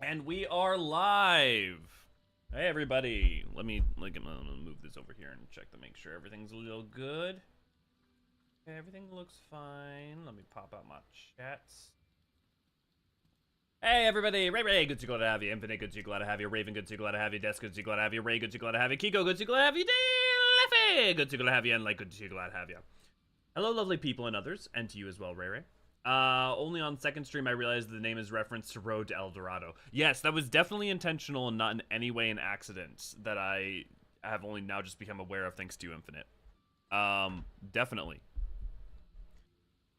And we are live. Hey everybody. Let me move this over here and check to make sure everything's a little good. Okay, everything looks fine. Let me pop out my chats. Hey everybody, Ray, good to glad to have you. Infinite, good to glad to have you. Raven, good to glad to have you. Desk, good to glad to have you. Ray, good to glad to have you. Kiko, good to glad to have you. Leffy, good to glad to have you. And like, good to glad to have you. Hello, lovely people and others, and to you as well, Ray. Only on second stream I realized the name is reference to Road to El Dorado. Yes, that was definitely intentional and not in any way an accident that I have only now just become aware of thanks to you, Infinite. Definitely.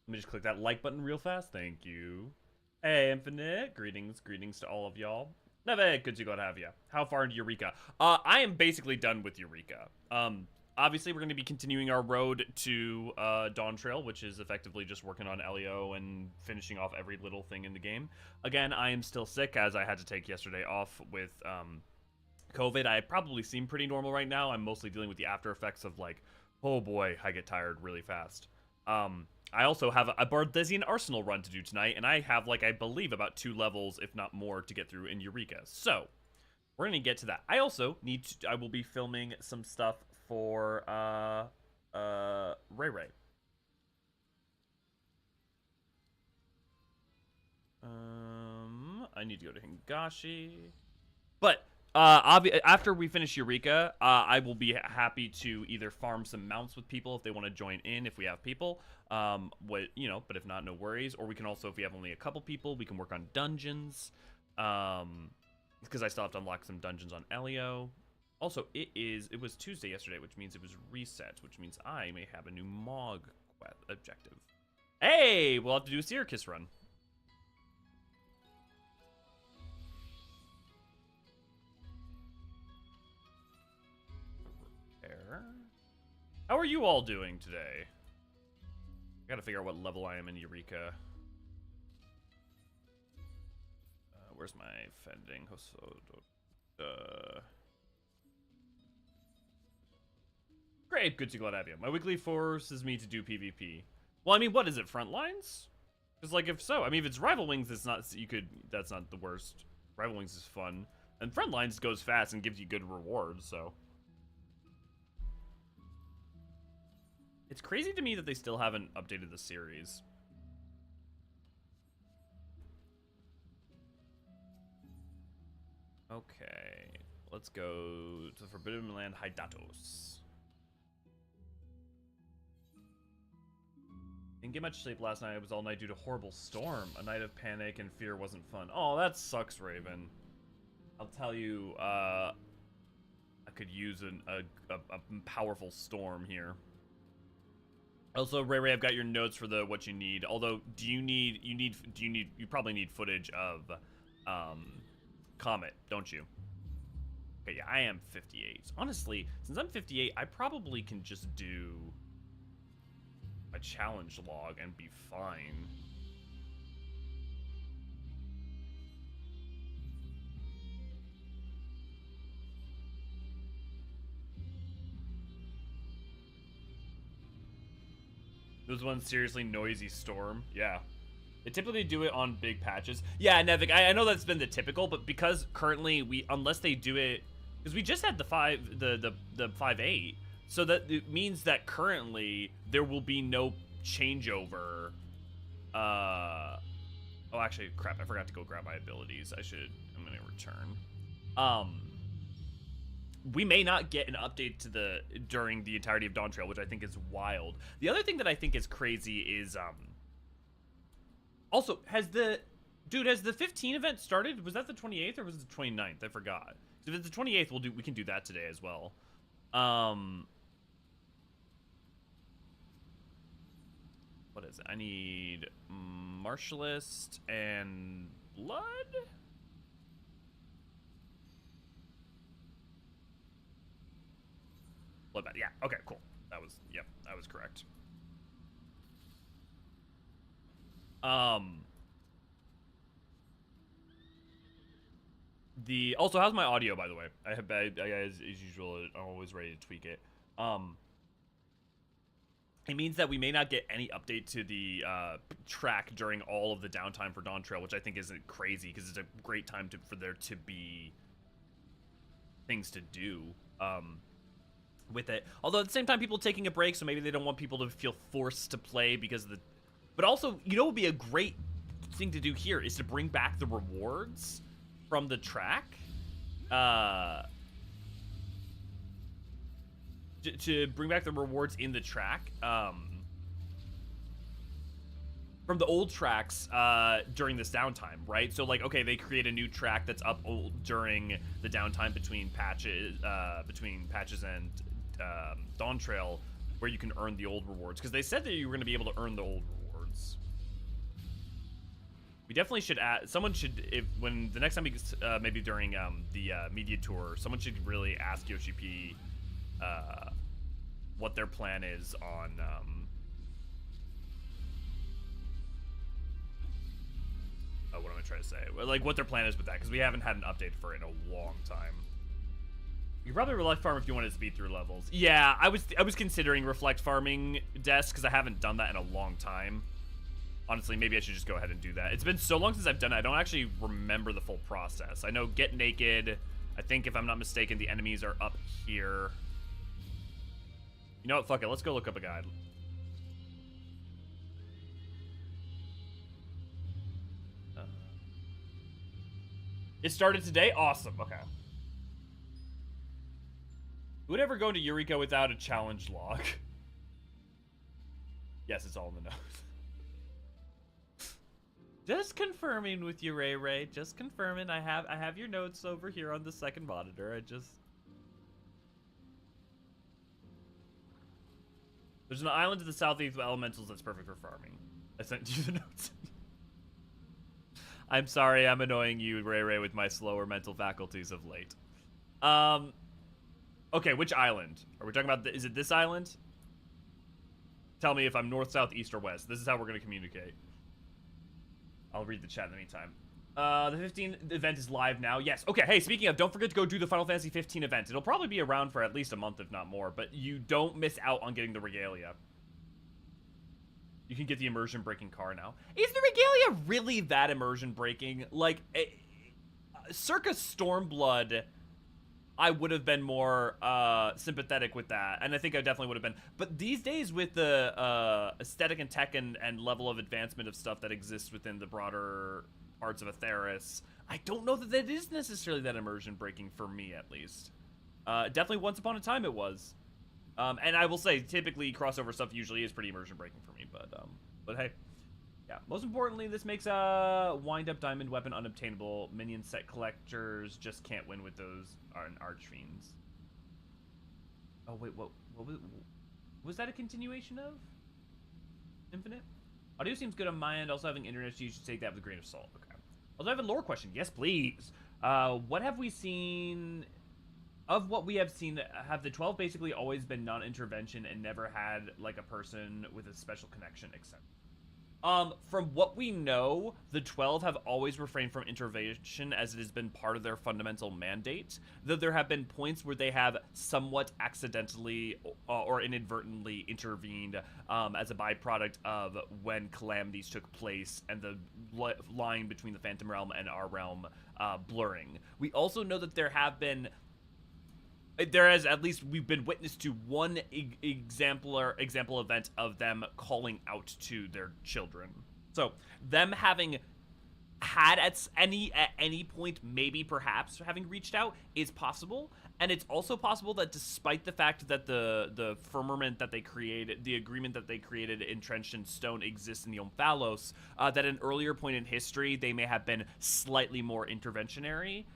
Let me just click that like button real fast. Thank you. Hey, Infinite. Greetings to all of y'all. Neve, good to go to have you. How far into Eureka? I am basically done with Eureka. Obviously, we're going to be continuing our road to Dawntrail, which is effectively just working on Elio and finishing off every little thing in the game. Again, I am still sick, as I had to take yesterday off with COVID. I probably seem pretty normal right now. I'm mostly dealing with the after effects of, like, oh boy, I get tired really fast. I also have a Eorzean Arsenal run to do tonight, and I have, like, I believe about 2 levels, if not more, to get through in Eureka. So, we're going to get to that. I also need to, I will be filming some stuff for Ray. I need to go to Hingashi. But after we finish Eureka, I will be happy to either farm some mounts with people if they want to join in, if we have people. But if not, no worries. Or we can also, if we have only a couple people, we can work on dungeons. Because I still have to unlock some dungeons on Elio. Also, it was Tuesday yesterday, which means it was reset, which means I may have a new Mog objective. Hey, we'll have to do a Syracuse run. How are you all doing today? I gotta figure out what level I am in Eureka. Where's my fending? Great, good to glad to have you. My weekly forces me to do PvP. Well, I mean, what is it, Frontlines? Because, like, if so, I mean, if it's Rival Wings, it's not, that's not the worst. Rival Wings is fun. And Frontlines goes fast and gives you good rewards, so. It's crazy to me that they still haven't updated the series. Okay, let's go to the Forbidden Land, Hydaelyn. Didn't get much sleep last night. It was all night due to horrible storm. A night of panic and fear wasn't fun. Oh, that sucks, Raven. I'll tell you, I could use a powerful storm here. Also, Ray, I've got your notes for what you need. Although, you probably need footage of, Comet, don't you? Okay, yeah, I am 58. Honestly, since I'm 58, I probably can just do a challenge log and be fine. This one's seriously noisy storm. Yeah. They typically do it on big patches. Yeah, Nevik, I know that's been the typical, but because currently unless they do it, because we just had the 5.8, so that it means that currently there will be no changeover. Oh, actually, crap, I forgot to go grab my abilities. I'm gonna return. We may not get an update to during the entirety of Dawntrail, which I think is wild. The other thing that I think is crazy is, also, has the 15 event started? Was that the 28th or was it the 29th? I forgot. If it's the 28th, we can do that today as well. What is it? I need Martialist and Blood? Bloodbath, yeah, okay, cool. That was correct. Also, how's my audio, by the way? I as usual, I'm always ready to tweak it. it means that we may not get any update to the track during all of the downtime for Dawntrail, which I think isn't crazy because it's a great time for there to be things to do with it. Although at the same time, people are taking a break, so maybe they don't want people to feel forced to play because of the... But also, you know what would be a great thing to do here is to bring back the rewards from the track. To bring back the rewards in the track from the old tracks during this downtime, right? So like, okay, they create a new track that's up during the downtime between patches and Dawntrail, where you can earn the old rewards, because they said that you were going to be able to earn the old rewards. We definitely should add. Someone should, when the next time we maybe during the media tour, someone should really ask Yoshi P what their plan is on what am I trying to say? Like what their plan is with that, because we haven't had an update for it in a long time. You could probably reflect farm if you wanted to speed through levels. Yeah, I was considering reflect farming desk because I haven't done that in a long time. Honestly, maybe I should just go ahead and do that. It's been so long since I've done it, I don't actually remember the full process. I know get naked. I think if I'm not mistaken, the enemies are up here. You know what? Fuck it. Let's go look up a guide. It started today? Awesome. Okay. Who would ever go into Eureka without a challenge log? Yes, it's all in the notes. Just confirming with you, Ray. Just confirming. I have your notes over here on the second monitor. There's an island to the southeast of elementals that's perfect for farming. I sent you the notes. I'm sorry I'm annoying you, Ray, with my slower mental faculties of late. Okay, which island? Are we talking about, is it this island? Tell me if I'm north, south, east, or west. This is how we're going to communicate. I'll read the chat in the meantime. The 15 event is live now. Yes. Okay, hey, speaking of, don't forget to go do the Final Fantasy 15 event. It'll probably be around for at least a month, if not more, but you don't miss out on getting the regalia. You can get the immersion-breaking car now. Is the regalia really that immersion-breaking? Like, circa Stormblood, I would have been more sympathetic with that, and I think I definitely would have been. But these days, with the aesthetic and tech and level of advancement of stuff that exists within the broader parts of Atheris, I don't know that it is necessarily that immersion-breaking for me, at least. Definitely once upon a time it was. And I will say, typically, crossover stuff usually is pretty immersion-breaking for me, but hey. Yeah, most importantly, this makes a wind-up diamond weapon unobtainable. Minion set collectors just can't win with those archfiends. Oh, wait, what was that a continuation of Infinite? Audio seems good on my end. Also having internet, so you should take that with a grain of salt. Okay. Also, I have a lore question. Yes, please. What have we seen... Of what we have seen, have the 12 basically always been non-intervention and never had, like, a person with a special connection, except... From what we know, the 12 have always refrained from intervention as it has been part of their fundamental mandate, though there have been points where they have somewhat accidentally or inadvertently intervened as a byproduct of when calamities took place and the line between the Phantom Realm and our realm blurring. We also know that there has, at least we've been witness to one example event of them calling out to their children. So them having had at any point, maybe perhaps having reached out is possible. And it's also possible that despite the fact that the firmament that they created, the agreement that they created entrenched in stone exists in the Omphalos, that at an earlier point in history, they may have been slightly more interventionary.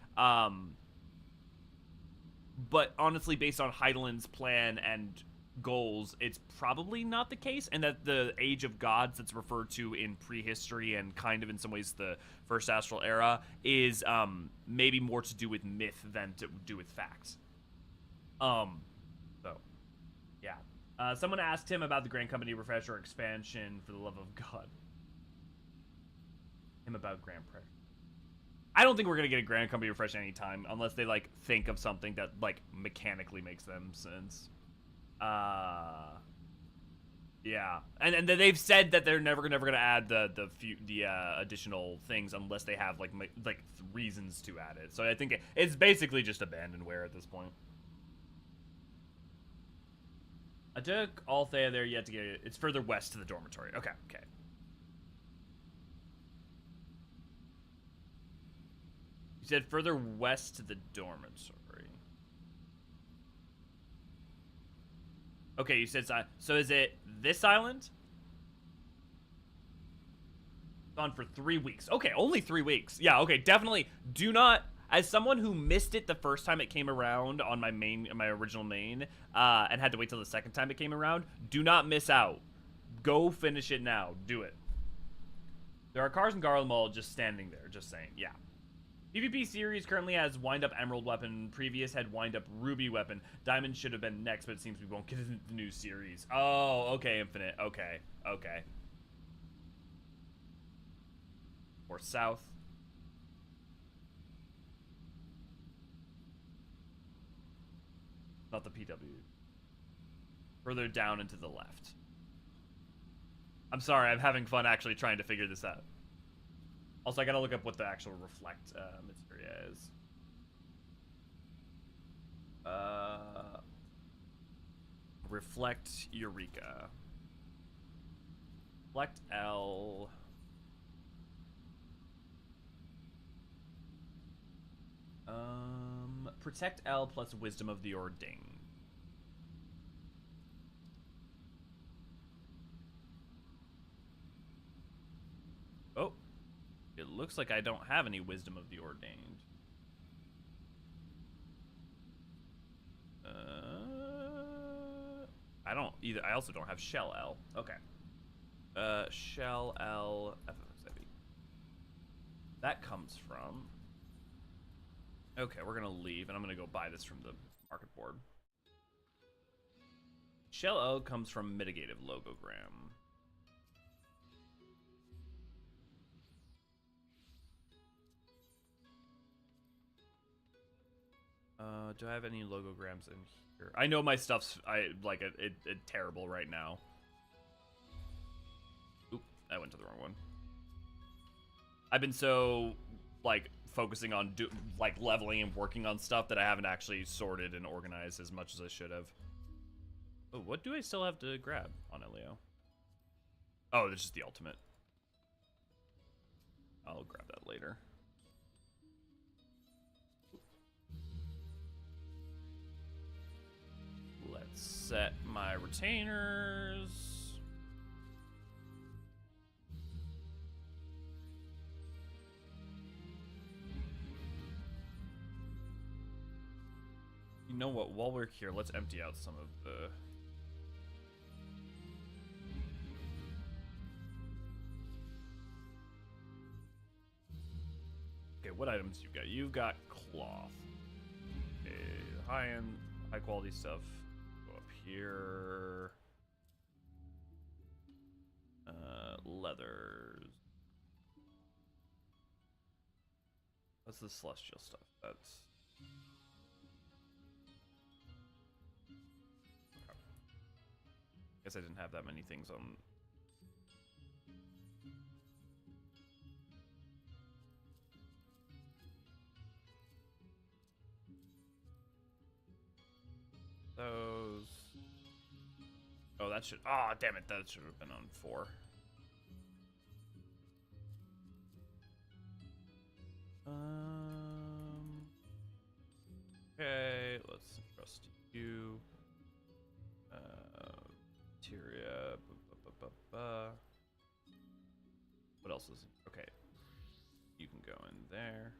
But honestly, based on Hydaelyn's plan and goals, it's probably not the case, and that the Age of Gods that's referred to in prehistory and kind of in some ways the First Astral Era is maybe more to do with myth than to do with facts. So, yeah. Someone asked him about the Grand Company Refresher expansion, for the love of God. Him about Grand Prix. I don't think we're going to get a Grand Company Refresh anytime, unless they, like, think of something that, like, mechanically makes them sense. Yeah, and they've said that they're never gonna add the additional things unless they have like reasons to add it. So I think it's basically just abandonware at this point. I took Althea there yet to get it. It's further west to the dormitory. Okay, okay. You said further west to the dormitory. Okay, you said so. Is it this island? Gone for 3 weeks. Okay, only 3 weeks. Yeah, okay, definitely do not. As someone who missed it the first time it came around on my original main, and had to wait till the second time it came around, do not miss out. Go finish it now. Do it. There are cars in Garlemald just standing there, just saying. Yeah. PvP series currently has wind-up emerald weapon. Previous had wind-up ruby weapon. Diamond should have been next, but it seems we won't get it in the new series. Oh, okay, Infinite. Okay, okay. Or south. Not the PW. Further down and to the left. I'm sorry, I'm having fun actually trying to figure this out. Also, I gotta look up what the actual reflect materia is. Reflect Eureka. Reflect L. Protect L plus Wisdom of the Ordained. Oh. It looks like I don't have any Wisdom of the Ordained. I don't either. I also don't have Shell L. Okay. Shell L. FFXIV. That comes from... Okay, we're gonna leave, and I'm gonna go buy this from the market board. Shell L comes from Mitigative Logogram. Do I have any logograms in here? I know my stuff's terrible right now. Oop, I went to the wrong one. I've been so focusing on leveling and working on stuff that I haven't actually sorted and organized as much as I should have. Oh, what do I still have to grab on Elio? Oh, this is the ultimate. I'll grab that later. Let's set my retainers. You know what? While we're here, let's empty out some of the... Okay, what items you got? You've got cloth. Okay, high-end, high-quality stuff. Go up here. Leathers. What's the celestial stuff? That's... Guess I didn't have that many things on. Those. Oh, that should. Oh, damn it! That should have been on 4. Okay, let's trust you. Materia. What else is? Okay, you can go in there.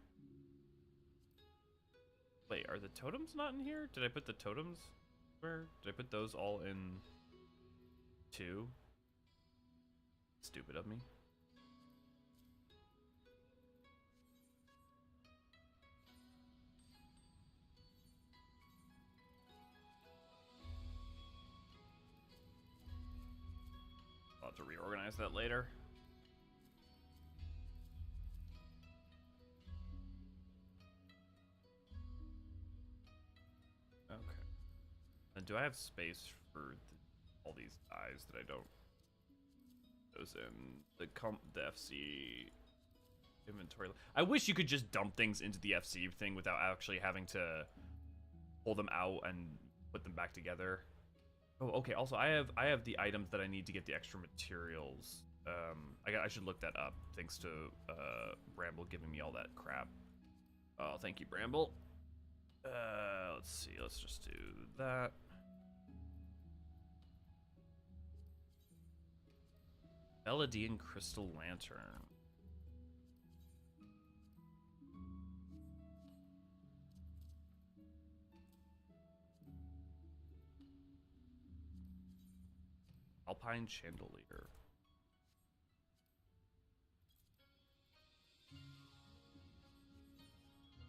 Wait, are the totems not in here? Did I put the totems? Where did I put those all in? 2. Stupid of me. I'll have to reorganize that later. Okay. And do I have space for all these guys that I don't. Those in the FC inventory. I wish you could just dump things into the FC thing without actually having to pull them out and put them back together. Oh, okay. Also, I have the items that I need to get the extra materials. I should look that up. Thanks to Bramble giving me all that crap. Oh, thank you, Bramble. Let's see. Let's just do that. Melodian Crystal Lantern. Alpine Chandelier.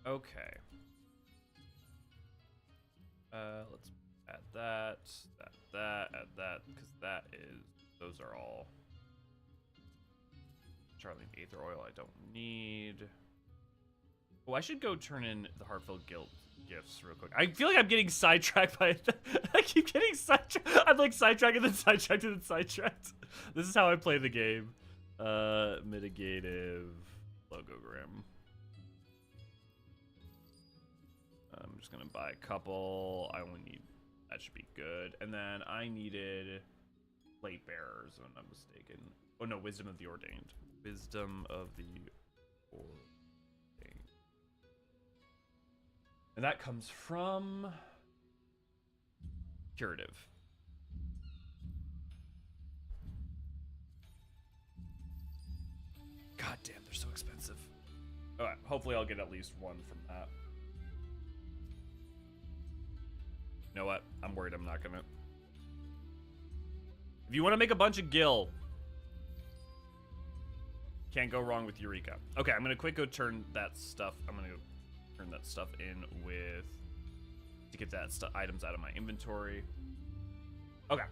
Okay. Let's add that, add that, because that is, those are all Charlie Aether Oil I don't need. Oh, I should go turn in the Heartfelt Guilt gifts real quick. I feel like I'm getting sidetracked by it. I keep getting sidetracked. I'm like sidetracked and then sidetracked and then sidetracked. This is how I play the game. Mitigative logogram. I'm just gonna buy a couple. I only need, that should be good. And then I needed Plate Bearers, if I'm not mistaken. Oh no, Wisdom of the Ordained. Wisdom of the Ordained. And that comes from Curative. God damn, they're so expensive. Alright, hopefully I'll get at least one from that. You know what? I'm worried I'm not gonna. If you want to make a bunch of gil, can't go wrong with Eureka. Okay, I'm gonna quick go turn that stuff. I'm gonna go turn that stuff in with to get that items out of my inventory. Okay.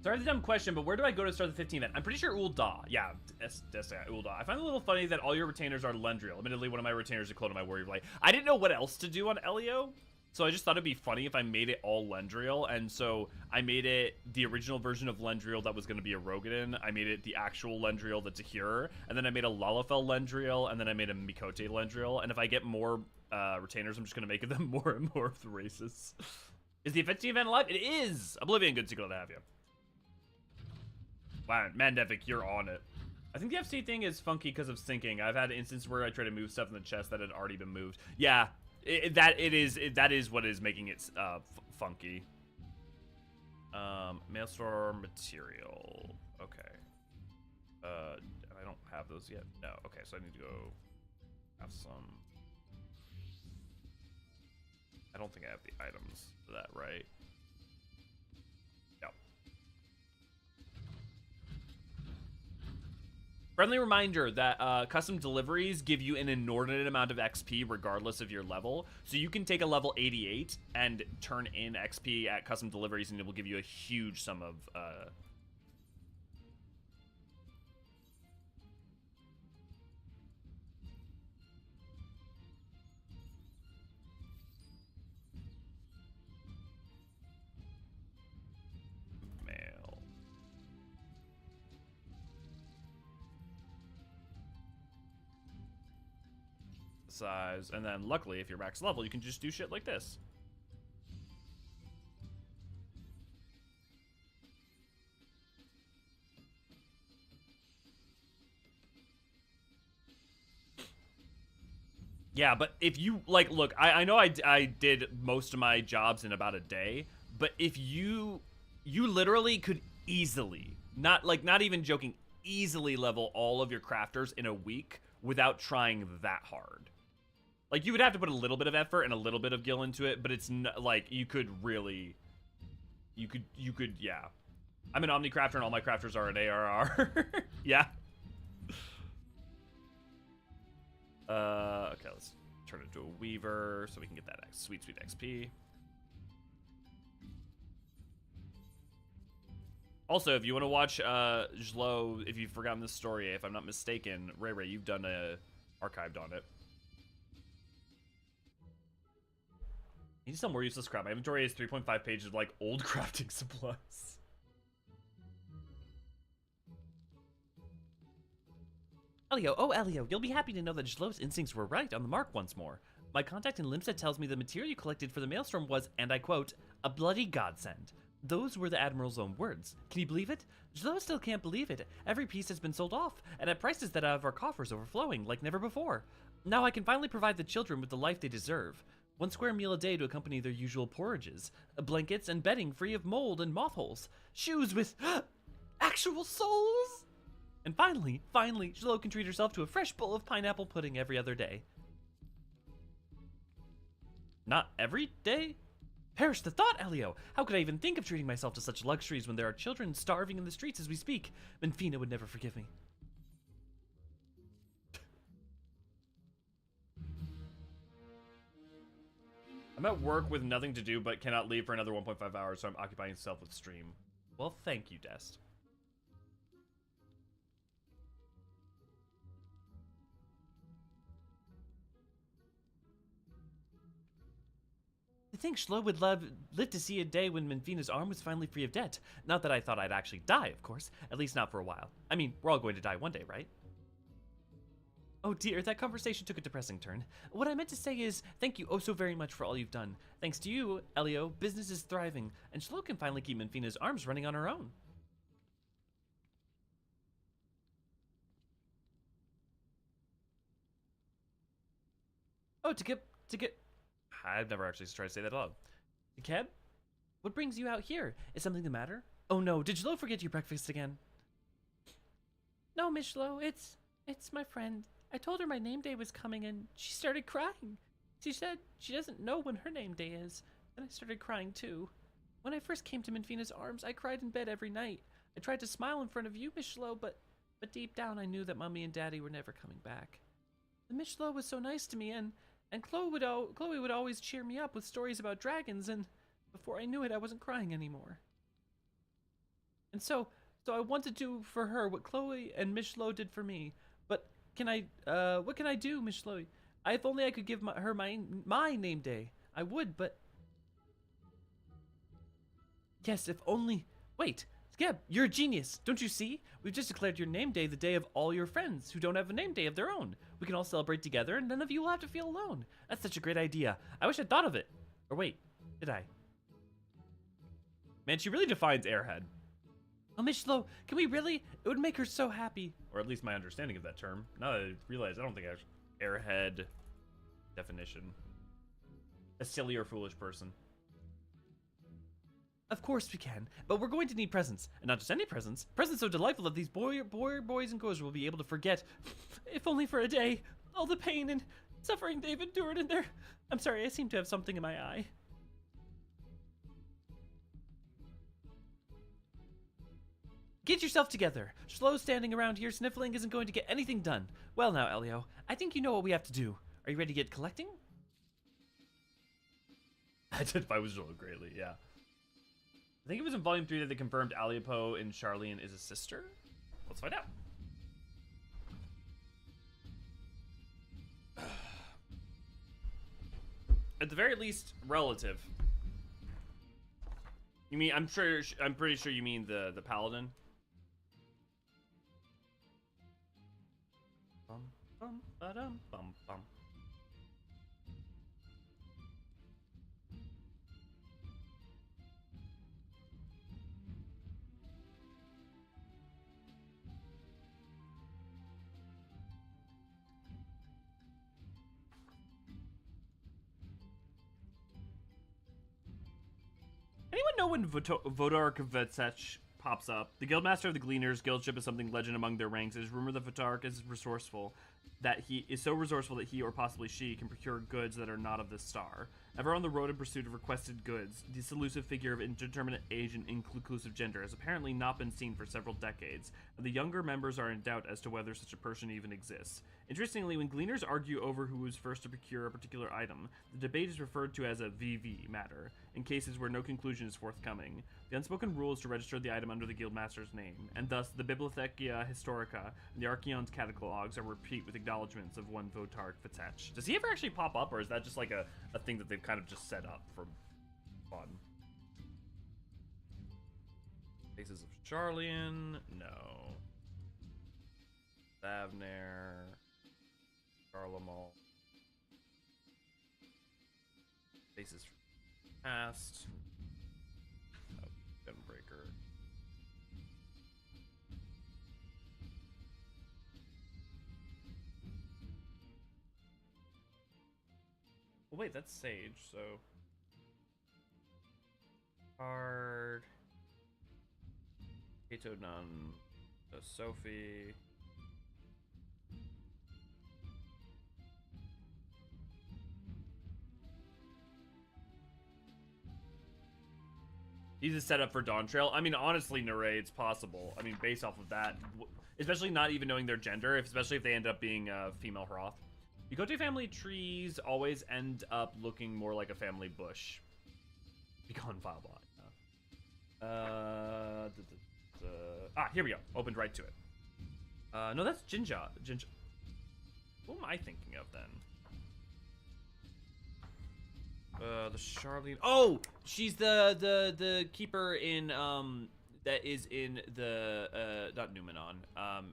Sorry the dumb question, but where do I go to start the 15th event? I'm pretty sure Ul'dah. Yeah, that's Ul'dah. I find it a little funny that all your retainers are Lendriel. Admittedly, one of my retainers is a clone of my Warrior of Light. I didn't know what else to do on Elio, so I just thought it'd be funny if I made it all Lendriel, and so I made it the original version of Lendriel that was going to be a Rogadin. I made it the actual Lendriel that's a Tahir, and then I made a Lalafell Lendriel, and then I made a Mikote Lendriel, and if I get more retainers, I'm just going to make them more and more of the races. Is the 15th event alive? It is! Oblivion, good to go to have you. Wow, Mandevic, you're on it. I think the FC thing is funky because of syncing. I've had instances where I try to move stuff in the chest that had already been moved. Yeah, that is what is making it funky. Maelstrom material. Okay. I don't have those yet. No. Okay, so I need to go have some. I don't think I have the items for that, right? Friendly reminder that custom deliveries give you an inordinate amount of XP regardless of your level. So you can take a level 88 and turn in XP at custom deliveries and it will give you a huge sum of... size, and then luckily if you're max level you can just do shit like this. Yeah, but if you like, look, I know I did most of my jobs in about a day, but if you literally could easily, not even joking, easily level all of your crafters in a week without trying that hard. Like, you would have to put a little bit of effort and a little bit of gil into it, but it's not, like, you could really... You could, yeah. I'm an Omnicrafter and all my crafters are an ARR. Yeah. Okay, let's turn it into a Weaver so we can get that sweet, sweet XP. Also, if you want to watch Jlo, if you've forgotten this story, if I'm not mistaken, Ray, you've done a archived on it. Need some more useless crap. My inventory is 3.5 pages of, like, old crafting supplies. Elio, oh Elio, you'll be happy to know that Jlo's instincts were right on the mark once more. My contact in Limstead tells me the material you collected for the Maelstrom was, and I quote, a bloody godsend. Those were the Admiral's own words. Can you believe it? Jlo still can't believe it. Every piece has been sold off, and at prices that have our coffers overflowing like never before. Now I can finally provide the children with the life they deserve. 1 square meal a day to accompany their usual porridges. Blankets and bedding free of mold and moth holes. Shoes with actual soles! And finally, Jlo can treat herself to a fresh bowl of pineapple pudding every other day. Not every day? Perish the thought, Elio! How could I even think of treating myself to such luxuries when there are children starving in the streets as we speak? Menfina would never forgive me. I'm at work with nothing to do but cannot leave for another 1.5 hours, so I'm occupying myself with stream. Well, thank you, Dest. I think Jlo would live to see a day when Menfina's arm was finally free of debt. Not that I thought I'd actually die, of course. At least not for a while. I mean, we're all going to die one day, right? Oh dear, that conversation took a depressing turn. What I meant to say is, thank you oh so very much for all you've done. Thanks to you, Elio, business is thriving, and Jlo can finally keep Menfina's arms running on her own. Oh, to get... I've never actually tried to say that out loud. Keb? What brings you out here? Is something the matter? Oh no, did Jlo forget your breakfast again? No, Miss Jlo, it's my friend. I told her my name day was coming and she started crying. She said she doesn't know when her name day is. And I started crying too. When I first came to Menfina's arms, I cried in bed every night. I tried to smile in front of you, Miss Jlo, but deep down I knew that Mommy and Daddy were never coming back. The Miss Jlo was so nice to me, and Chloe would always cheer me up with stories about dragons, and before I knew it, I wasn't crying anymore. And so I want to do for her what Chloe and Miss Jlo did for me. But what can I do, Miss Jlo? If only I could give her my name day. I would, but... Yes, if only... Wait, Skeb, you're a genius. Don't you see? We've just declared your name day the day of all your friends who don't have a name day of their own. We can all celebrate together and none of you will have to feel alone. That's such a great idea. I wish I'd thought of it. Or wait, did I? Man, she really defines airhead. Oh, Miss Jlo, can we really? It would make her so happy. Or at least my understanding of that term. Now that I realize, I don't think I airhead definition. A silly or foolish person. Of course we can, but we're going to need presents. And not just any presents. Presents so delightful that these boys and girls will be able to forget, if only for a day, all the pain and suffering they've endured in their... I'm sorry, I seem to have something in my eye. Get yourself together. Jlo standing around here sniffling isn't going to get anything done. Well now, Elio, I think you know what we have to do. Are you ready to get collecting? Identify with Jlo greatly, yeah. I think it was in Volume 3 that they confirmed Aliapo and Charlene is a sister. Let's find out. At the very least, relative. You mean, I'm pretty sure you mean the paladin. Bum, bum, ba-dum, bum, bum. Anyone know when Vodar Kvetech pops up? The Guildmaster of the Gleaners, guildship is something legend among their ranks. It is rumored that Votark is resourceful, that he is so resourceful that he or possibly she can procure goods that are not of this star. Ever on the road in pursuit of requested goods, this elusive figure of indeterminate age and inclusive gender has apparently not been seen for several decades, and the younger members are in doubt as to whether such a person even exists. Interestingly, when Gleaners argue over who was first to procure a particular item, the debate is referred to as a VV matter, in cases where no conclusion is forthcoming. The unspoken rule is to register the item under the Guildmaster's name, and thus the Bibliotheca Historica and the Archeon's catalogs are replete with acknowledgments of one Votark Kvetech. Does he ever actually pop up, or is that just like a thing that they've they've kind of just set up for fun. Faces of Charlian, no. Savner, Charlemont. Faces from past. Oh, Gunbreaker. Well, wait, that's Sage, so. Card. Kato Nun. Sophie. He's a setup for Dawntrail. I mean, honestly, Nure, it's possible. I mean, based off of that, especially not even knowing their gender, especially if they end up being female Hroth. Yukote family trees always end up looking more like a family bush. Becon Filebot. Here we go. Opened right to it. No, that's Jinja. Who am I thinking of then? The Charlene. Oh, she's the keeper in that is in the not Numenon.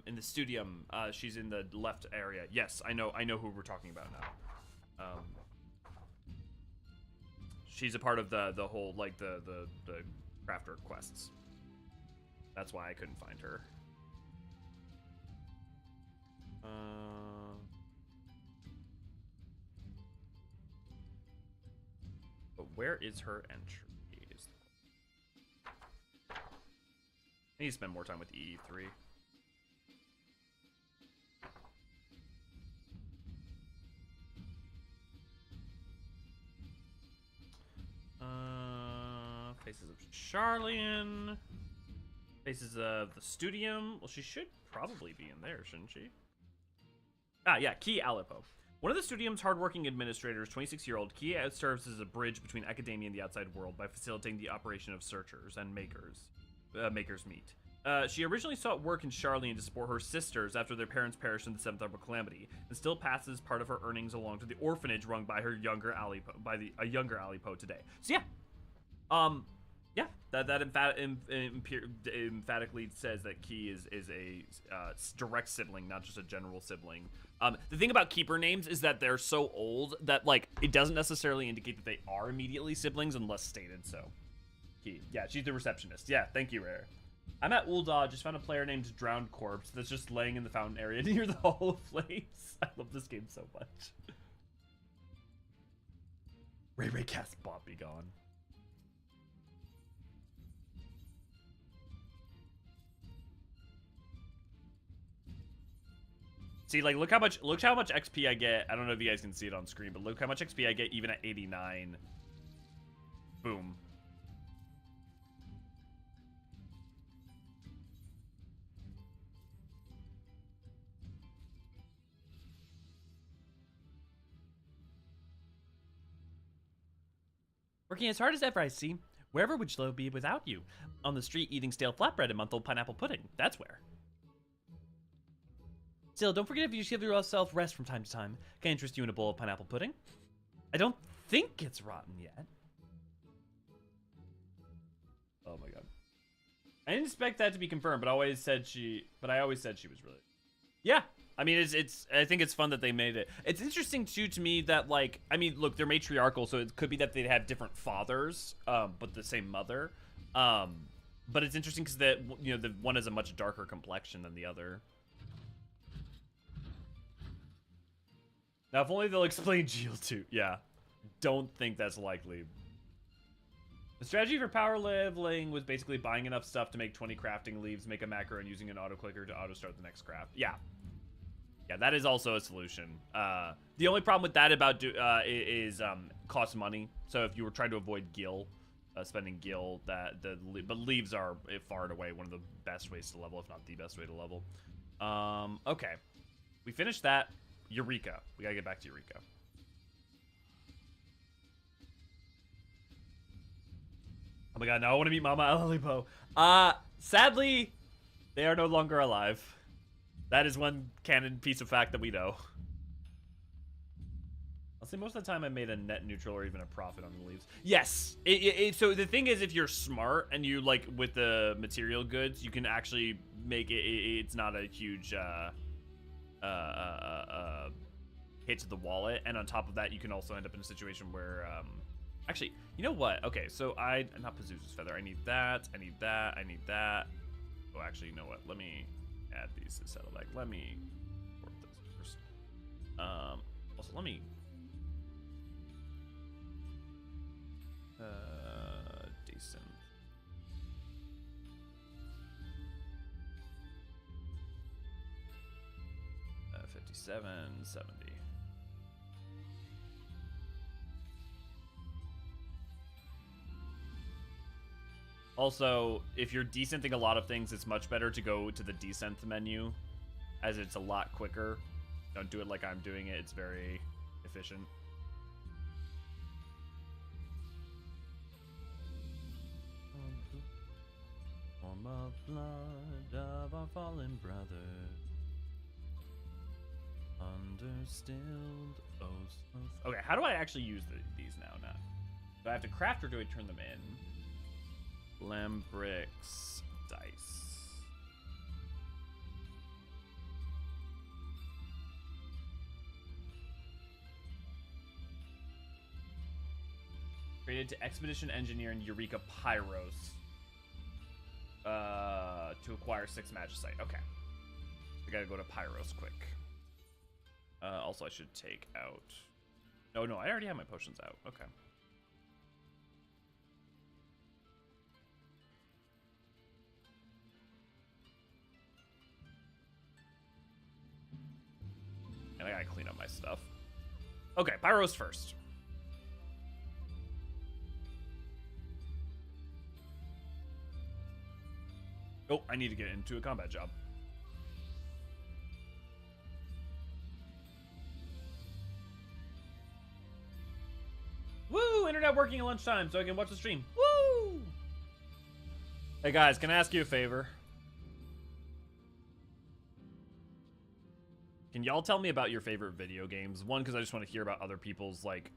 In the Studium. She's in the left area. Yes, I know who we're talking about now. She's a part of the whole like the crafter quests. That's why I couldn't find her. But where is her entry? I need to spend more time with E3. Faces of Charlian. Faces of the Studium. Well, she should probably be in there, shouldn't she? Ah, yeah, Key Aleppo. One of the Studium's hardworking administrators, 26-year-old, Kia serves as a bridge between academia and the outside world by facilitating the operation of searchers and makers meet. She originally sought work in Charlian to support her sisters after their parents perished in the Seventh Arbor Calamity, and still passes part of her earnings along to the orphanage run by her younger a younger Aleppo today. So yeah, that emphatically says that Key is a direct sibling, not just a general sibling. The thing about keeper names is that they're so old that like it doesn't necessarily indicate that they are immediately siblings unless stated so. Key, yeah, she's the receptionist. Yeah, thank you, Rare. I'm at Ul'dah, just found a player named Drowned Corpse that's just laying in the fountain area near the Hall of Flames. I love this game so much. Ray cast bot be gone. See, like, look how much XP I get. I don't know if you guys can see it on screen, but look how much XP I get even at 89. Boom. Working as hard as ever, I see. Wherever would Shlo be without you? On the street eating stale flatbread and month-old pineapple pudding. That's where. Still, don't forget if you give yourself rest from time to time. Can I interest you in a bowl of pineapple pudding? I don't think it's rotten yet. Oh my god. I didn't expect that to be confirmed, but I always said she was really. Yeah. I mean, I think it's fun that they made it. It's interesting too to me that like, I mean, look, they're matriarchal, so it could be that they'd have different fathers, but the same mother. But it's interesting because that, you know, the one has a much darker complexion than the other. Now, if only they'll explain Geel too. Yeah, don't think that's likely. The strategy for power leveling was basically buying enough stuff to make 20 crafting leaves, make a macro, and using an auto clicker to auto start the next craft. Yeah. Yeah, that is also a solution. The only problem with that about is cost money. So if you were trying to avoid gil, spending gil, but leaves are far and away one of the best ways to level, if not the best way to level. Okay, we finished that. Eureka. We gotta get back to Eureka. Oh my god, now I want to meet Mama Aleppo. Sadly, they are no longer alive. That is one canon piece of fact that we know. I'll say most of the time I made a net neutral or even a profit on the leaves. Yes. So the thing is, if you're smart and you like with the material goods, you can actually make it. It's not a huge hit to the wallet, and on top of that, you can also end up in a situation where actually, you know what? Okay, so not Pazuzu's feather. I need that. I need that. I need that. Oh, actually, you know what? Let me add these to settle back. Let me work this first. Also, let me decent. Uh, 57.70. Also, if you're decenting a lot of things, it's much better to go to the decent menu, as it's a lot quicker. Don't do it like I'm doing it. It's very efficient. Form of blood of our fallen brother, understilled oaths of... Okay, how do I actually use these now? Do I have to craft or do I turn them in? Lambrix dice. Created to Expedition Engineer and Eureka Pyros. To acquire 6 magicite. Okay. I gotta go to Pyros quick. Also, I should take out... No, I already have my potions out. Okay. And I gotta clean up my stuff. Okay, Pyros first. Oh, I need to get into a combat job. Woo! Internet working at lunchtime so I can watch the stream. Woo! Hey guys, can I ask you a favor? Can y'all tell me about your favorite video games? One, because I just want to hear about other people's, like,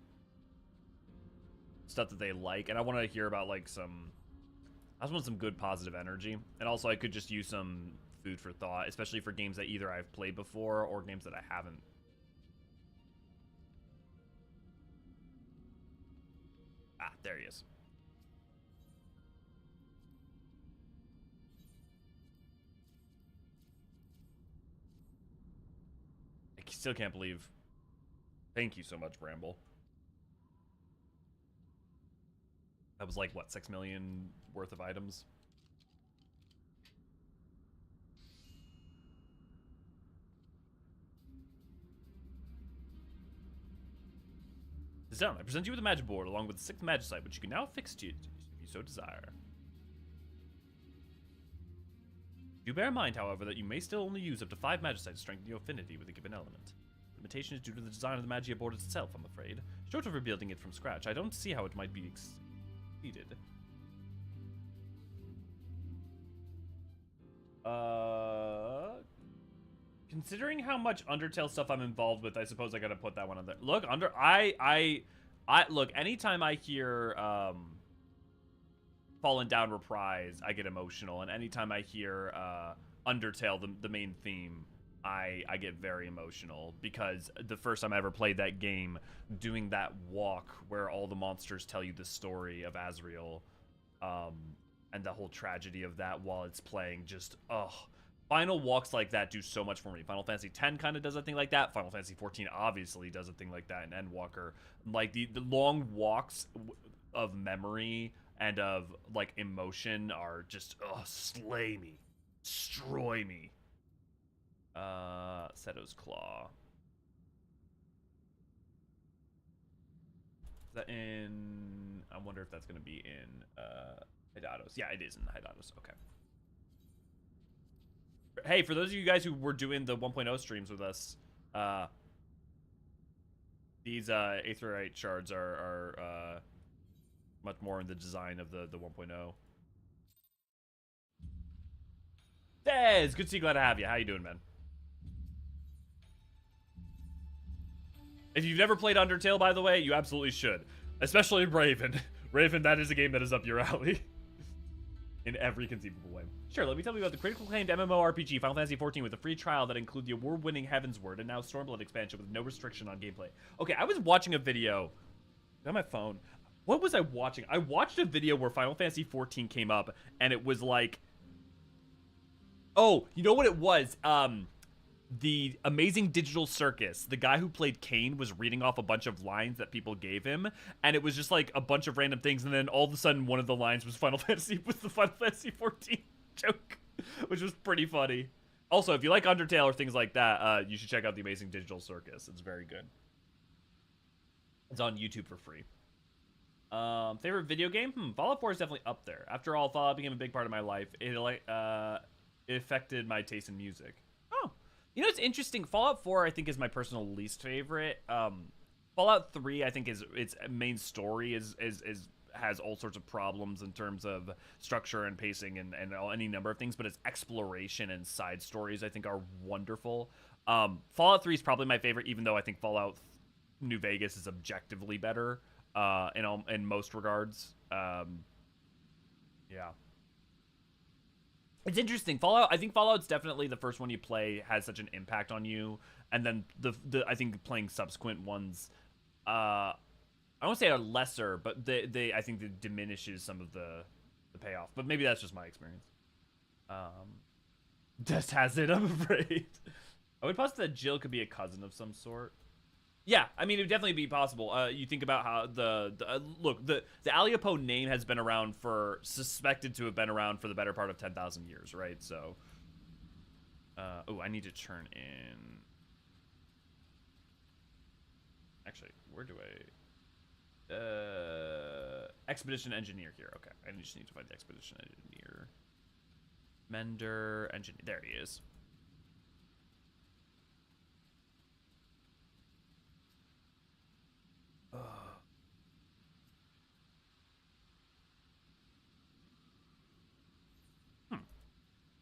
stuff that they like. And I want to hear about, like, I just want some good positive energy. And also, I could just use some food for thought, especially for games that either I've played before or games that I haven't. Ah, there he is. I still can't believe. Thank you so much, Bramble. That was like, what, 6 million worth of items? Down. I present you with a magic board along with the 6th magicite, which you can now fix to you if you so desire. Do bear in mind, however, that you may still only use up to 5 magicite to strengthen your affinity with a given element. The limitation is due to the design of the magia board itself, I'm afraid. Short of rebuilding it from scratch, I don't see how it might be exceeded. Considering how much Undertale stuff I'm involved with, I suppose I gotta put that one on there. Look, look, anytime I hear Fallen Down Reprise, I get emotional, and anytime I hear Undertale, the main theme, I get very emotional, because the first time I ever played that game, doing that walk where all the monsters tell you the story of Azrael, and the whole tragedy of that while it's playing, just, final walks like that do so much for me. Final Fantasy X kind of does a thing like that. Final Fantasy XIV obviously does a thing like that in Endwalker. Like, the long walks of memory and of, like, emotion are just, slay me. Destroy me. Seto's Claw. Is that in... I wonder if that's going to be in, Hydaelyn. Yeah, it is in Hydaelyn. Okay. Hey, for those of you guys who were doing the 1.0 streams with us, these Aetherite shards are much more in the design of the 1.0. Dez, good to see you. Glad to have you. How you doing, man? If you've never played Undertale, by the way, you absolutely should. Especially Raven. Raven, that is a game that is up your alley. In every conceivable way. Sure, let me tell you about the critically acclaimed MMORPG Final Fantasy XIV with a free trial that includes the award-winning Heavensward and now Stormblood expansion with no restriction on gameplay. Okay, I was watching a video on my phone. What was I watching? I watched a video where Final Fantasy XIV came up, and it was like... Oh, you know what it was? The Amazing Digital Circus, the guy who played Kane was reading off a bunch of lines that people gave him, and it was just like a bunch of random things, and then all of a sudden one of the lines was Final Fantasy, was the Final Fantasy XIV joke, which was pretty funny. Also, if you like Undertale or things like that, you should check out the Amazing Digital Circus. It's very good. It's on YouTube for free. Favorite video game? Fallout 4 is definitely up there. After all, Fallout became a big part of my life. It affected my taste in music. Oh. You know, it's interesting. Fallout 4, I think, is my personal least favorite. Fallout 3, I think, its main story has all sorts of problems in terms of structure and pacing and any number of things, but its exploration and side stories, I think, are wonderful. Fallout 3 is probably my favorite, even though I think Fallout New Vegas is objectively better in most regards. Yeah. It's interesting. I think Fallout's definitely the first one you play has such an impact on you, and then I think playing subsequent ones, I won't say are lesser, but I think that diminishes some of the payoff. But maybe that's just my experience. Just has it, I'm afraid. I would posit that Jill could be a cousin of some sort. Yeah, I mean, it would definitely be possible. You think about how look, the Aliapo name has been around suspected to have been around for the better part of 10,000 years, right? So, oh, I need to turn in. Actually, where do I? Expedition Engineer here. Okay, I just need to find the Expedition Engineer. Mender Engineer. There he is.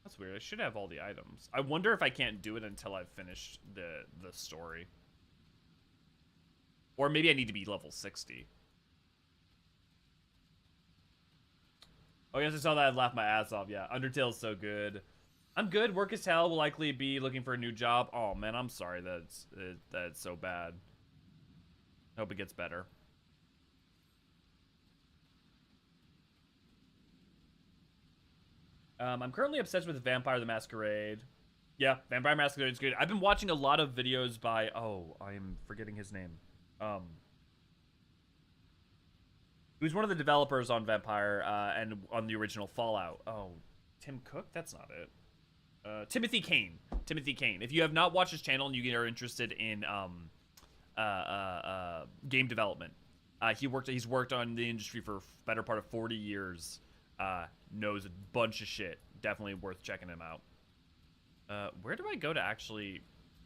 That's weird. I should have all the items. I wonder if I can't do it until I've finished the story. Or maybe I need to be level 60. Oh, yes, I saw that. I'd laugh my ass off. Yeah, Undertale's so good. I'm good. Work as hell. Will likely be looking for a new job. Oh, man, I'm sorry that's so bad. Hope it gets better. I'm currently obsessed with Vampire the Masquerade. Yeah, Vampire Masquerade is good. I've been watching a lot of videos by... Oh, I am forgetting his name. He was one of the developers on Vampire and on the original Fallout. Oh, Tim Cook? That's not it. Timothy Kane. Timothy Kane. If you have not watched his channel and you are interested in game development, he's worked on the industry for better part of 40 years. Knows a bunch of shit. Definitely worth checking him out. Where do I go to actually...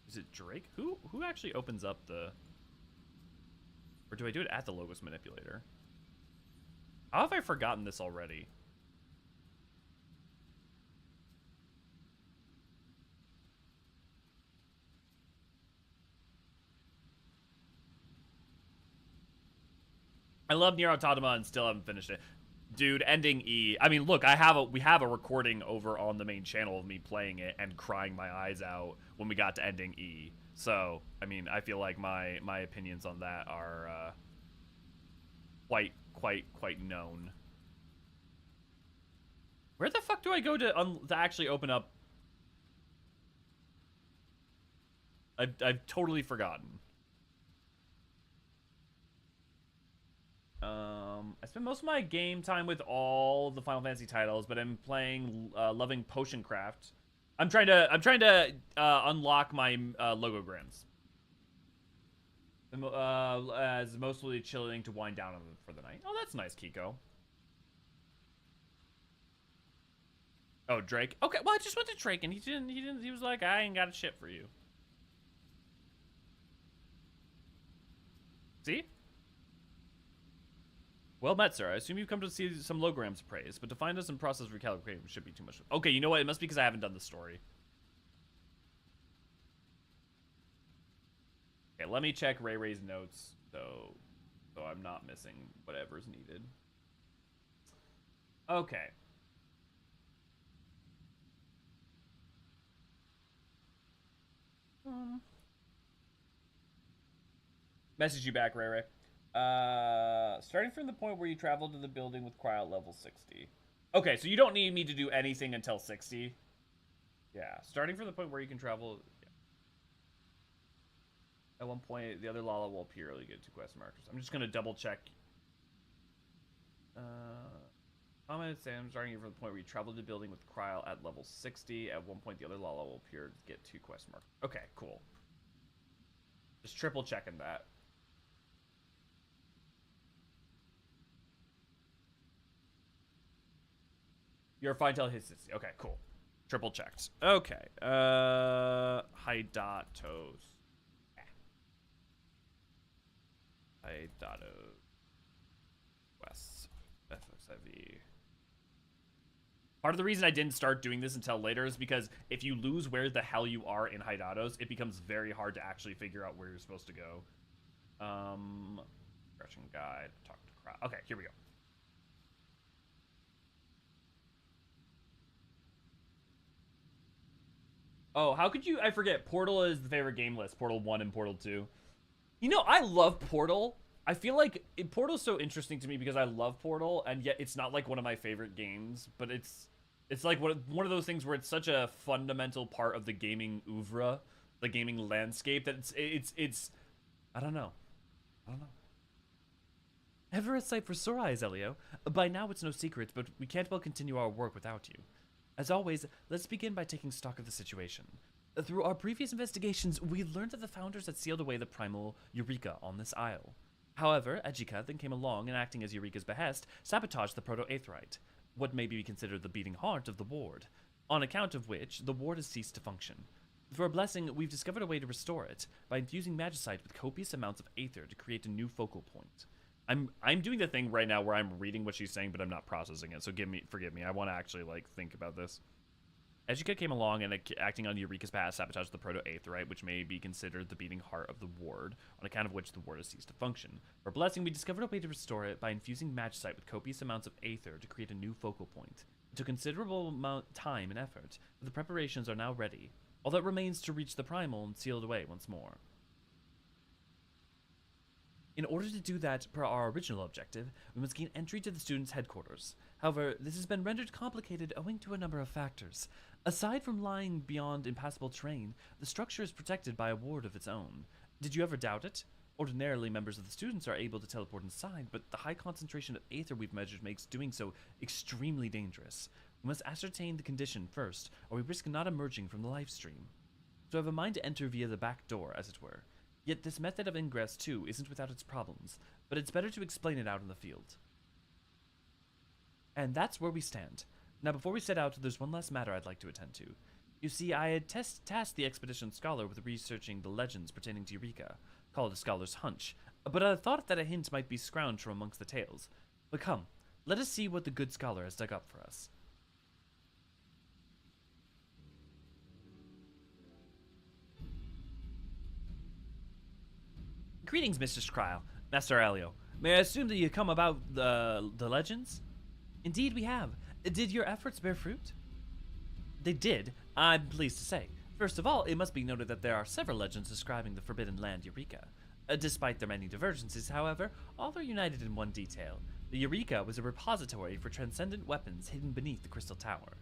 Is it Drake? Who actually opens up the... Or do I do it at the Logos Manipulator? How have I forgotten this already? I love Nier Automata and still haven't finished it. Dude, ending E. I mean, look, we have a recording over on the main channel of me playing it and crying my eyes out when we got to ending E. So, I mean, I feel like my opinions on that are quite known. Where the fuck do I go to actually open up? I've totally forgotten. I spend most of my game time with all the Final Fantasy titles, but I'm loving Potion Craft. I'm trying to unlock my logograms. As mostly chilling to wind down for the night. Oh, that's nice, Kiko. Oh, Drake. Okay, well, I just went to Drake and he was like, I ain't got a shit for you. See? Well met, sir. I assume you've come to see some lograms praised, but to find us and process recalculating should be too much. Okay, you know what? It must be because I haven't done the story. Okay, let me check Ray Ray's notes so I'm not missing whatever's needed. Okay. Message you back, Ray Ray. Starting from the point where you travel to the building with cryo level 60. Okay, so you don't need me to do anything until 60. Yeah, starting from the point where you can travel. Yeah. At one point, the other Lala will appear. You get 2 quest markers. I'm just gonna double check. Comment Sam starting from the point where you travel to the building with cryo at level 60. At one point, the other Lala will appear to get 2 quest markers. Okay, cool. Just triple checking that. You're fine till his 60. Okay, cool. Triple checked. Okay. Hydatos. Hydatos. West. FXIV. Part of the reason I didn't start doing this until later is because if you lose where the hell you are in Hydatos, it becomes very hard to actually figure out where you're supposed to go. Direction guide. Talk to crowd. Okay, here we go. Oh, how could you? I forget. Portal is the favorite game list. Portal 1 and Portal 2. You know, I love Portal. I feel like Portal's so interesting to me because I love Portal, and yet it's not like one of my favorite games. But it's like one of those things where it's such a fundamental part of the gaming oeuvre, the gaming landscape, that it's I don't know. Ever a sight for sore eyes, Elio. By now it's no secret, but we can't well continue our work without you. As always, let's begin by taking stock of the situation. Through our previous investigations, we learned that the founders had sealed away the primal Eureka on this isle. However, Eorzean then came along and, acting as Eureka's behest, sabotaged the proto-aetherite, what may be considered the beating heart of the ward, on account of which the ward has ceased to function. For a blessing, we've discovered a way to restore it by infusing magicite with copious amounts of aether to create a new focal point. I'm doing the thing right now where I'm reading what she's saying, but I'm not processing it, so forgive me. I want to actually, think about this. Eorzean came along and, acting on Eureka's past, sabotaged the proto-aetherite, which may be considered the beating heart of the ward, on account of which the ward has ceased to function. For a blessing, we discovered a way to restore it by infusing magicite with copious amounts of aether to create a new focal point. It took considerable amount of time and effort, but the preparations are now ready. All that remains to reach the primal and seal it away once more. In order to do that per our original objective, we must gain entry to the students' headquarters. However, this has been rendered complicated owing to a number of factors. Aside from lying beyond impassable terrain, the structure is protected by a ward of its own. Did you ever doubt it? Ordinarily, members of the students are able to teleport inside, but the high concentration of aether we've measured makes doing so extremely dangerous. We must ascertain the condition first, or we risk not emerging from the life stream. So I have a mind to enter via the back door, as it were. Yet this method of ingress, too, isn't without its problems, but it's better to explain it out in the field. And that's where we stand. Now, before we set out, there's one last matter I'd like to attend to. You see, I had tasked the expedition scholar with researching the legends pertaining to Eureka. Call it a scholar's hunch. But I thought that a hint might be scrounged from amongst the tales. But come, let us see what the good scholar has dug up for us. Greetings, Mr. Scryle. Master Elio. May I assume that you come about the legends? Indeed we have. Did your efforts bear fruit? They did, I'm pleased to say. First of all, it must be noted that there are several legends describing the Forbidden Land Eureka. Despite their many divergences, however, all are united in one detail. The Eureka was a repository for transcendent weapons hidden beneath the Crystal Tower.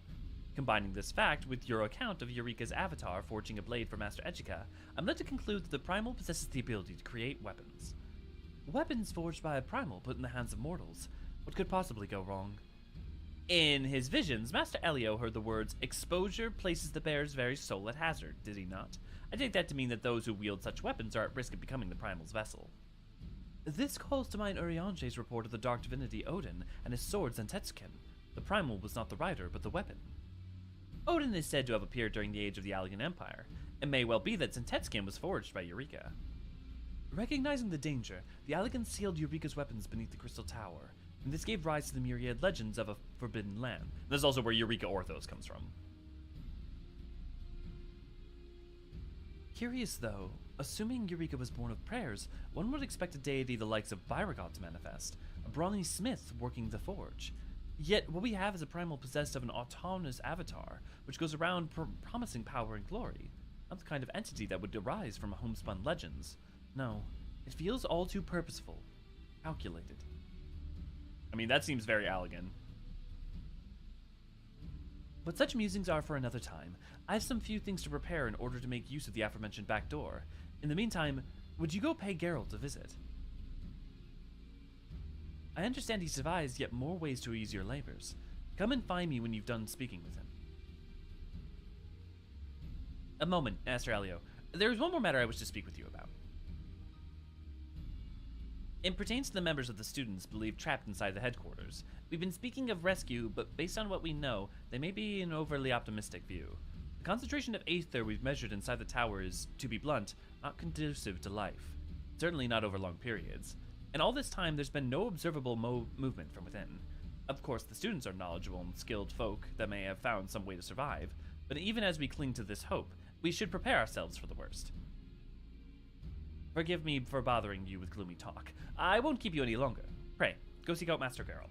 Combining this fact with your account of Eureka's avatar forging a blade for Master Eorzean, I'm led to conclude that the Primal possesses the ability to create weapons. Weapons forged by a Primal put in the hands of mortals. What could possibly go wrong? In his visions, Master Elio heard the words, "Exposure places the bearer's very soul at hazard," did he not? I take that to mean that those who wield such weapons are at risk of becoming the Primal's vessel. This calls to mind Uriange's report of the dark divinity Odin and his sword Zentetskin. The Primal was not the rider, but the weapon. Odin is said to have appeared during the age of the Alien Empire. It may well be that Zentetskin was forged by Eureka. Recognizing the danger, the Allians sealed Eureka's weapons beneath the Crystal Tower, and this gave rise to the myriad legends of a forbidden land. This is also where Eureka Orthos comes from. Curious though, assuming Eureka was born of prayers, one would expect a deity the likes of Byragot to manifest, a brawny smith working the forge. Yet what we have is a primal possessed of an autonomous avatar, which goes around promising power and glory. Not the kind of entity that would arise from homespun legends. No, it feels all too purposeful, calculated. I mean, that seems very elegant. But such musings are for another time. I have some few things to prepare in order to make use of the aforementioned back door. In the meantime, would you go pay Geralt a visit? I understand he's devised yet more ways to ease your labors. Come and find me when you've done speaking with him. A moment, Master Elio. There is one more matter I wish to speak with you about. It pertains to the members of the students believed trapped inside the headquarters. We've been speaking of rescue, but based on what we know, they may be an overly optimistic view. The concentration of aether we've measured inside the tower is, to be blunt, not conducive to life. Certainly not over long periods. And all this time, there's been no observable movement from within. Of course, the students are knowledgeable and skilled folk that may have found some way to survive, but even as we cling to this hope, we should prepare ourselves for the worst. Forgive me for bothering you with gloomy talk. I won't keep you any longer. Pray, go seek out Master Geralt.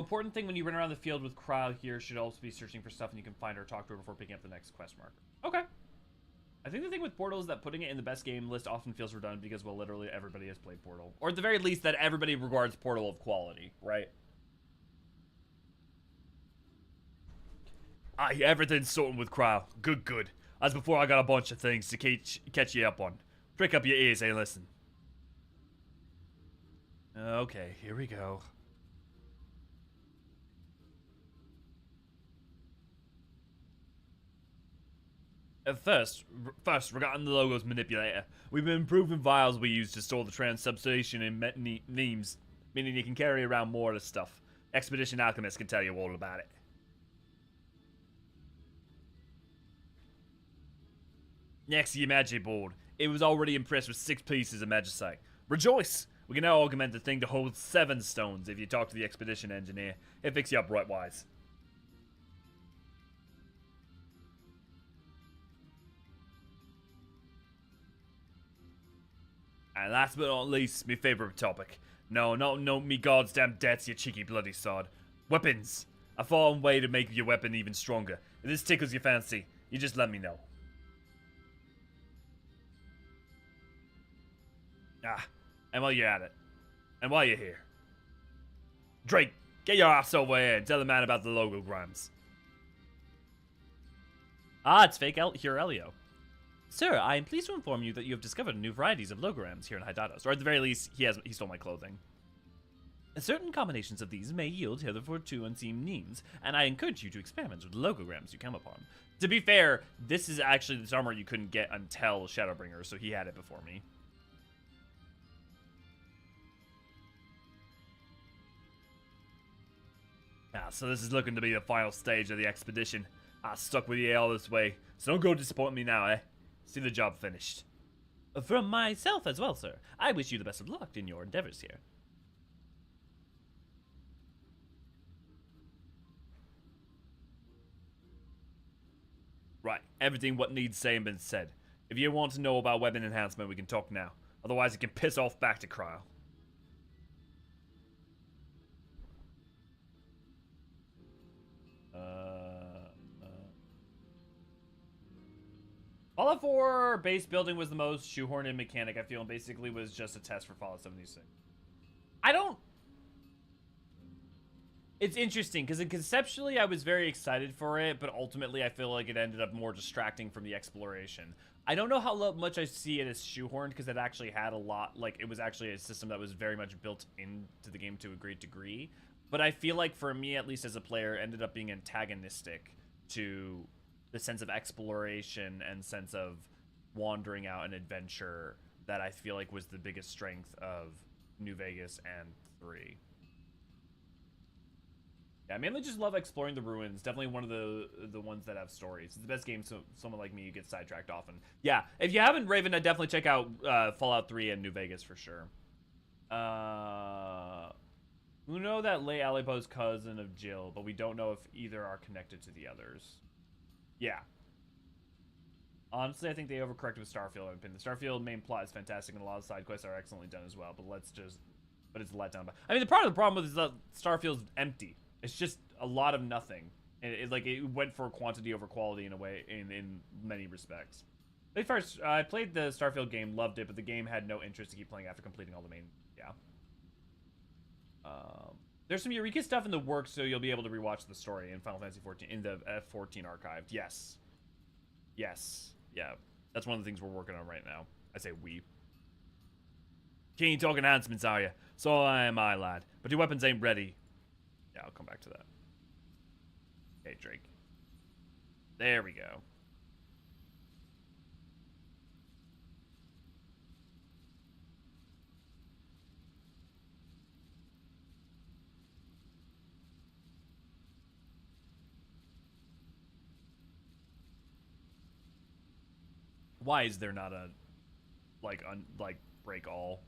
Important thing when you run around the field with Krile here should also be searching for stuff and you can find her or talk to her before picking up the next quest marker. Okay. I think the thing with Portal is that putting it in the best game list often feels redundant because, well, literally everybody has played Portal. Or at the very least, that everybody regards Portal of quality, right? Aye, everything's sorting with Krile. Good, good. As before, I got a bunch of things to catch you up on. Prick up your ears and listen. Okay, here we go. First, regarding the logo's manipulator, we've been improving vials we use to store the trans substation in memes, meaning you can carry around more of the stuff. Expedition Alchemist can tell you all about it. Next to your magic board, it was already impressed with 6 pieces of magicite. Rejoice! We can now augment the thing to hold 7 stones if you talk to the expedition engineer. He'll fix you up right wise. And last but not least, my favorite topic. No, me goddamn debts, you cheeky bloody sod. Weapons! I found a way to make your weapon even stronger. If this tickles your fancy, you just let me know. And while you're at it, and while you're here, Drake, get your ass over here and tell the man about the logograms. Ah, it's fake here, Elio. Sir, I am pleased to inform you that you have discovered new varieties of logograms here in Hydaelyn. Or at the very least, he stole my clothing. Certain combinations of these may yield hitherto unseen means, and I encourage you to experiment with the logograms you come upon. To be fair, this is actually this armor you couldn't get until Shadowbringer, so he had it before me. So this is looking to be the final stage of the expedition. I stuck with you all this way, so don't go disappoint me now, eh? See the job finished. From myself as well, sir. I wish you the best of luck in your endeavors here. Right, everything what needs saying been said. If you want to know about weapon enhancement, we can talk now. Otherwise, you can piss off back to Krile. Fallout 4 base building was the most shoehorned in mechanic, I feel, and basically was just a test for Fallout 76. It's interesting, because conceptually I was very excited for it, but ultimately I feel like it ended up more distracting from the exploration. I don't know how much I see it as shoehorned, because it actually had a lot, like, it was actually a system that was very much built into the game to a great degree. But I feel like, for me, at least as a player, it ended up being antagonistic to the sense of exploration and sense of wandering out an adventure that I feel like was the biggest strength of New Vegas and 3. Yeah, I mainly just love exploring the ruins. Definitely one of the ones that have stories. It's the best game, so someone like me who gets sidetracked often. Yeah, if you haven't, Raven, I'd definitely check out Fallout 3 and New Vegas for sure. We know that Leigh Alipo's cousin of Jill, but we don't know if either are connected to the others. Yeah. Honestly, I think they overcorrected with Starfield. The Starfield main plot is fantastic, and a lot of side quests are excellently done as well. But it's a letdown. I mean, the problem with is that Starfield's empty. It's just a lot of nothing. And it went for quantity over quality in a way, in many respects. But first, I played the Starfield game, loved it, but the game had no interest to keep playing after completing all the main. Yeah. There's some Eureka stuff in the works, so you'll be able to rewatch the story in Final Fantasy 14 in the F14 archived. Yes. Yes. Yeah. That's one of the things we're working on right now. I say we. Keen talk enhancements, are you? So am I, lad. But your weapons ain't ready. Yeah, I'll come back to that. Okay, Drake. There we go. Why is there not a break all?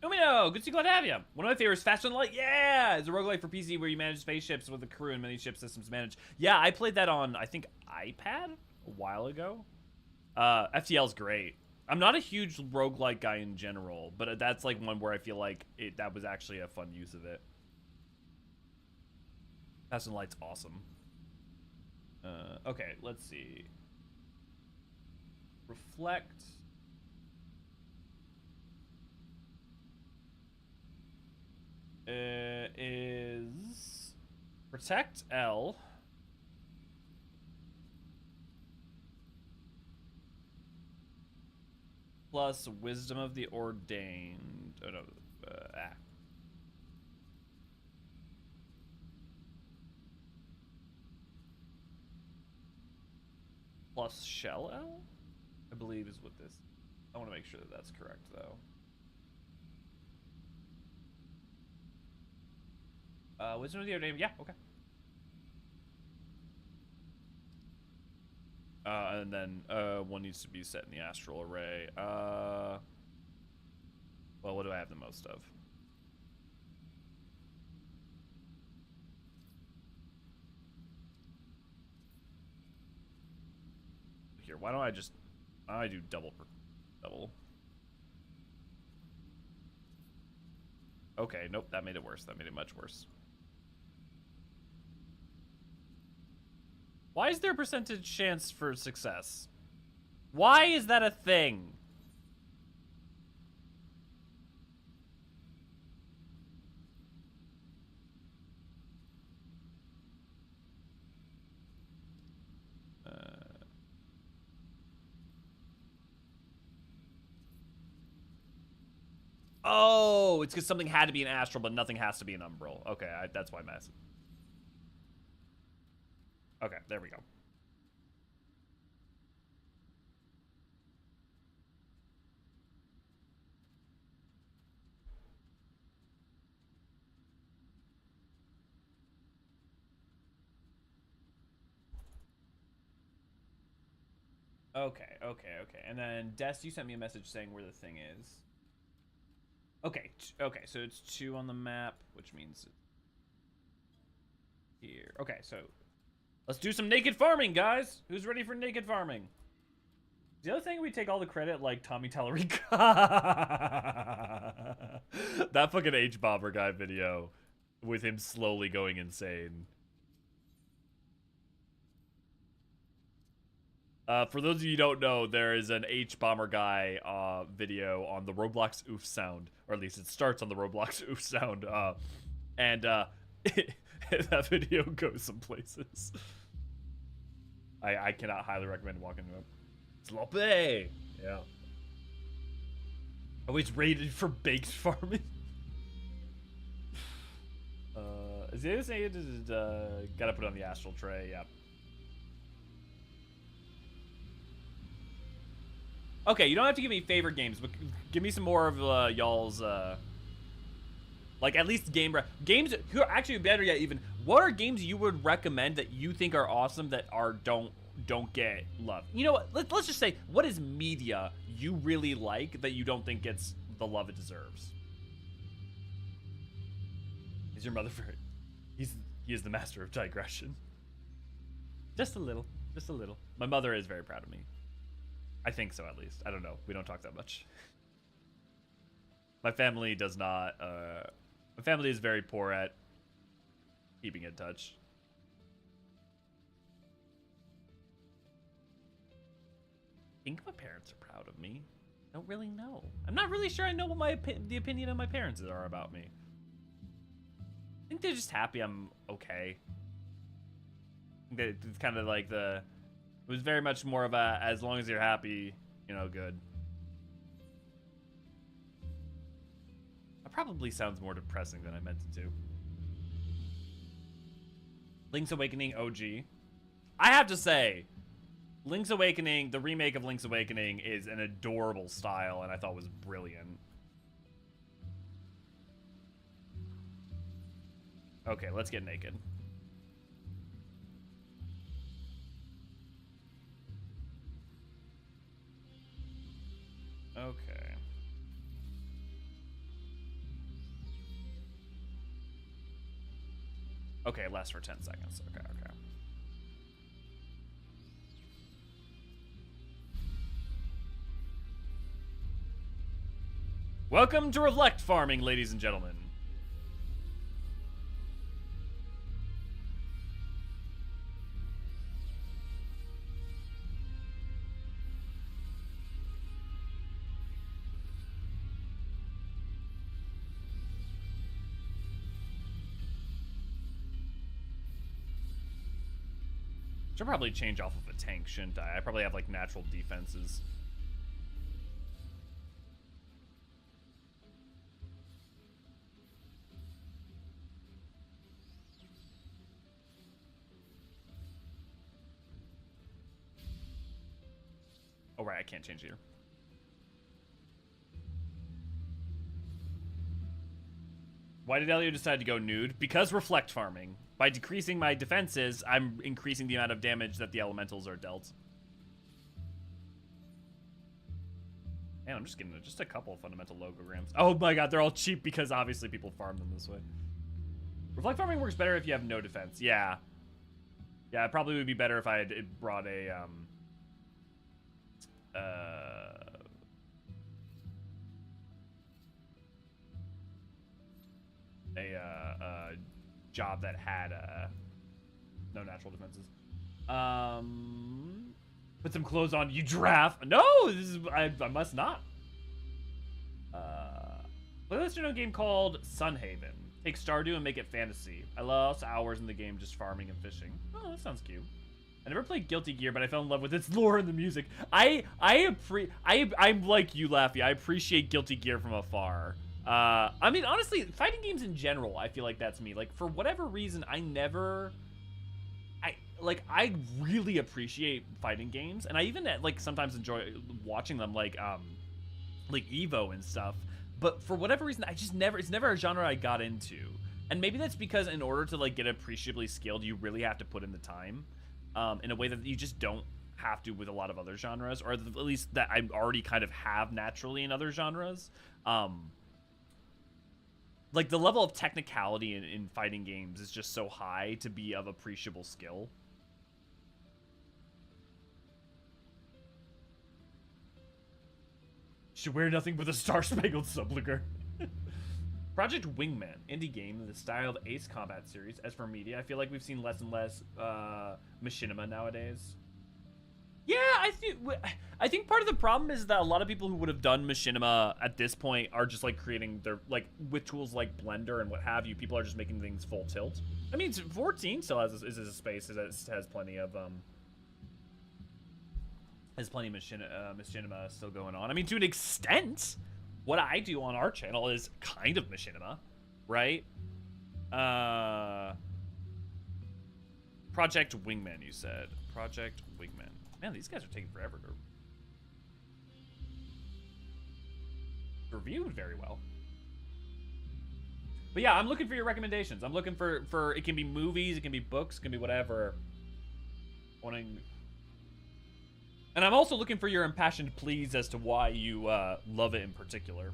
Umino, good to see, glad to have you. One of my favorites, Faster Than Light. Yeah, it's a roguelike for PC where you manage spaceships with a crew and many ship systems managed. Yeah, I played that on, I think, iPad a while ago. FTL's great. I'm not a huge roguelike guy in general, but that's like one where I feel like that was actually a fun use of it. Faster Than Light's awesome. Okay, let's see. Reflect. Is protect L plus wisdom of the ordained. Oh no, plus shell L, I believe is what this. I want to make sure that that's correct though. Wisdom of the ordained. Yeah, okay. And then one needs to be set in the astral array. Well, what do I have the most of? Here, why don't I just do double. Okay, nope, that made it worse. That made it much worse. Why is there a percentage chance for success? Why is that a thing? Oh, it's because something had to be an astral, but nothing has to be an umbral. Okay, that's why I'm asking. Okay, there we go. Okay. And then, Des, you sent me a message saying where the thing is. Okay, so it's 2 on the map, which means it's here. Okay, so let's do some naked farming, guys. Who's ready for naked farming? The other thing, we take all the credit like Tommy Tallarico. That fucking H-Bomber guy video with him slowly going insane. For those of you who don't know, there is an H-Bomber guy video on the Roblox oof sound, or at least it starts on the Roblox oof sound, and that video goes some places. I cannot highly recommend walking to it. Sloppy! Yeah. Always rated for baked farming. Is it saying gotta put it on the astral tray? Yeah. Okay, you don't have to give me favorite games, but give me some more of y'all's like at least games. Actually, better yet, even what are games you would recommend that you think are awesome that don't get love? You know what? Let's just say, what is media you really like that you don't think gets the love it deserves? Is your mother very? He is the master of digression. Just a little. My mother is very proud of me. I think so, at least. I don't know. We don't talk that much. My family does not. My family is very poor at keeping in touch. I think my parents are proud of me. I don't really know. I'm not really sure I know what the opinion of my parents are about me. I think they're just happy I'm okay. I think it's kind of like it was very much more of a, as long as you're happy, you know, good. That probably sounds more depressing than I meant it to. Link's Awakening OG. I have to say, Link's Awakening, the remake of Link's Awakening, is an adorable style, and I thought was brilliant. Okay, let's get naked. Okay. Okay, it lasts for 10 seconds. Okay. Welcome to Reflect Farming, ladies and gentlemen. Should probably change off of a tank, shouldn't I? I probably have like natural defenses. Oh right, I can't change here. Why did Elio decide to go nude? Because reflect farming. By decreasing my defenses, I'm increasing the amount of damage that the elementals are dealt. Man, I'm just getting just a couple of fundamental logograms. Oh my god, they're all cheap because obviously people farm them this way. Reflect farming works better if you have no defense. Yeah. Yeah, it probably would be better if I had brought a, job that had no natural defenses. Put some clothes on. You giraffe. No, this is I must not. Play this game called Sunhaven. Take Stardew and make it fantasy. I lost hours in the game just farming and fishing. Oh, that sounds cute. I never played Guilty Gear, but I fell in love with its lore and the music. I'm like you, Laffy. I appreciate Guilty Gear from afar. I mean, honestly, fighting games in general, I feel like that's me. Like, for whatever reason, I really appreciate fighting games, and I even, like, sometimes enjoy watching them, like Evo and stuff, but for whatever reason, it's never a genre I got into, and maybe that's because in order to, like, get appreciably skilled, you really have to put in the time, in a way that you just don't have to with a lot of other genres, or at least that I already kind of have naturally in other genres. Like, the level of technicality in fighting games is just so high to be of appreciable skill. Should wear nothing but a star-spangled subliger. Project Wingman, indie game in the style of Ace Combat series. As for media, I feel like we've seen less and less machinima nowadays. Yeah, I think part of the problem is that a lot of people who would have done machinima at this point are just like creating their, like, with tools like Blender and what have you. People are just making things full tilt. I mean, 14 still has a space that has plenty of There's plenty of machinima still going on. I mean, to an extent, what I do on our channel is kind of machinima, right? Project Wingman, you said. Project Wingman. Man, these guys are taking forever to review very well. But yeah, I'm looking for your recommendations. I'm looking for it can be movies, it can be books, it can be whatever. And I'm also looking for your impassioned pleas as to why you love it in particular.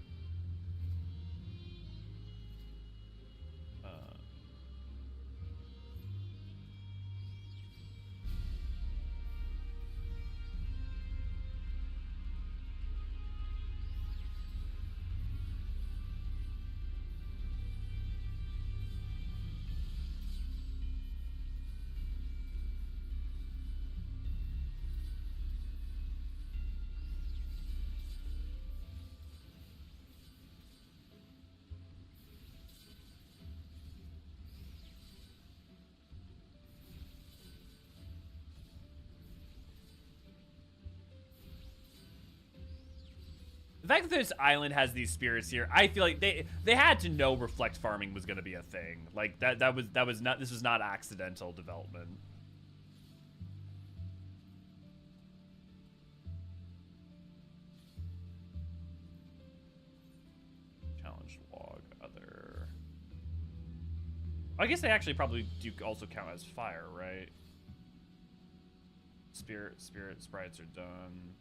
The fact that this island has these spirits here, I feel like they had to know reflect farming was going to be a thing. Like that was not, this was not accidental development. Challenge log other. I guess they actually probably do also count as fire, right? Spirit sprites are done.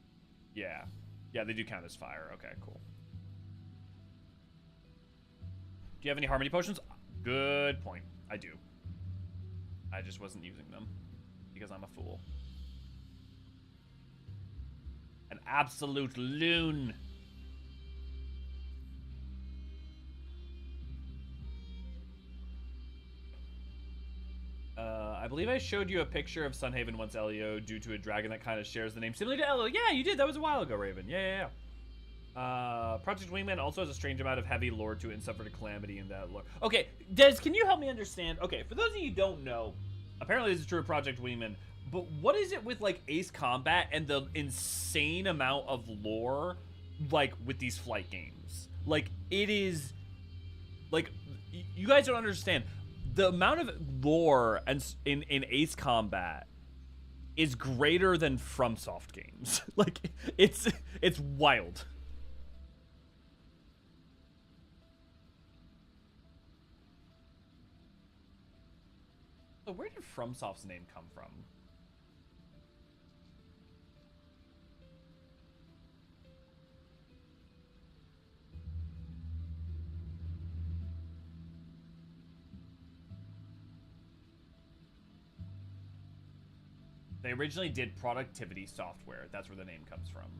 Yeah. Yeah, they do count as fire. Okay, cool. Do you have any harmony potions? Good point. I do. I just wasn't using them because I'm a fool. An absolute loon. I believe I showed you a picture of Sunhaven once, Elio, due to a dragon that kind of shares the name similar to Elio. Yeah, you did. That was a while ago, Raven. Yeah. Project Wingman also has a strange amount of heavy lore to it and suffered a calamity in that lore. Okay, Des, can you help me understand? Okay, for those of you who don't know, apparently this is true of Project Wingman, but what is it with, like, Ace Combat and the insane amount of lore, like, with these flight games? Like, it is... Like, you guys don't understand. The amount of lore in Ace Combat is greater than FromSoft games. Like, it's wild. So where did FromSoft's name come from? They originally did productivity software. That's where the name comes from.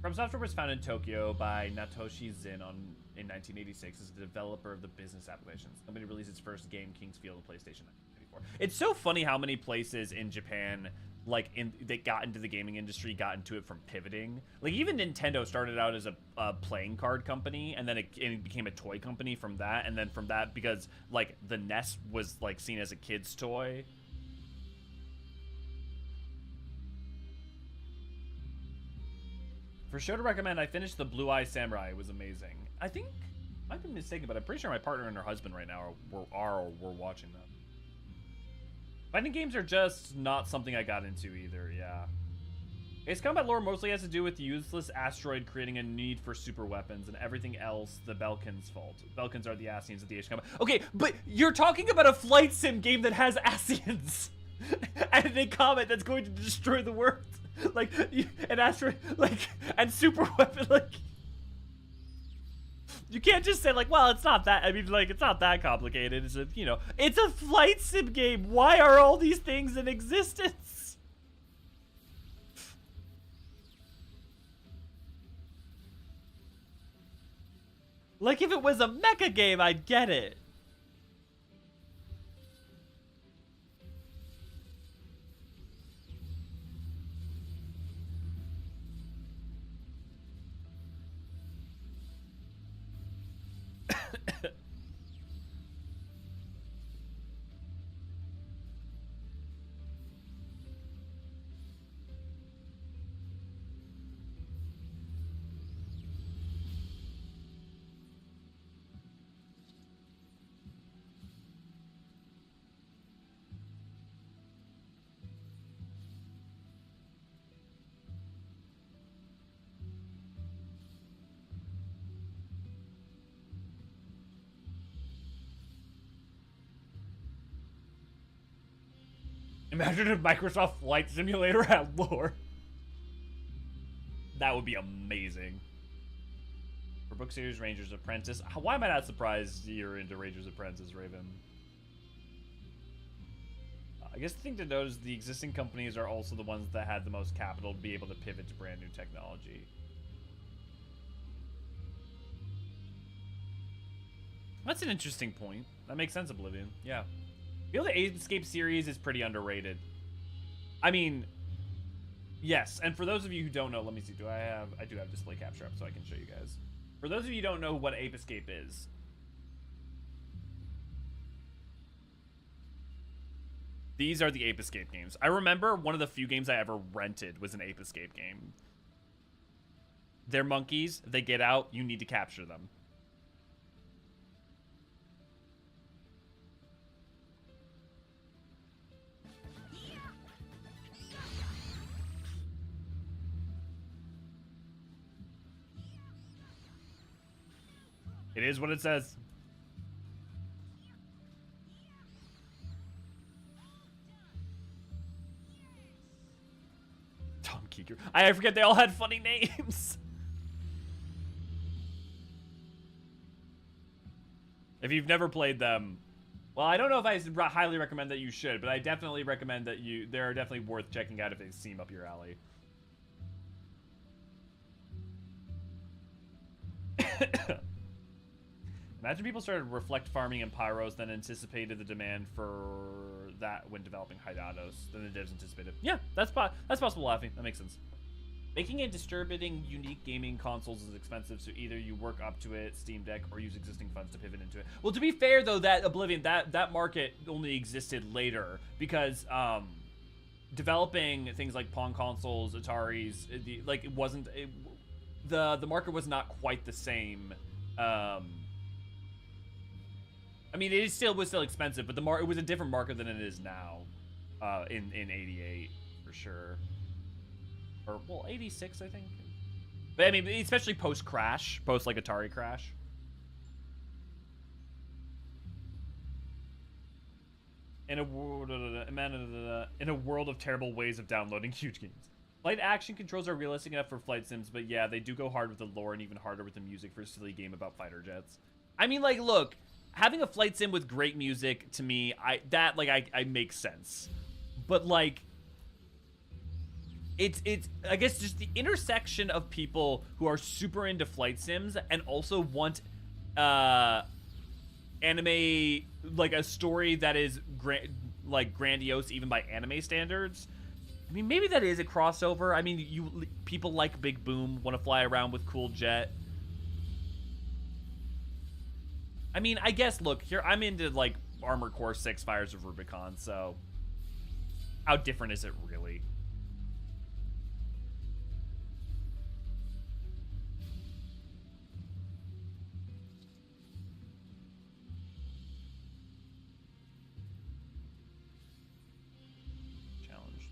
From Software was founded in Tokyo by Natoshi Zin in 1986 as the developer of the business applications. The company released its first game, King's Field, on PlayStation 1994. It's so funny how many places in Japan, like, they got into the gaming industry, got into it from pivoting. Like, even Nintendo started out as a playing card company, and then it became a toy company from that, and then from that, because, like, the NES was, like, seen as a kid's toy. For sure to recommend, I finished the Blue Eye Samurai. It was amazing. I think, I might be mistaken, but I'm pretty sure my partner and her husband right now are watching them. Fighting games are just not something I got into either, yeah. Ace Combat lore mostly has to do with the useless asteroid creating a need for super weapons, and everything else the Belkans' fault. Belkans are the Asians of the Ace Combat. Okay, but you're talking about a flight sim game that has Asians! And a comet that's going to destroy the world! Like, an asteroid, like, and super weapon, like... You can't just say, like, well, it's not that, I mean, like, it's not that complicated. It's a, you know, it's a flight sim game. Why are all these things in existence? Like, if it was a mecha game, I'd get it. Imagine if Microsoft Flight Simulator had lore. That would be amazing. For book series Ranger's Apprentice. Why am I not surprised you're into Ranger's Apprentice, Raven? I guess the thing to note is the existing companies are also the ones that had the most capital to be able to pivot to brand new technology. That's an interesting point. That makes sense, Oblivion. Yeah. I feel the Escape series is pretty underrated. I mean, yes. And for those of you who don't know, let me see. I do have display capture up so I can show you guys. For those of you who don't know what Ape Escape is, these are the Ape Escape games. I remember one of the few games I ever rented was an Ape Escape game. They're monkeys. They get out. You need to capture them. It is what it says. Tom Keeker. I forget they all had funny names. If you've never played them, well, I don't know if I highly recommend that you should, but I definitely recommend that they're definitely worth checking out if they seem up your alley. Imagine people started reflect farming and pyros, then anticipated the demand for that when developing Hydaelyn. Then the devs anticipated. Yeah, that's possible, Laughing. That makes sense. Making and distributing unique gaming consoles is expensive, so either you work up to it, Steam Deck, or use existing funds to pivot into it. Well, to be fair, though, that Oblivion, that market only existed later because developing things like Pong consoles, Ataris, the market was not quite the same. I mean, it was still expensive, but it was a different market than it is now, in '88 for sure, or well, '86 I think. But I mean, especially post like Atari crash. In a world of terrible ways of downloading huge games. Light action controls are realistic enough for flight sims, but yeah, they do go hard with the lore and even harder with the music for a silly game about fighter jets. I mean, like, look. Having a flight sim with great music, to me, I make sense. But, like, it's I guess just the intersection of people who are super into flight sims and also want anime, like a story that is grandiose even by anime standards. I mean, maybe that is a crossover. I mean, people like Big Boom, want to fly around with cool jet. I mean, I guess, look, here, I'm into, like, Armored Core 6 Fires of Rubicon, so how different is it really? Challenge.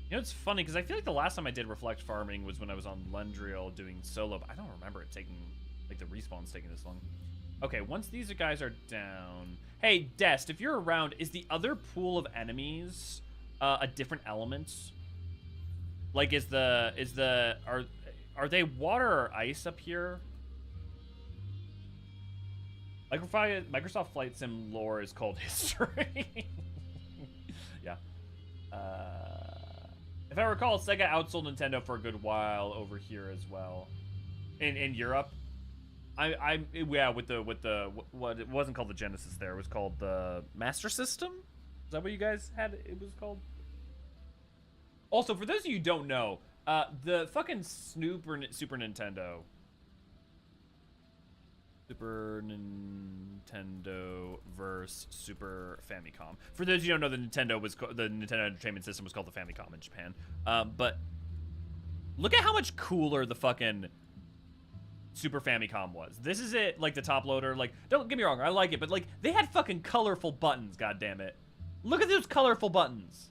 You know, it's funny, because I feel like the last time I did Reflect Farming was when I was on Lendriel doing solo, but I don't remember it taking, like, the respawn's taking this long. Okay, once these guys are down... Hey, Dest, if you're around, is the other pool of enemies a different element? Like, are they water or ice up here? Microsoft Flight Sim lore is called history. Yeah. If I recall, Sega outsold Nintendo for a good while over here as well. In Europe. Yeah, with what it wasn't called the Genesis there, it was called the Master System? Is that what you guys had it was called? Also, for those of you who don't know, the fucking Super Nintendo versus Super Famicom. For those of you who don't know, the Nintendo Entertainment System was called the Famicom in Japan. But look at how much cooler the fucking Super Famicom was. This is it, like the top loader. Like, don't get me wrong, I like it, but like they had fucking colorful buttons. God damn it! Look at those colorful buttons.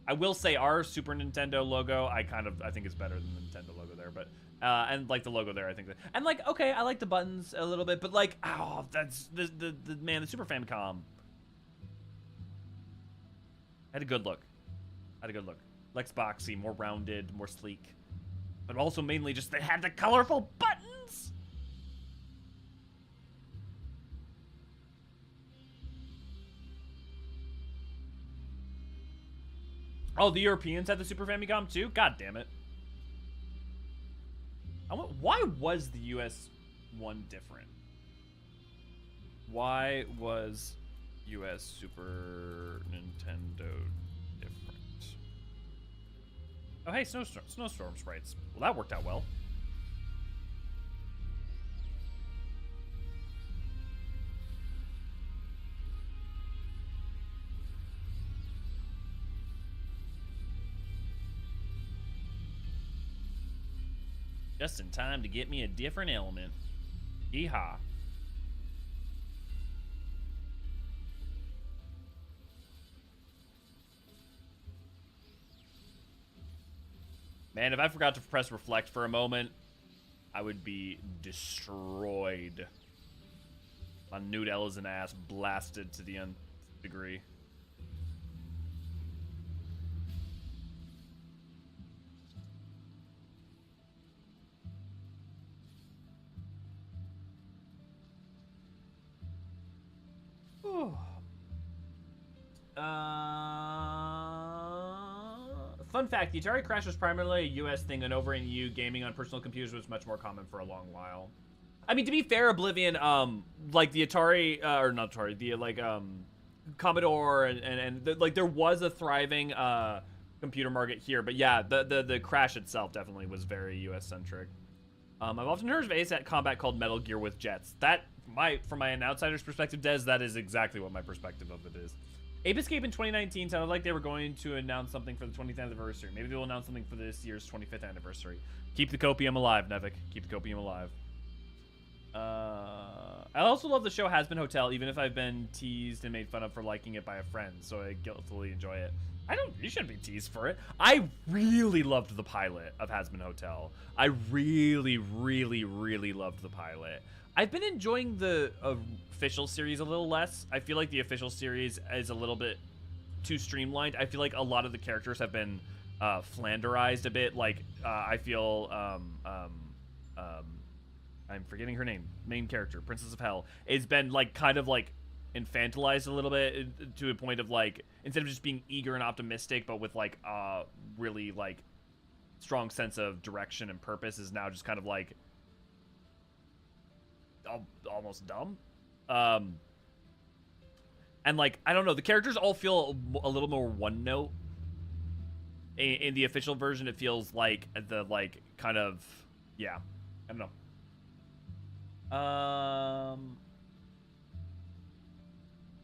I will say our Super Nintendo logo, I think is better than the Nintendo logo there, but And like the logo there, I think. And like, okay, I like the buttons a little bit, but like, oh, that's the man, the Super Famicom had a good look. Less boxy, more rounded, more sleek, but also mainly just they had the colorful buttons. Oh, the Europeans had the Super Famicom too? God damn it. Why was the US one different? Why was US Super Nintendo different? Oh, hey, snowstorm sprites. Well, that worked out well. Just in time to get me a different element. Yeehaw. Man, if I forgot to press reflect for a moment, I would be destroyed. My nude Eorzean ass blasted to the nth degree. Fun fact, the Atari Crash was primarily a US thing, and over in EU, gaming on personal computers was much more common for a long while. I mean, to be fair, Oblivion, like the Atari, or not Atari, the, like, Commodore, and like, there was a thriving, computer market here, but yeah, the Crash itself definitely was very US-centric. I've often heard of ASAT combat called Metal Gear with jets. That, from an outsider's perspective, Des, that is exactly what my perspective of it is. Ape Escape in 2019 sounded like they were going to announce something for the 20th anniversary. Maybe they'll announce something for this year's 25th anniversary. Keep the copium alive, Nevik. Keep the copium alive. I also love the show Has Been Hotel, even if I've been teased and made fun of for liking it by a friend, so I guiltily enjoy it. You shouldn't be teased for it. I really loved the pilot of Has Been Hotel. I really, really, really loved the pilot. I've been enjoying the official series a little less. I feel like the official series is a little bit too streamlined. I feel like a lot of the characters have been flanderized a bit. Like, I feel, I'm forgetting her name. Main character, Princess of Hell, has been, like, kind of, like, infantilized a little bit to a point of, like, instead of just being eager and optimistic, but with, like, really, like, strong sense of direction and purpose, is now just kind of, like, almost dumb. And, like, I don't know, the characters all feel a little more one note. In the official version, it feels like the, like, kind of, yeah, I don't know.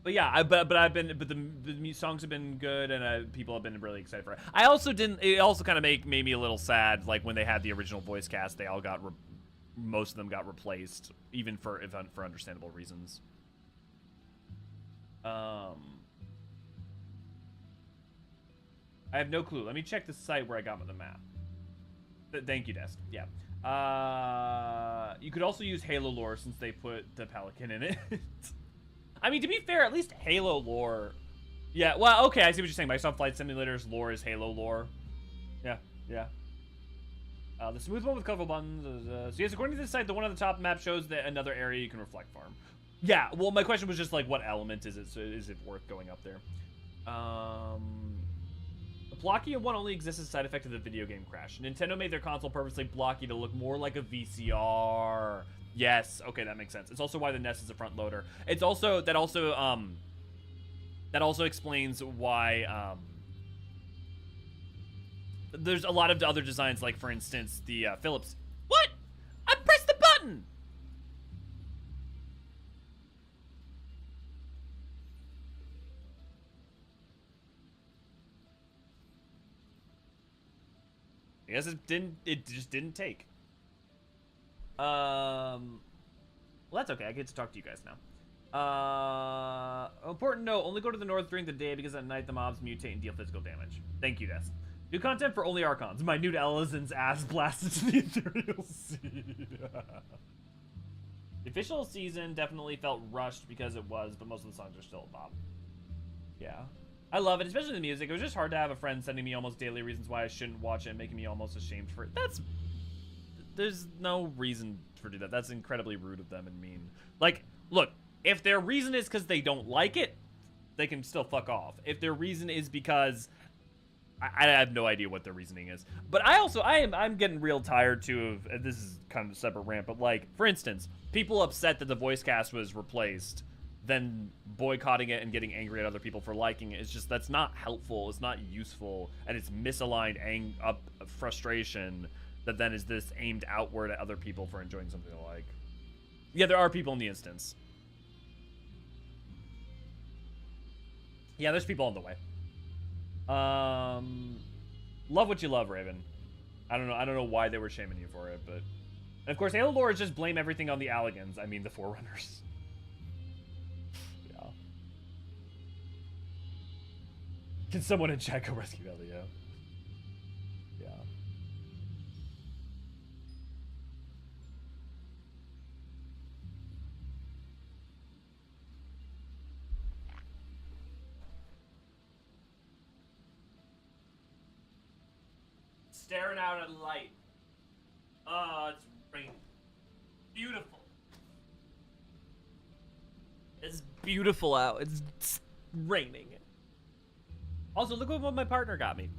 But yeah, but the songs have been good, and people have been really excited for it. It also kind of made me a little sad, like when they had the original voice cast, they all got most of them got replaced, even for understandable reasons. I have no clue. Let me check the site where I got the map. Thank you, Desk. Yeah. You could also use Halo lore since they put the Pelican in it. I mean, to be fair, at least Halo lore. Yeah, well, okay, I see what you're saying. Microsoft Flight Simulator's lore is Halo lore. Yeah, yeah. The smooth one with colorful buttons. So yes, according to this site, the one on the top map shows that another area you can reflect farm. Yeah, well, my question was just like, what element is it? So is it worth going up there? Blocky 1 only exists as a side effect of the video game Crash. Nintendo made their console purposely blocky to look more like a VCR. Yes, okay, that makes sense. It's also why the NES is a front loader. It's also that also explains why there's a lot of other designs, like for instance the Philips. What? I pressed the button. I guess it just didn't take. Well, that's okay. I get to talk to you guys now. Important note, only go to the north during the day because at night the mobs mutate and deal physical damage. Thank you, Des. New content for only archons. My nude Elizan's ass blasted to the ethereal sea. The official season definitely felt rushed because it was, but most of the songs are still a bop. Yeah. I love it, especially the music. It was just hard to have a friend sending me almost daily reasons why I shouldn't watch it and making me almost ashamed for it. There's no reason for do that. That's incredibly rude of them and mean. Like, look, if their reason is because they don't like it, they can still fuck off. If their reason is because I have no idea what their reasoning is. But I'm getting real tired too of, and this is kind of a separate rant, but like, for instance, people upset that the voice cast was replaced, then boycotting it and getting angry at other people for liking it. It's just, that's not helpful, it's not useful, and it's misaligned frustration that then is this aimed outward at other people for enjoying something they like. Yeah, there are people in the instance. Yeah, there's people on the way. Love what you love, Raven. I don't know why they were shaming you for it, but... And of course, Halo lore is just blame everything on the Alligans. I mean, the Forerunners. Yeah. Can someone in chat go rescue Elio? Yeah. Staring out at light. Oh, it's raining. Beautiful. It's beautiful out. It's raining. Also, look what my partner got me.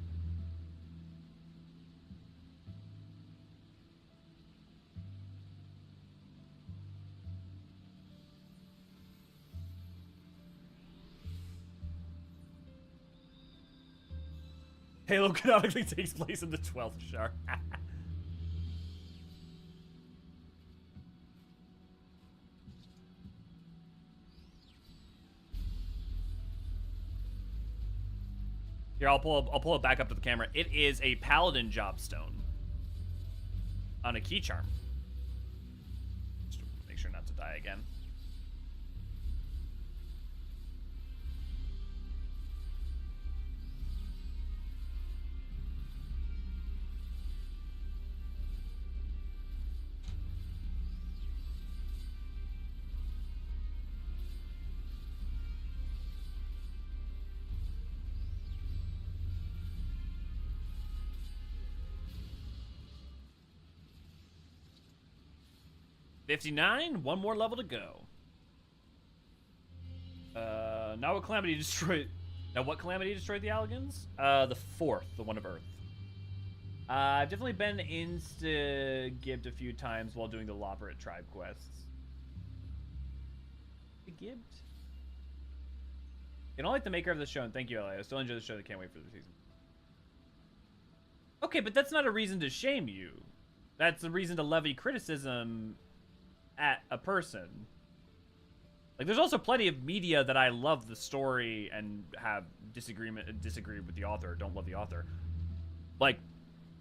Halo canonically takes place in the 12th shard. Here, I'll pull it back up to the camera. It is a paladin jobstone on a key charm. Just to make sure not to die again. $59, one more level to go. Now what calamity destroyed the Alligans? The 4th, the one of Earth. I've definitely been insta-gibbed a few times while doing the Loperate tribe quests. Gibbed? You don't like the maker of the show, and thank you, LA. I still enjoy the show. I can't wait for the season. Okay, but that's not a reason to shame you. That's a reason to levy criticism at a person. Like, there's also plenty of media that I love the story and have disagree with the author, don't love the author. Like,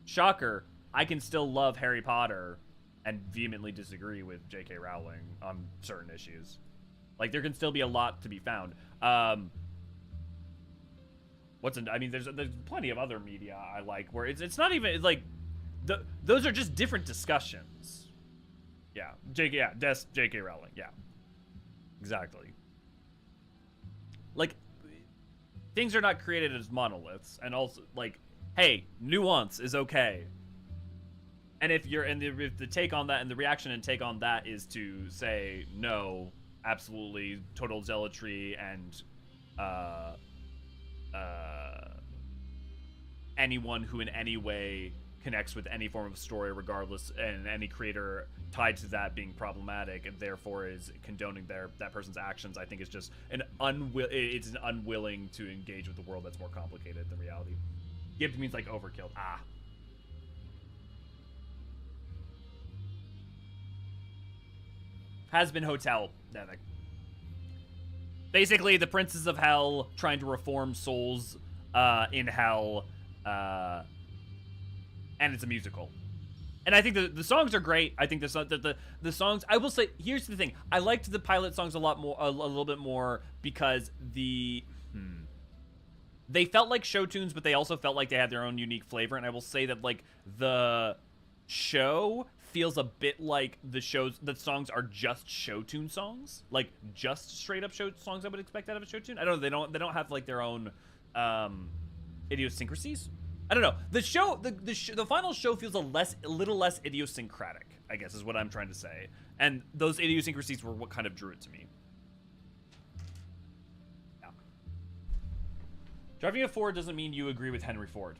shocker, I can still love Harry Potter and vehemently disagree with J.K. Rowling on certain issues. Like, there can still be a lot to be found. I mean, there's plenty of other media I like where it's not even, like, those are just different discussions. Yeah, J.K. Rowling, yeah. Exactly. Like, things are not created as monoliths, and also, like, hey, nuance is okay. And if the take on that, and the reaction and take on that is to say, no, absolutely, total zealotry, and, anyone who in any way connects with any form of story, regardless, and any creator tied to that being problematic, and therefore is condoning that person's actions, I think is just it's an unwilling to engage with the world that's more complicated than reality. Gibbed means like overkill. Ah. Has been Hotel. Nevik. Basically, the princes of hell trying to reform souls in hell, and it's a musical. And I think the songs are great. I think the songs, I will say, here's the thing. I liked the pilot songs a little bit more because they felt like show tunes, but they also felt like they had their own unique flavor. And I will say that like the show feels a bit like the songs are just show tune songs, like just straight up show songs I would expect out of a show tune. I don't know, they don't have like their own idiosyncrasies. I don't know. The final show feels a little less idiosyncratic, I guess is what I'm trying to say. And those idiosyncrasies were what kind of drew it to me. Yeah. Driving a Ford doesn't mean you agree with Henry Ford.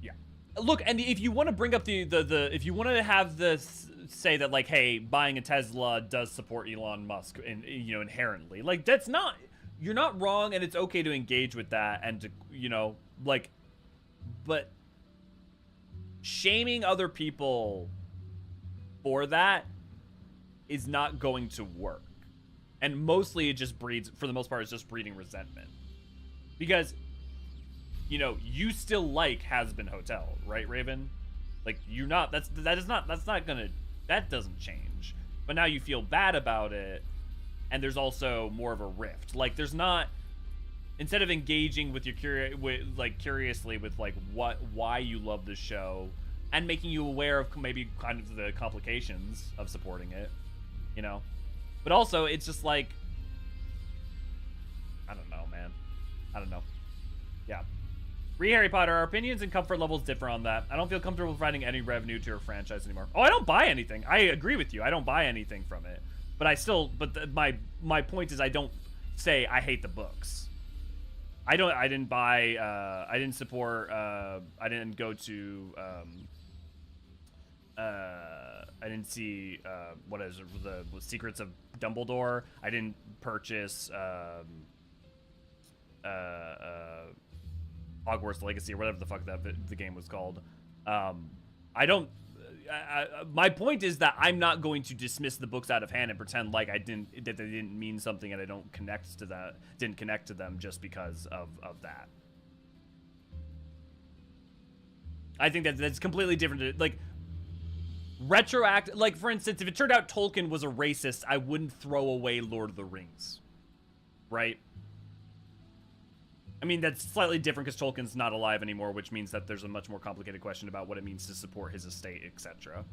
Yeah. Look, and if you want to bring up if you want to have say that like, hey, buying a Tesla does support Elon Musk, and inherently, like that's not, you're not wrong, and it's okay to engage with that and to like. But shaming other people for that is not going to work. And mostly it just breeds, for the most part, it's just breeding resentment. Because, you still like Has Been Hotel, right, Raven? Like, you're not, that doesn't change. But now you feel bad about it, and there's also more of a rift. Like, there's not, instead of engaging with your curiously with like why you love the show and making you aware of maybe kind of the complications of supporting it, but also it's just like, I don't know, man. I don't know. Yeah. Harry Potter, our opinions and comfort levels differ on that. I don't feel comfortable providing any revenue to our franchise anymore. Oh, I don't buy anything. I agree with you. I don't buy anything from it. But my point is I don't say I hate the books. I didn't buy, I didn't support, I didn't go to, I didn't see, what is it, the Secrets of Dumbledore. I didn't purchase, Hogwarts Legacy or whatever the fuck that the game was called. My point is that I'm not going to dismiss the books out of hand and pretend like that they didn't mean something and I didn't connect to them just because of that. I think that's completely different. Like, like, for instance, if it turned out Tolkien was a racist, I wouldn't throw away Lord of the Rings, right? I mean, that's slightly different because Tolkien's not alive anymore, which means that there's a much more complicated question about what it means to support his estate, etc.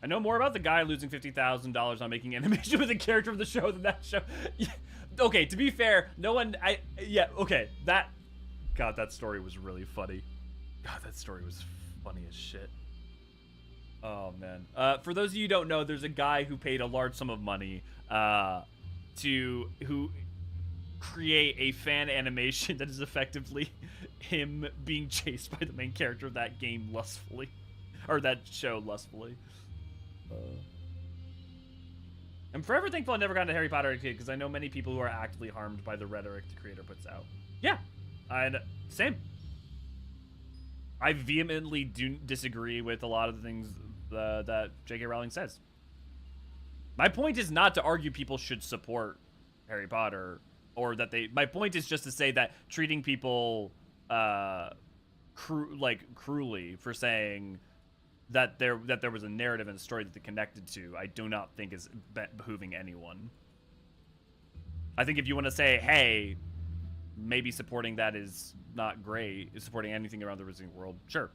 I know more about the guy losing $50,000 on making animation with a character of the show than that show. Yeah. Okay, to be fair, okay, God, that story was really funny. God, that story was funny as shit. Oh, man. For those of you who don't know, there's a guy who paid a large sum of money who create a fan animation that is effectively him being chased by the main character of that game lustfully, or that show lustfully. I'm forever thankful I never got into Harry Potter as a kid because I know many people who are actively harmed by the rhetoric the creator puts out. Yeah, same. I vehemently disagree with a lot of the things that J.K. Rowling says. My point is not to argue people should support Harry Potter, or that my point is just to say that treating people cruelly for saying that there was a narrative and a story that they connected to, I do not think is behooving anyone. I think if you want to say, hey, maybe supporting that is not great, supporting anything around the Wizarding World, sure.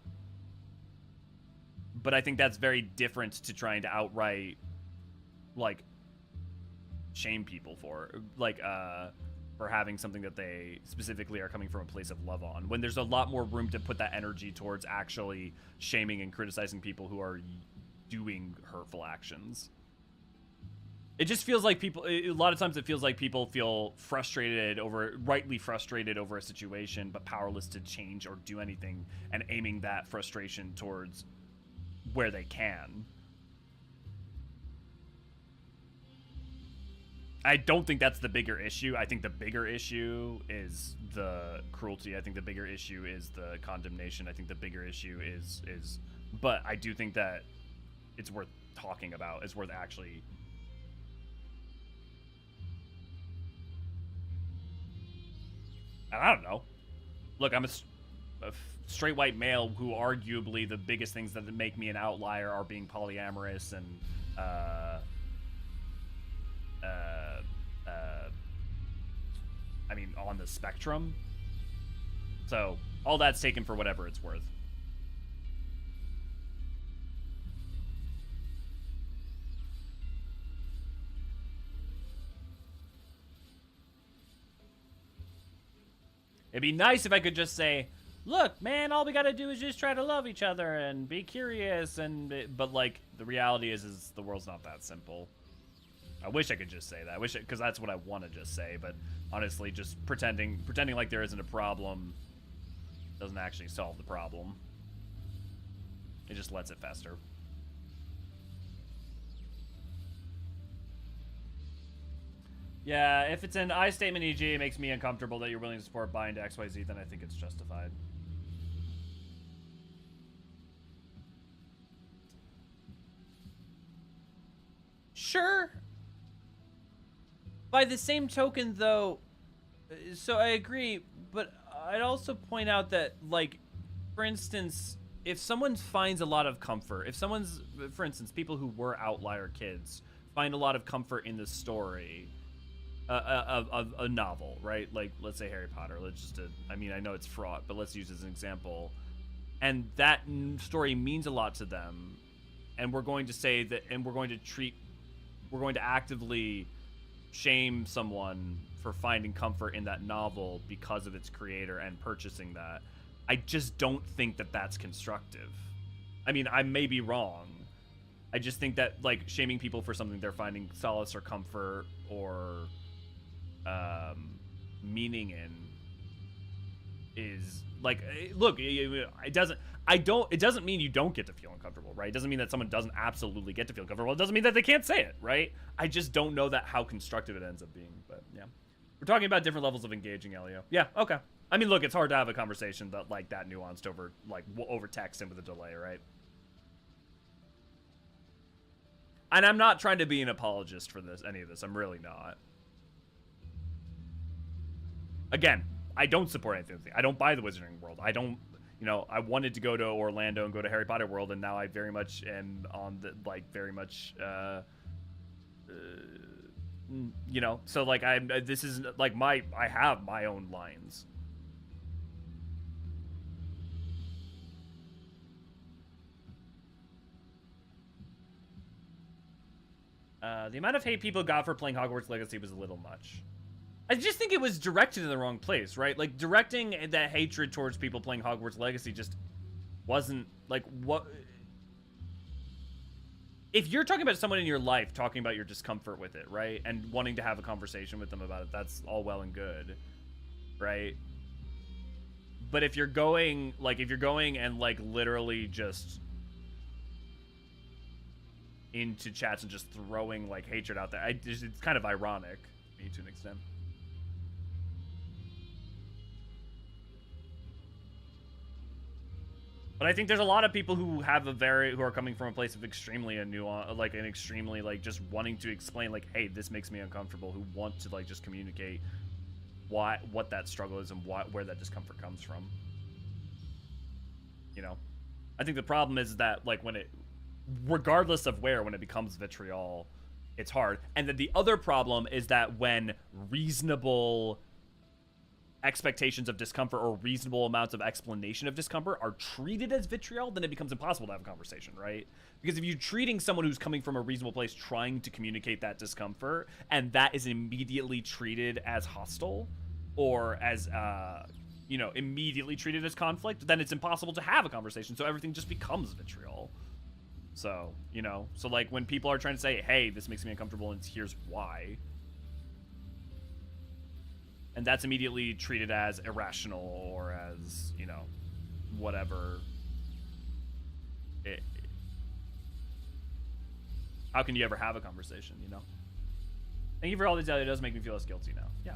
But I think that's very different to trying to outright, like, shame people for having something that they specifically are coming from a place of love on, when there's a lot more room to put that energy towards actually shaming and criticizing people who are doing hurtful actions. It just feels like a lot of times it feels like people feel rightly frustrated over a situation, but powerless to change or do anything, and aiming that frustration towards where they can. I don't think that's the bigger issue. I think the bigger issue is the cruelty. I think the bigger issue is the condemnation. I think the bigger issue is but I do think that it's worth talking about. It's worth actually... I don't know. Look, I'm a straight white male who arguably the biggest things that make me an outlier are being polyamorous and I mean, on the spectrum. So all that's taken for whatever it's worth. It'd be nice if I could just say, look, man, all we gotta do is just try to love each other and be curious, but like the reality is the world's not that simple. I wish I could just say that. I wish it, because that's what I want to just say, but honestly, just pretending like there isn't a problem doesn't actually solve the problem. It just lets it fester. Yeah, if it's an I statement, e.g., it makes me uncomfortable that you're willing to support buying to XYZ, then I think it's justified. Sure. By the same token, though, so I agree, but I'd also point out that, like, for instance, if someone finds a lot of comfort, if someone's, for instance, people who were outlier kids find a lot of comfort in the story of a novel, right? Like, let's say Harry Potter. Let's just, I mean, I know it's fraught, but let's use it as an example. And that story means a lot to them, and we're going to say that, and we're going to actively shame someone for finding comfort in that novel because of its creator and purchasing that. I just don't think that that's constructive. I mean, I may be wrong. I just think that, like, shaming people for something they're finding solace or comfort or meaning in is like, look, it doesn't mean you don't get to feel uncomfortable, right? It doesn't mean that someone doesn't absolutely get to feel comfortable. It doesn't mean that they can't say it, right? I just don't know that how constructive it ends up being, but yeah. We're talking about different levels of engaging, Elio. Yeah, okay. I mean, look, it's hard to have a conversation that, like, that nuanced over text and with a delay, right? And I'm not trying to be an apologist for any of this. I'm really not. Again, I don't support anything. I don't buy the Wizarding World. I don't, I wanted to go to Orlando and go to Harry Potter World, and now I very much am on the, like, very much, so, like, this is, like, I have my own lines. The amount of hate people got for playing Hogwarts Legacy was a little much. I just think it was directed in the wrong place, right? Like, directing that hatred towards people playing Hogwarts Legacy just wasn't, like, what... If you're talking about someone in your life, talking about your discomfort with it, right? And wanting to have a conversation with them about it, that's all well and good, right? But if you're going and, like, literally just into chats and just throwing, like, hatred out there, it's kind of ironic, to me, to an extent. But I think there's a lot of people who are coming from a place of extremely just wanting to explain, like, hey, this makes me uncomfortable, who want to, like, just communicate what that struggle is and where that discomfort comes from. I think the problem is that, like, regardless of when it becomes vitriol, it's hard. And then the other problem is that when reasonable expectations of discomfort or reasonable amounts of explanation of discomfort are treated as vitriol, then it becomes impossible to have a conversation, right? Because if you're treating someone who's coming from a reasonable place trying to communicate that discomfort, and that is immediately treated as hostile or as immediately treated as conflict, then it's impossible to have a conversation, so everything just becomes vitriol. So, so, like, when people are trying to say, hey, this makes me uncomfortable and here's why, and that's immediately treated as irrational or as, whatever. How can you ever have a conversation, Thank you for all these. It does make me feel less guilty now. Yeah.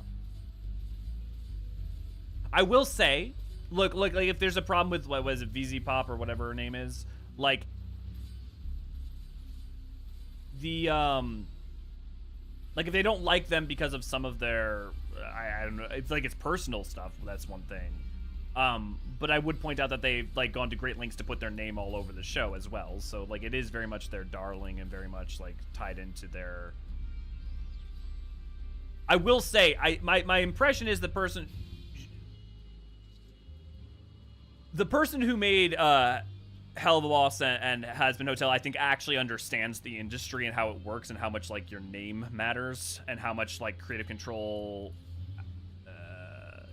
I will say, look, like, if there's a problem with, what was it, VZ Pop or whatever her name is, like, the, like, if they don't like them because of some of their, I don't know, it's like it's personal stuff, that's one thing. But I would point out that they've, like, gone to great lengths to put their name all over the show as well. So, like, it is very much their darling and very much, like, tied into their I will say, my impression is the person who made Hell of a Boss and Has-Been Hotel, I think, actually understands the industry and how it works and how much, like, your name matters and how much, like, creative control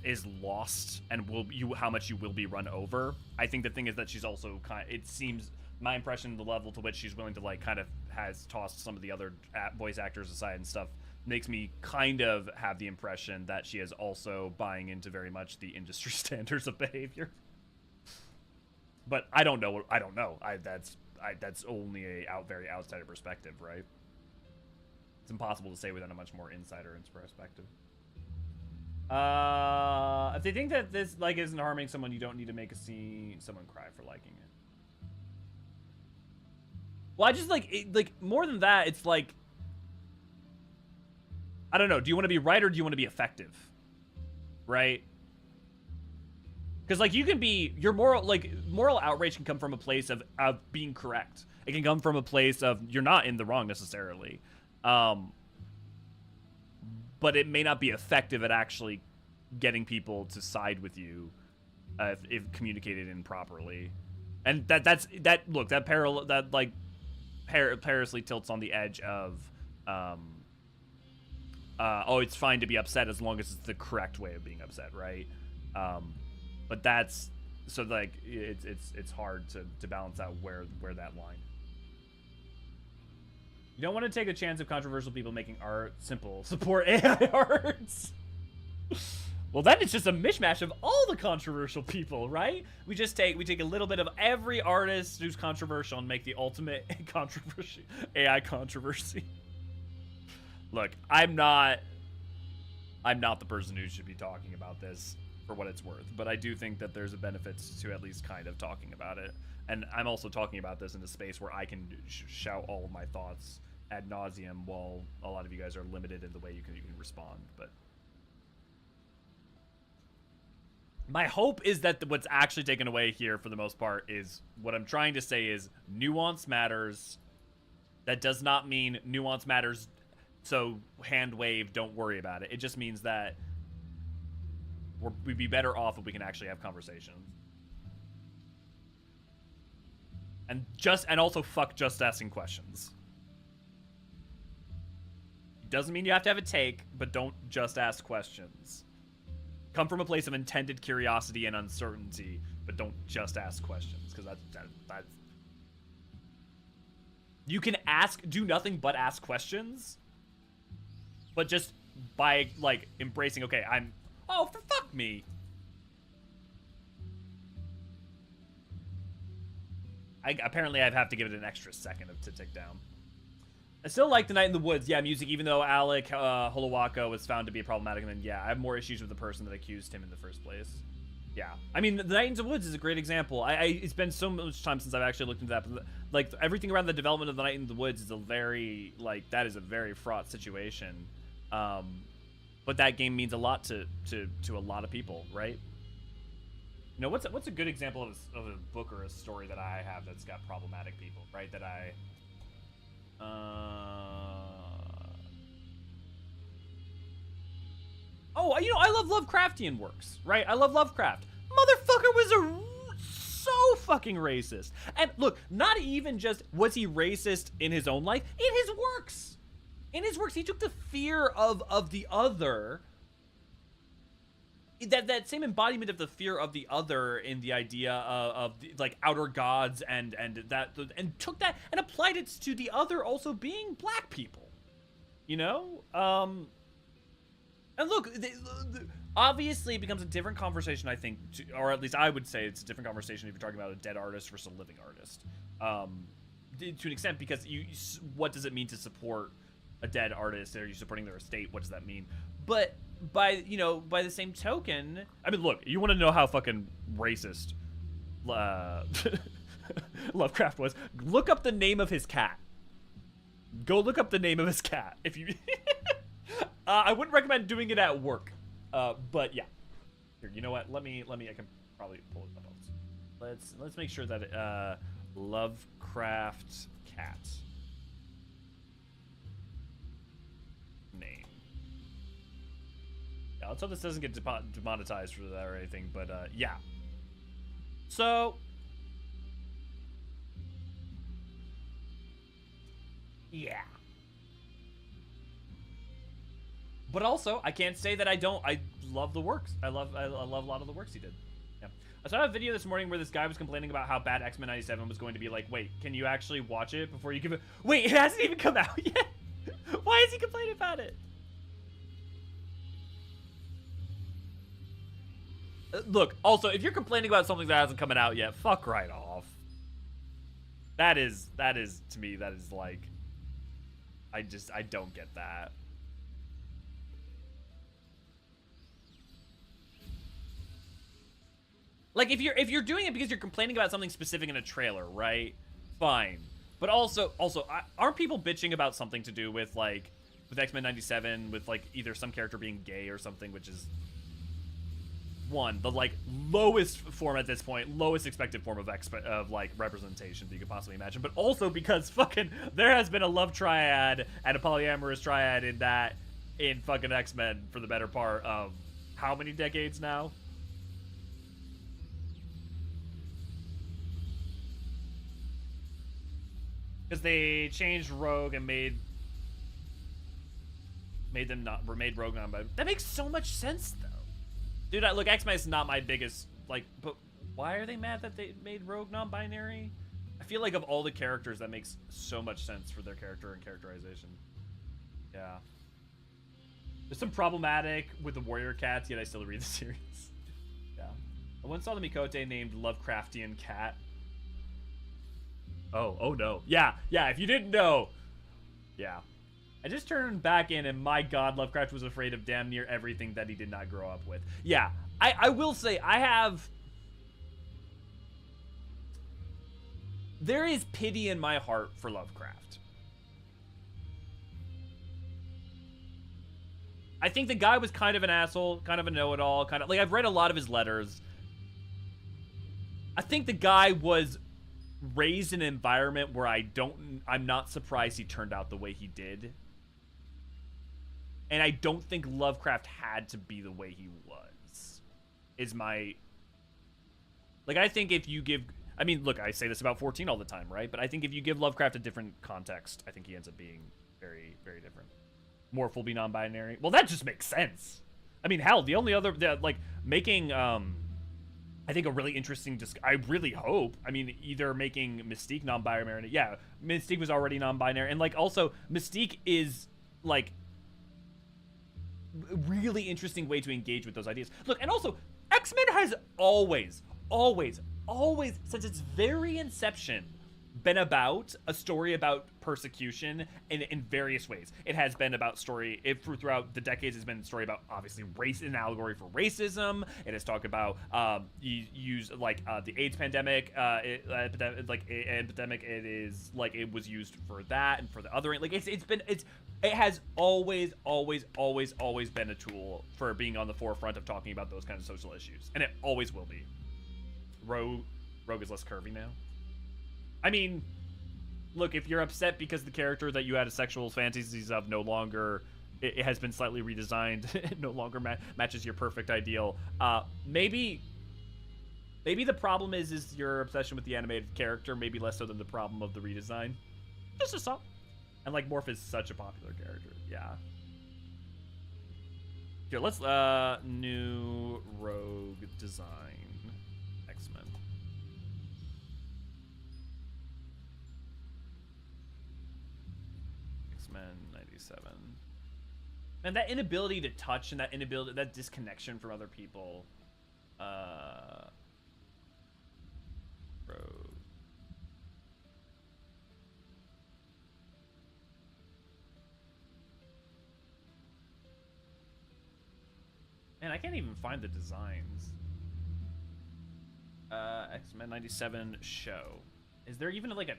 is lost and how much you will be run over. I think the thing is that she's also it seems, my impression, the level to which she's willing to, like, kind of has tossed some of the other voice actors aside and stuff, makes me kind of have the impression that she is also buying into very much the industry standards of behavior. But I don't know. That's only a very outsider perspective, right? It's impossible to say without a much more insider perspective. If they think that this, like, isn't harming someone, you don't need to make someone cry for liking it. Well, I just like more than that, it's like, I don't know. Do you want to be right or do you want to be effective? Right? Because, like, you can be, your moral outrage can come from a place of being correct. It can come from a place of you're not in the wrong necessarily. But it may not be effective at actually getting people to side with you if communicated improperly. And that perilously tilts on the edge of, oh, it's fine to be upset as long as it's the correct way of being upset, right? But that's, so, like, it's hard to balance out where that line. You don't want to take a chance of controversial people making art simple. Support AI arts. Well, then it's just a mishmash of all the controversial people, right? We take a little bit of every artist who's controversial and make the ultimate controversy, AI controversy. Look, I'm not the person who should be talking about this for what it's worth, but I do think that there's a benefit to at least kind of talking about it. And I'm also talking about this in a space where I can shout all of my thoughts ad nauseum while a lot of you guys are limited in the way you can respond. But my hope is that what's actually taken away here for the most part is, what I'm trying to say is, nuance matters. That does not mean nuance matters, so hand wave, don't worry about it. It just means that we'd be better off if we can actually have conversations. And also fuck just asking questions. Doesn't mean you have to have a take, but don't just ask questions. Come from a place of intended curiosity and uncertainty, but don't just ask questions, because that's... You can do nothing but ask questions, but just by, like, embracing, okay, oh, for fuck me. Apparently I'd have to give it an extra second to tick down. I still like The Night in the Woods. Yeah, music, even though Alec Holowaka was found to be problematic, and then, yeah, I have more issues with the person that accused him in the first place. Yeah. I mean, The Night in the Woods is a great example. It's been so much time since I've actually looked into that. But, like, everything around the development of The Night in the Woods is a very, like, that is a very fraught situation. But that game means a lot to a lot of people, right? You know, what's a good example of a book or a story that I have that's got problematic people, right? That I... Oh, you know, I love Lovecraftian works, right? I love Lovecraft. Motherfucker was so fucking racist. And look, not even just was he racist in his own life, in his works. In his works, he took the fear of the other, that same embodiment of the fear of the other in the idea of like outer gods and took that and applied it to the other also being black people, you know? And look, obviously it becomes a different conversation, I think, or at least I would say it's a different conversation if you're talking about a dead artist versus a living artist, to an extent, because what does it mean to support a dead artist? Are you supporting their estate? What does that mean? But by the same token, I mean, look, you want to know how fucking racist Lovecraft was? Look up the name of his cat. Go look up the name of his cat. If you, I wouldn't recommend doing it at work. But yeah, here, you know what? Let me. I can probably pull it up. Let's make sure that Lovecraft cat name. let's hope this doesn't get demonetized for that or anything, but yeah. So yeah. But also, I can't say that I don't. I love the works. I love a lot of the works he did. Yeah. I saw a video this morning where this guy was complaining about how bad X-Men 97 was going to be. Like, wait, can you actually watch it before you give it? Wait, it hasn't even come out yet. Why is he complaining about it? Look, also, if you're complaining about something that hasn't come out yet, fuck right off. That is to me, that is like, I don't get that. Like, if you're doing it because you're complaining about something specific in a trailer, right? Fine. But also, aren't people bitching about something to do with, like, with X-Men 97, with, like, either some character being gay or something, which is, one, the, like, lowest form at this point, lowest expected form of like, representation that you could possibly imagine. But also because fucking, there has been a love triad and a polyamorous triad in fucking X-Men for the better part of how many decades now? Because they changed Rogue and made Rogue non-binary. That makes so much sense, though. Dude, look, X-Men is not my biggest, like, but why are they mad that they made Rogue non-binary? I feel like of all the characters, that makes so much sense for their character and characterization. Yeah. There's some problematic with the Warrior Cats, yet I still read the series. Yeah. I once saw the Mikote named Lovecraftian Cat. Oh no. Yeah, if you didn't know. Yeah. I just turned back in and my god, Lovecraft was afraid of damn near everything that he did not grow up with. Yeah, I will say, there is pity in my heart for Lovecraft. I think the guy was kind of an asshole, kind of a know-it-all, kind of, like, I've read a lot of his letters. I think the guy was raised in an environment where I'm not surprised he turned out the way he did. And I don't think Lovecraft had to be the way he was. Is my... Like, I think if you give... I mean, look, I say this about 14 all the time, right? But I think if you give Lovecraft a different context, I think he ends up being very, very different. Morph will be non-binary. Well, that just makes sense. I mean, hell, the only other... like, making... I think a really interesting, I really hope, I mean, either making Mystique non-binary, yeah, Mystique was already non-binary, and, like, also, Mystique is, like, a really interesting way to engage with those ideas. Look, and also, X-Men has always, since its very inception, been about a story about persecution in various ways. It has been about throughout the decades, it's been a story about, obviously, race, an allegory for racism. It has talked about the AIDS pandemic, epidemic. It is like it was used for that and for the other. Like it has always been a tool for being on the forefront of talking about those kinds of social issues, and it always will be. Rogue is less curvy now. I mean, look, if you're upset because the character that you had a sexual fantasies of no longer, it has been slightly redesigned, it no longer matches your perfect ideal, maybe the problem is your obsession with the animated character, maybe less so than the problem of the redesign. Just a thought. And, like, Morph is such a popular character, yeah. Here, let's, new Rogue design. X-Men. X-Men 97. And that inability to touch and that disconnection from other people. Rogue. Man, I can't even find the designs. X-Men 97 show. Is there even like a...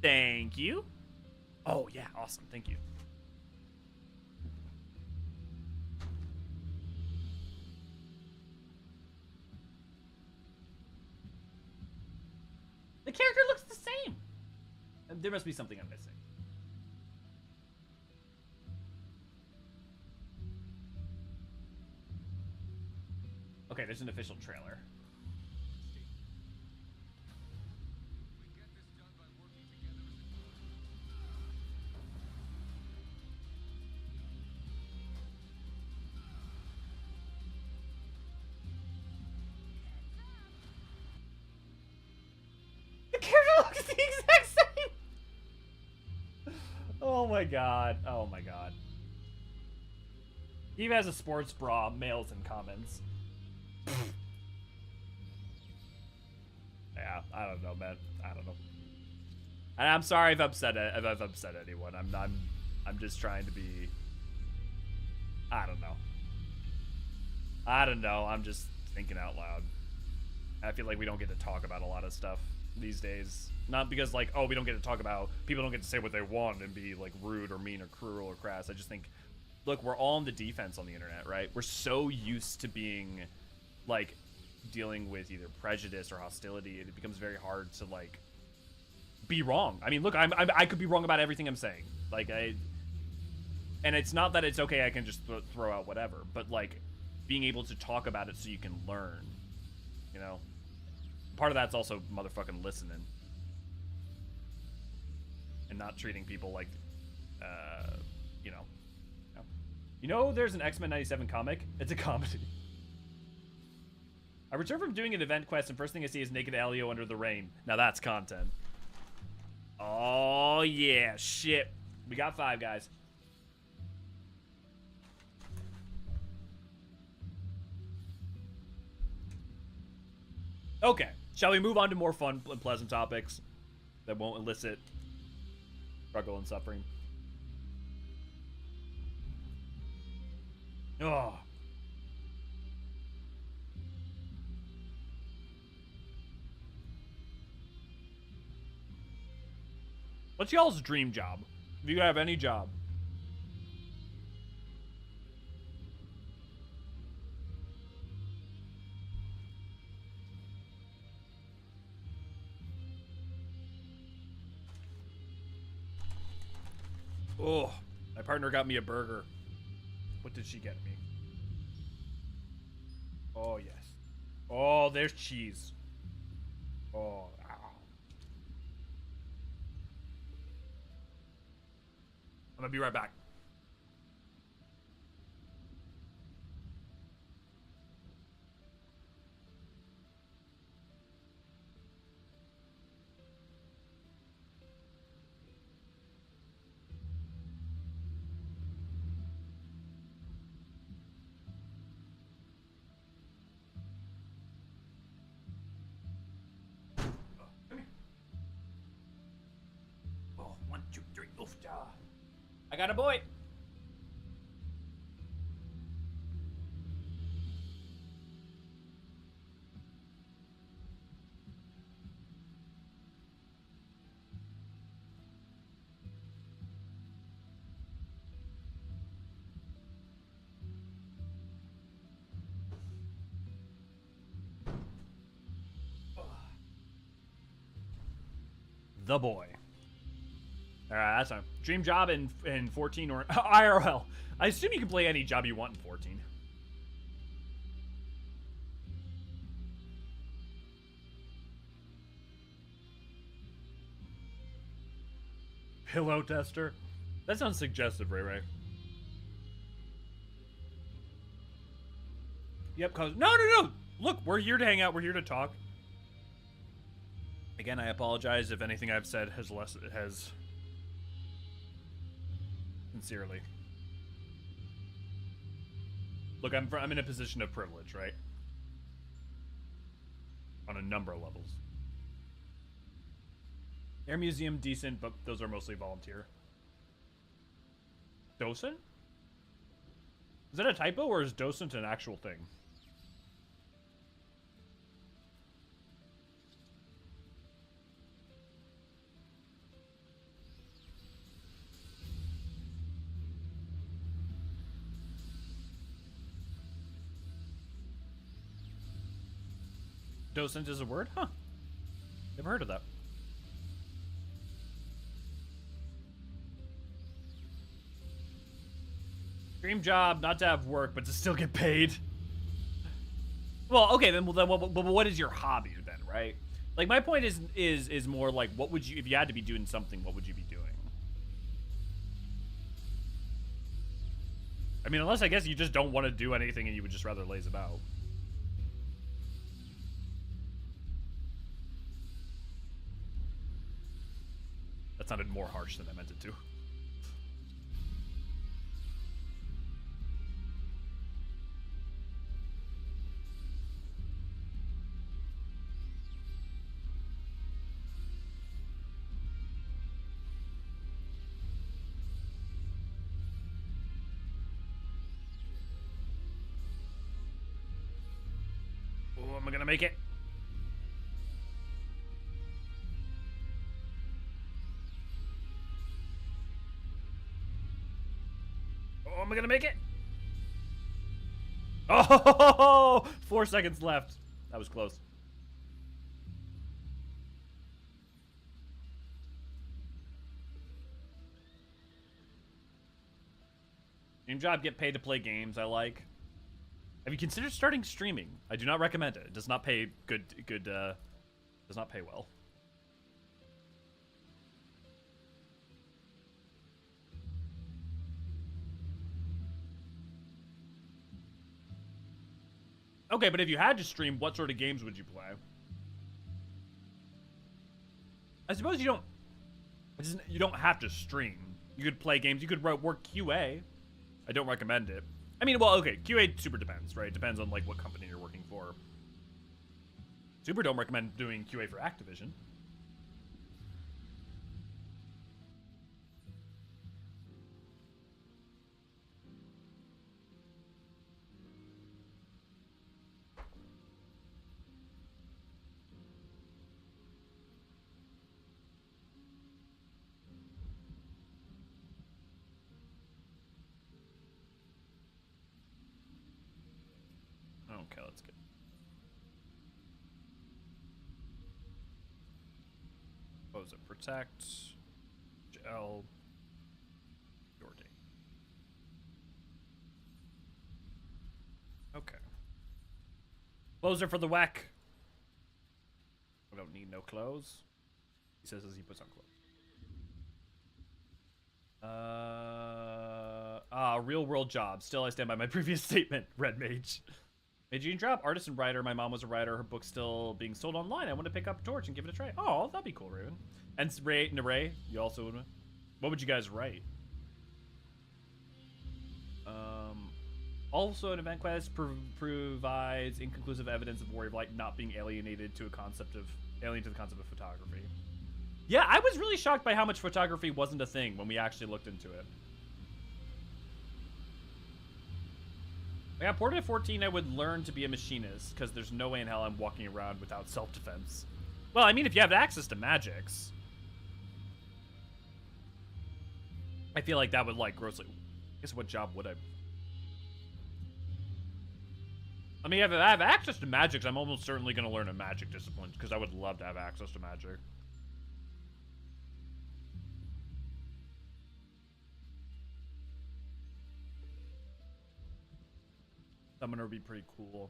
Thank you. Oh, yeah, awesome. Thank you. The character looks the same. There must be something I'm missing. Okay, there's an official trailer. The character looks the exact same! Oh my god. Oh my god. Eve has a sports bra, males in comments. Yeah, I don't know, man. I don't know. And I'm sorry if I've upset anyone. I'm just trying to be. I don't know. I don't know. I'm just thinking out loud. I feel like we don't get to talk about a lot of stuff these days. Not because like, oh, we don't get to talk about, people don't get to say what they want and be like rude or mean or cruel or crass. I just think, look, we're all on the defense on the internet, right? We're so used to being like dealing with either prejudice or hostility, it becomes very hard to like be wrong. I mean, look, I could be wrong about everything I'm saying. Like and it's not that it's okay, I can just throw out whatever, but like being able to talk about it so you can learn, you know? Part of that's also motherfucking listening and not treating people like, you know. You know, there's an X-Men 97 comic. It's a comedy. I return from doing an event quest, and first thing I see is naked Alio under the rain. Now that's content. Oh, yeah. Shit. We got 5, guys. Okay. Shall we move on to more fun and pleasant topics that won't elicit struggle and suffering? Oh. What's y'all's dream job? If you have any job. Oh, my partner got me a burger. What did she get me? Oh, yes. Oh, there's cheese. Oh, ow. I'm gonna be right back. Oh, 1, 2, 3, oof, da. I got a boy. The boy. Alright, that's fine. Dream job in 14 or IRL. I assume you can play any job you want in 14. Pillow tester? That sounds suggestive, Ray Ray. Yep, cause no. Look, we're here to hang out. We're here to talk. Again, I apologize if anything I've said has sincerely. Look, I'm in a position of privilege, right? On a number of levels. Air Museum, decent, but those are mostly volunteer. Docent? Is that a typo, or is docent an actual thing? Docent is a word? Huh. Never heard of that. Dream job, not to have work, but to still get paid. Well, okay, then, but what is your hobby then, right? Like, my point is more like, what would you, if you had to be doing something, what would you be doing? I mean, unless I guess you just don't want to do anything and you would just rather laze about. That sounded more harsh than I meant it to. Oh, am I gonna make it? Oh, am I gonna make it? Oh, 4 seconds left. That was close. Dream job, get paid to play games I like. Have you considered starting streaming? I do not recommend it. It does not pay does not pay well. Okay, but if you had to stream, what sort of games would you play? I suppose you don't have to stream. You could play games. You could work QA. I don't recommend it. I mean, well, okay, QA super depends, right? Depends on like what company you're working for. Super don't recommend doing QA for Activision. Okay, let's get. What was it? Protect. Gel. Jordan. Okay. Closer for the whack. I don't need no clothes. He says as he puts on clothes. Real world job. Still, I stand by my previous statement. Red Mage. Mage drop. Artist and writer. My mom was a writer. Her book's still being sold online. I want to pick up a torch and give it a try. Oh, that'd be cool, Raven. And Ray, you also would. What would you guys write? Also, an event quest provides inconclusive evidence of Warrior of Light not being alien to the concept of photography. Yeah, I was really shocked by how much photography wasn't a thing when we actually looked into it. Yeah, Ported at 14, I would learn to be a machinist, because there's no way in hell I'm walking around without self-defense. Well, I mean, if you have access to magics. I feel like that would, like, grossly... I guess what job would I... I mean, if I have access to magics, I'm almost certainly going to learn a magic discipline, because I would love to have access to magic. Summoner would be pretty cool.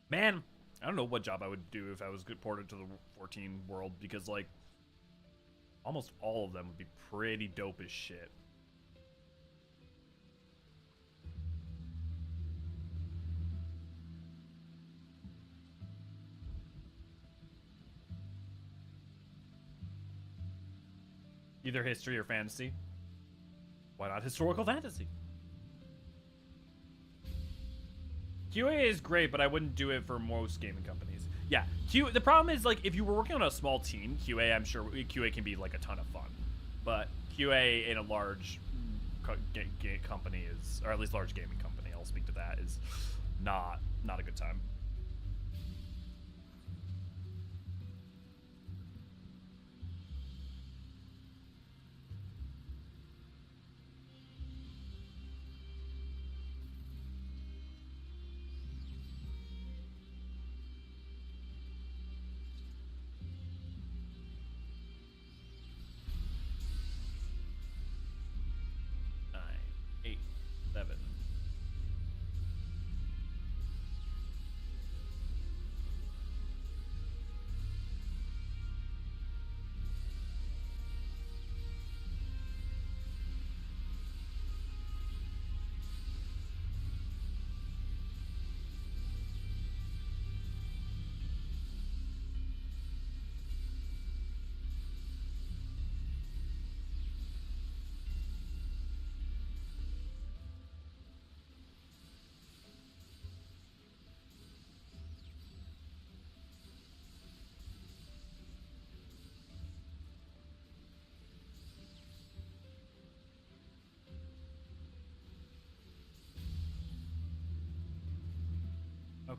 Man, I don't know what job I would do if I was ported to the 14 world, because, like, almost all of them would be pretty dope as shit. Either history or fantasy. Why not historical fantasy? QA is great, but I wouldn't do it for most gaming companies. Yeah, the problem is, like, if you were working on a small team, QA, I'm sure QA can be, like, a ton of fun. But QA in a large company is, or at least large gaming company, I'll speak to that, is not a good time.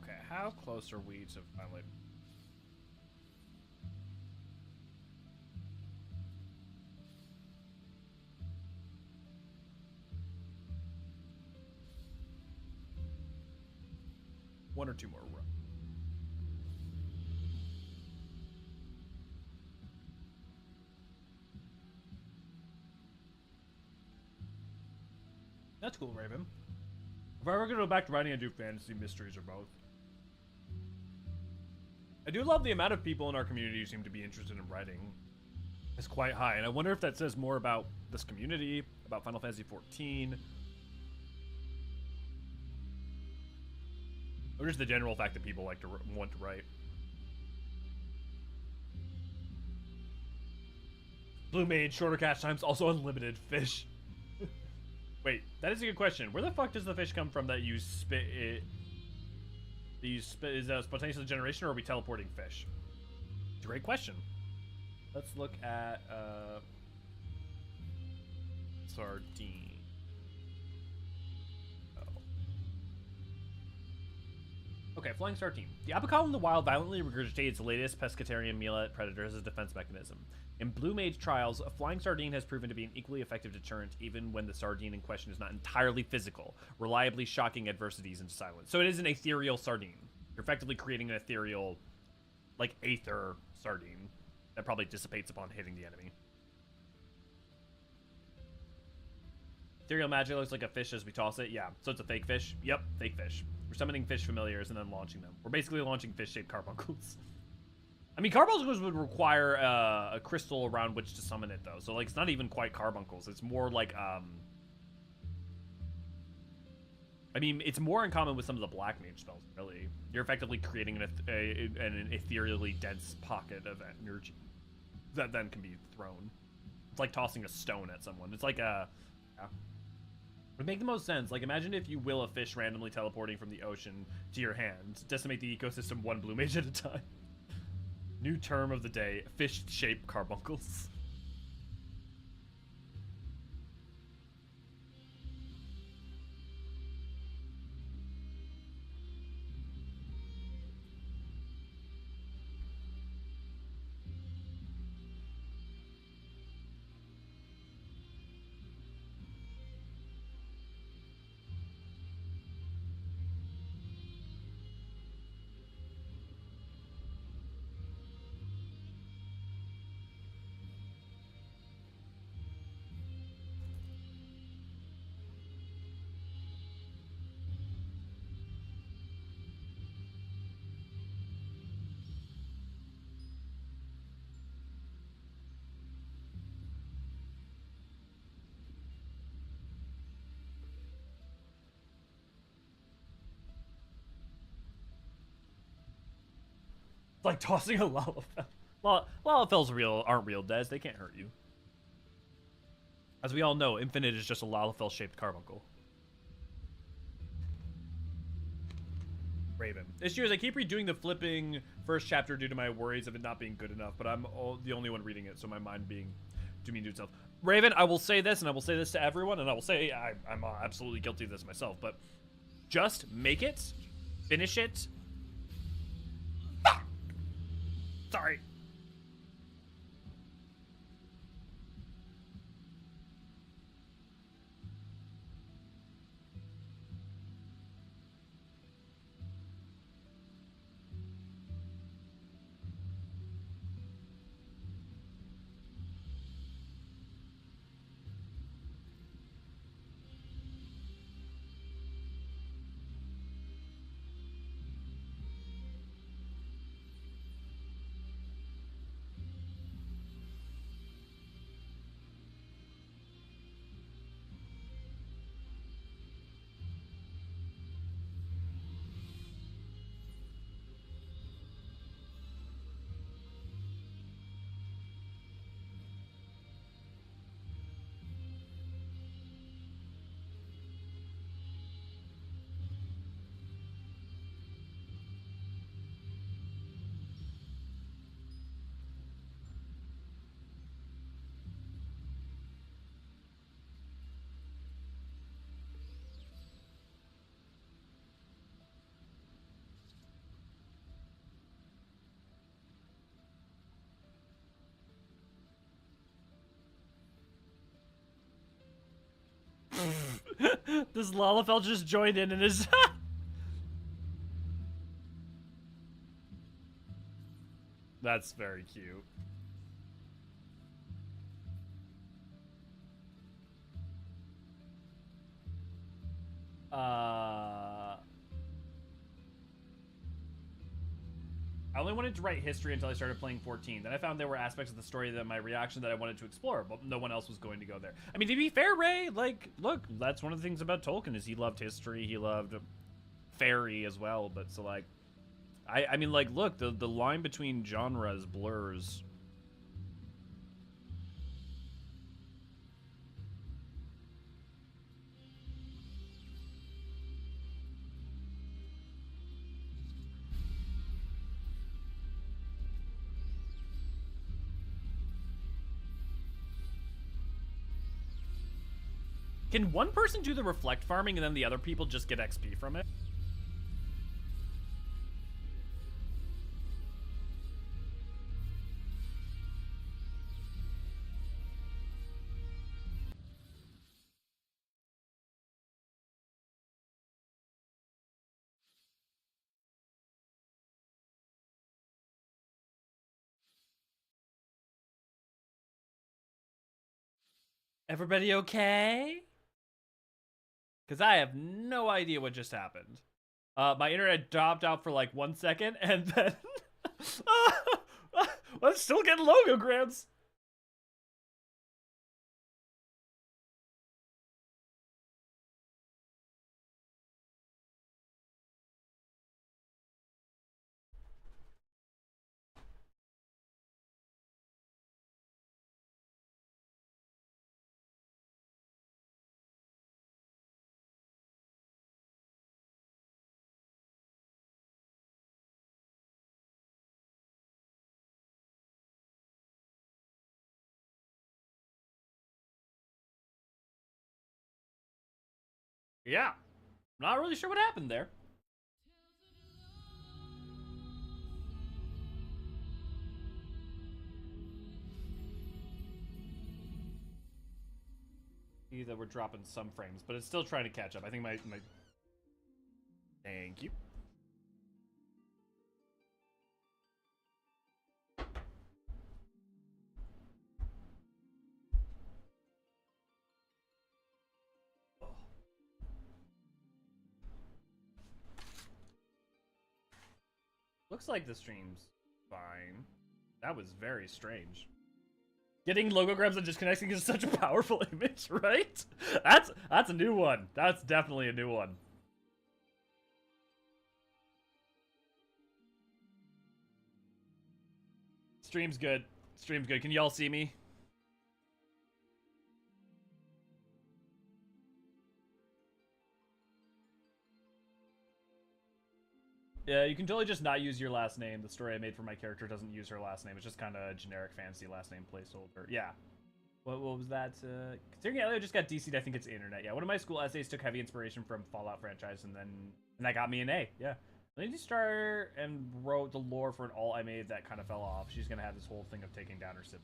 Okay, how close are we to finally... One or two more runs. That's cool, Raven. If I ever go back to writing, I do fantasy, mysteries, or both. I do love the amount of people in our community who seem to be interested in writing. It's quite high, and I wonder if that says more about this community, about Final Fantasy XIV, or just the general fact that people like to want to write. Blue Mage, shorter catch times, also unlimited fish. Wait, that is a good question. Where the fuck does the fish come from that you spit it? Is that spontaneous generation, or are we teleporting fish? It's a great question. Let's look at sardine. Oh. Okay, flying sardine. The apical in the wild violently regurgitates the latest pescatarian mealet predator as a defense mechanism. In Blue Mage trials, a flying sardine has proven to be an equally effective deterrent even when the sardine in question is not entirely physical, reliably shocking adversities into silence. So it is an ethereal sardine. You're effectively creating an ethereal, like, aether sardine that probably dissipates upon hitting the enemy. Ethereal magic looks like a fish as we toss it. Yeah, so it's a fake fish. Yep, fake fish. We're summoning fish familiars and then launching them. We're basically launching fish-shaped carbuncles. I mean, carbuncles would require a crystal around which to summon it, though. So, like, it's not even quite carbuncles. It's more like, I mean, it's more in common with some of the black mage spells, really. You're effectively creating an ethereally dense pocket of energy that then can be thrown. It's like tossing a stone at someone. It's like a... Yeah. It would make the most sense. Like, imagine if you will a fish randomly teleporting from the ocean to your hand. Decimate the ecosystem one blue mage at a time. New term of the day, fish-shaped carbuncles. It's like tossing a Lalafell. Lalafells aren't real, Des. They can't hurt you. As we all know, Infinite is just a Lalafell-shaped carbuncle. Raven. Issue is I keep redoing the flipping first chapter due to my worries of it not being good enough, but I'm the only one reading it, so my mind being too mean to itself. Raven, I will say this, and I will say this to everyone, and I will say I'm absolutely guilty of this myself, but just make it, finish it. Sorry. This Lalafell just joined in and is... That's very cute. I only wanted to write history until I started playing 14. Then I found there were aspects of the story that my reaction that I wanted to explore, but no one else was going to go there. I mean, to be fair, Ray, like, look, that's one of the things about Tolkien is he loved history, he loved fairy as well, but so, like, I mean, like, look, the line between genres blurs. Can one person do the reflect farming and then the other people just get XP from it? Everybody okay? Because I have no idea what just happened. My internet dropped out for like 1 second, and then... I'm still getting logograms! Yeah. Not really sure what happened there. See that we're dropping some frames, but it's still trying to catch up. I think my... Thank you. Looks like the stream's fine. That was very strange. Getting logograms and just connecting is such a powerful image, right? That's a new one. That's definitely a new one. Stream's good. Stream's good. Can y'all see me? Yeah, you can totally just not use your last name. The story I made for my character doesn't use her last name. It's just kind of a generic fancy last name placeholder. Yeah. What was that? Considering Elio just got DC'd, I think it's internet. Yeah, one of my school essays took heavy inspiration from Fallout franchise, and that got me an A. Yeah. Lindsay started and wrote the lore for an alt I made that kind of fell off. She's gonna have this whole thing of taking down her sibling.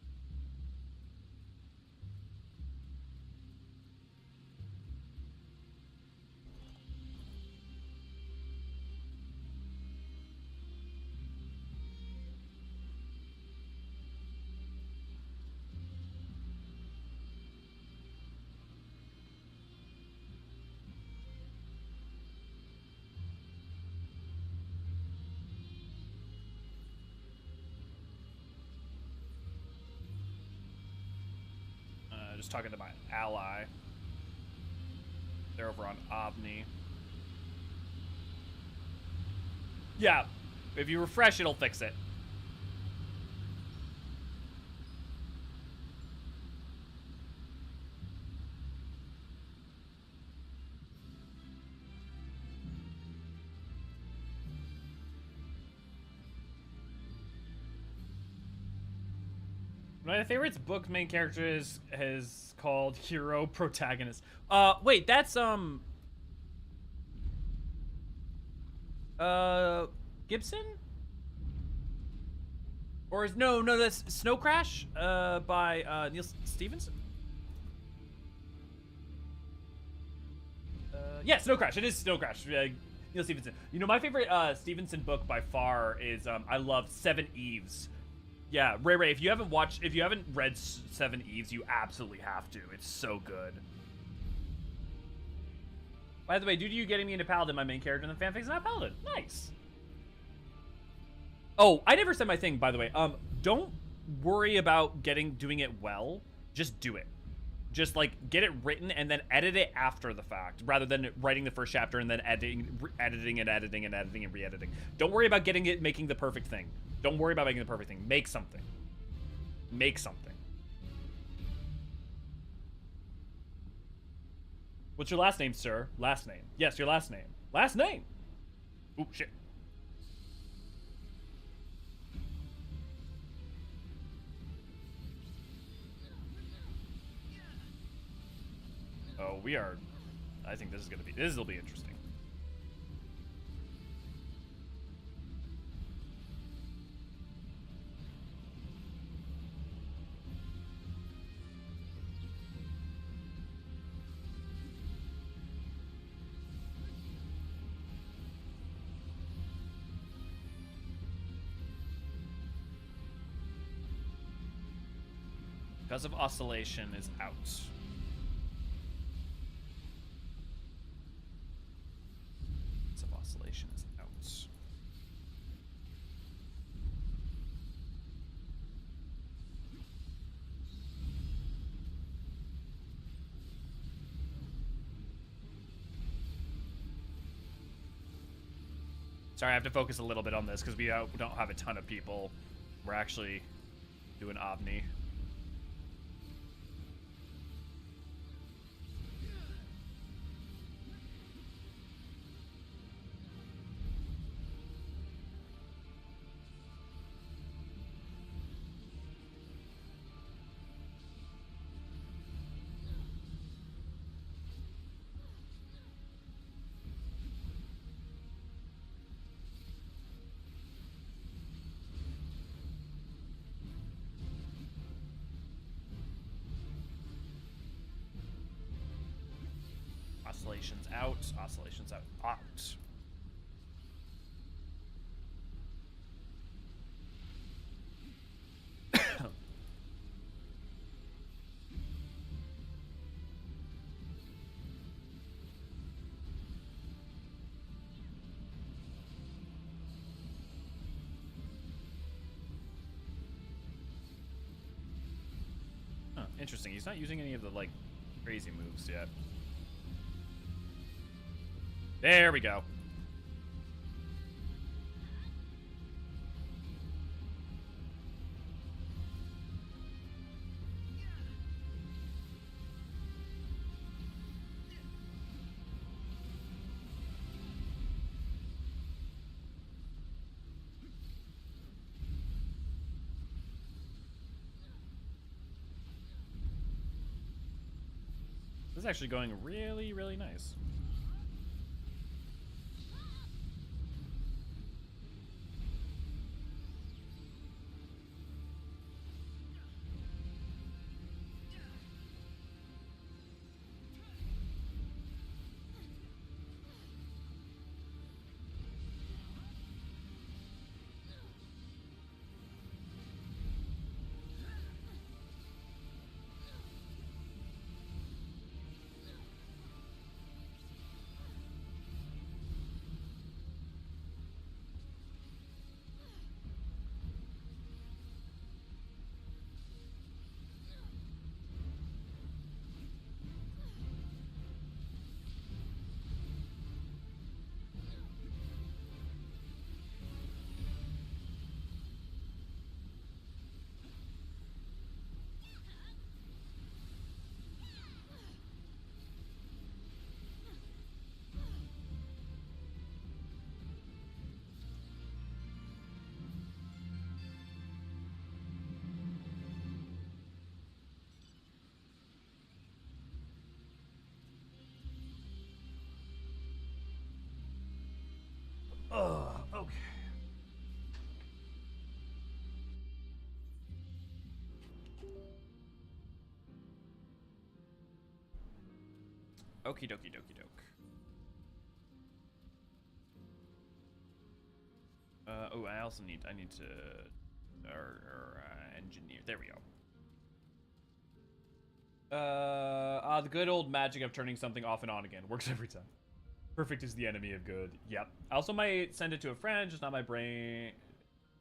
Just talking to my ally. They're over on Obni. Yeah, if you refresh, it'll fix it. One of my favorites book main character is called Hero Protagonist. Wait, that's Gibson? Or is no, that's Snow Crash by Neil Stevenson. Yeah, Snow Crash. It is Snow Crash. Neil Stevenson. You know, my favorite Stevenson book by far is I love Seven Eves. Yeah, Ray, if you haven't read Seven Eves, you absolutely have to. It's so good. By the way, due to you getting me into Paladin, my main character in the fanfic is not Paladin. Nice. Oh, I never said my thing, by the way. Don't worry about doing it well. Just do it. Just like get it written and then edit it after the fact, rather than writing the first chapter and then editing and re-editing. Don't worry about making the perfect thing. Don't worry about making the perfect thing. Make something. Make something. What's your last name, sir? Last name. Yes, your last name. Last name. Ooh, shit. Oh, we are. I think this will be interesting. Because of oscillation is out. Because of oscillation is out. Sorry, I have to focus a little bit on this because we don't have a ton of people. We're actually doing Omni. Oscillations out. Oscillations out. Out. Huh, interesting. He's not using any of the, like, crazy moves yet. There we go. This is actually going really, really nice. Oh, okay. Okie dokie dokie doke. Oh, I also need to engineer. There we go. The good old magic of turning something off and on again works every time. Perfect is the enemy of good. Yep. I also might send it to a friend, just not my brain.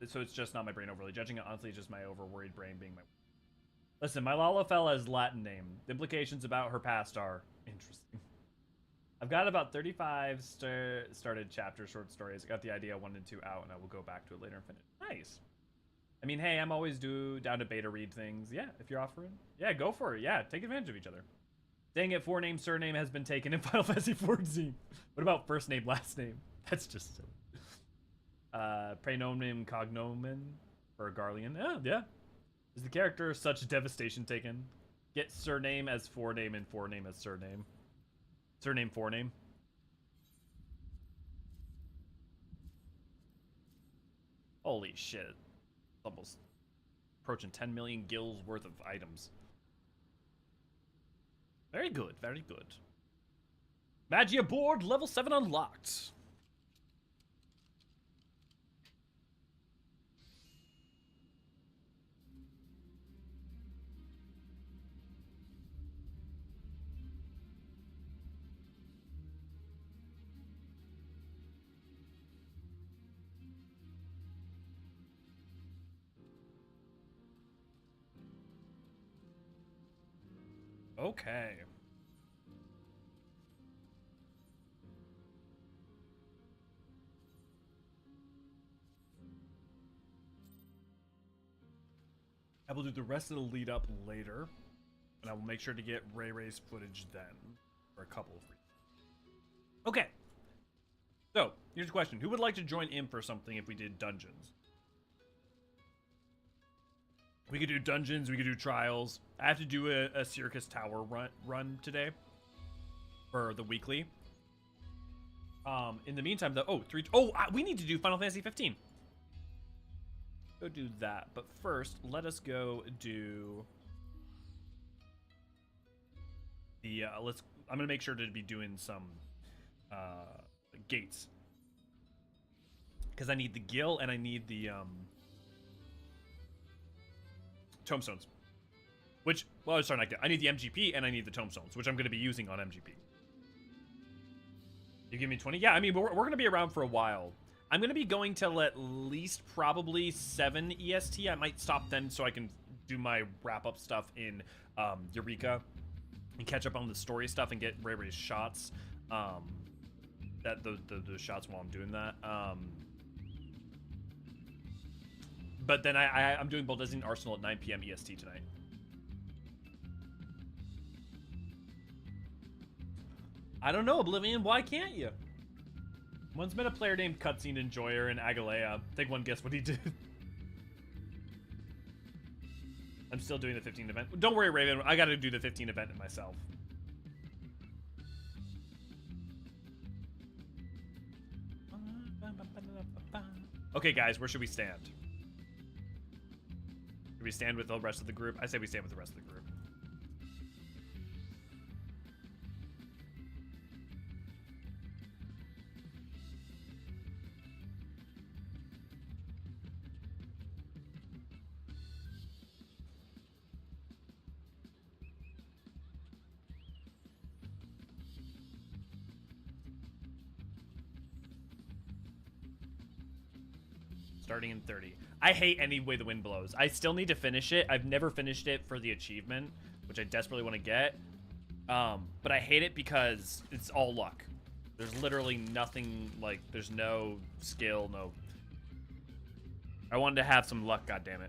So it's just not my brain overly judging it. Honestly, just my over-worried brain being my... Listen, my Lalafella is Latin name. The implications about her past are interesting. I've got about 35 started chapter short stories. I got the idea 1 and 2 out, and I will go back to it later and finish. Nice. I mean, hey, I'm always down to beta read things. Yeah, if you're offering. Yeah, go for it. Yeah, take advantage of each other. Dang it, forename, surname has been taken in Final Fantasy XIV. What about first name, last name? That's just silly. Praenomen, cognomen for a Garlean. Oh, yeah. Is the character such devastation taken? Get surname as forename and forename as surname. Surname, forename. Holy shit. Almost approaching 10 million gills worth of items. Very good, very good. Magia board, level 7 unlocked. Okay. I will do the rest of the lead up later, and I will make sure to get Ray's footage then, for a couple of reasons. Okay. So, here's a question. Who would like to join in for something if we did dungeons? We could do dungeons, we could do trials. I have to do a Circus Tower run today for the weekly. In the meantime, though, we need to do Final Fantasy 15. Go do that, but first, let us go do the, I'm gonna make sure to be doing some, gates. Because I need the Gil and I need the, Tomestones. Which, well, sorry, not Gil. I need the MGP and I need the Tomestones, which I'm gonna be using on MGP. You give me 20? Yeah, I mean, we're gonna be around for a while. I'm going to be going till at least probably 7 EST. I might stop then so I can do my wrap-up stuff in Eureka and catch up on the story stuff and get Ray's shots. The shots while I'm doing that. But then I'm doing Baldezzian Arsenal at 9 p.m. EST tonight. I don't know, Oblivion. Why can't you? Once met a player named Cutscene Enjoyer in Agalea. Take one guess what he did. I'm still doing the 15 event. Don't worry, Raven. I gotta do the 15 event myself. Okay, guys, where should we stand? Should we stand with the rest of the group? I say we stand with the rest of the group. Starting in 30. I hate any way the wind blows. I still need to finish it. I've never finished it for the achievement, which I desperately want to get. But I hate it because it's all luck. There's literally nothing, like, there's no skill, no... I wanted to have some luck, goddammit.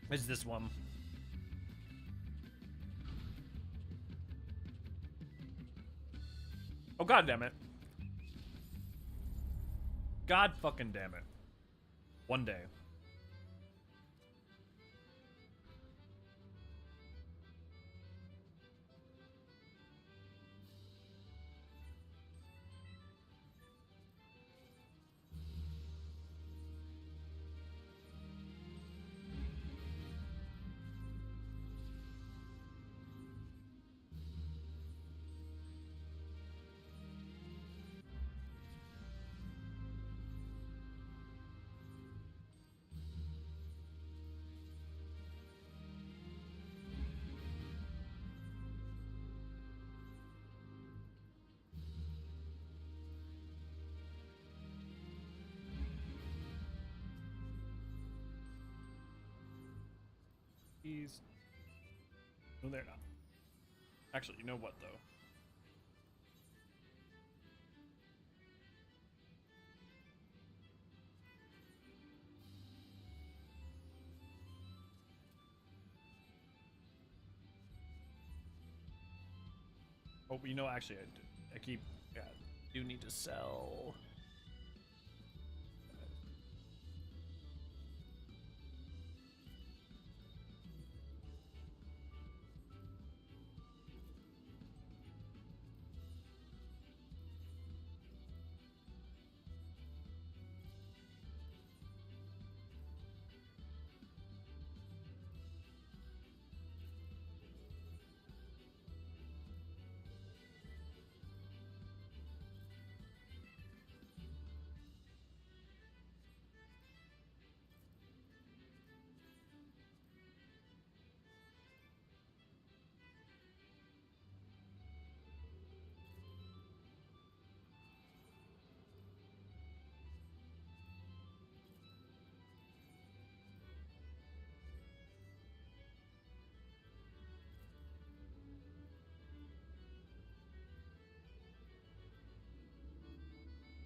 Is this one? Oh, god damn it. God fucking damn it. One day. Please. No, they're not. Actually, you know what, though? Oh, you know, actually, I keep... Yeah, I do need to sell...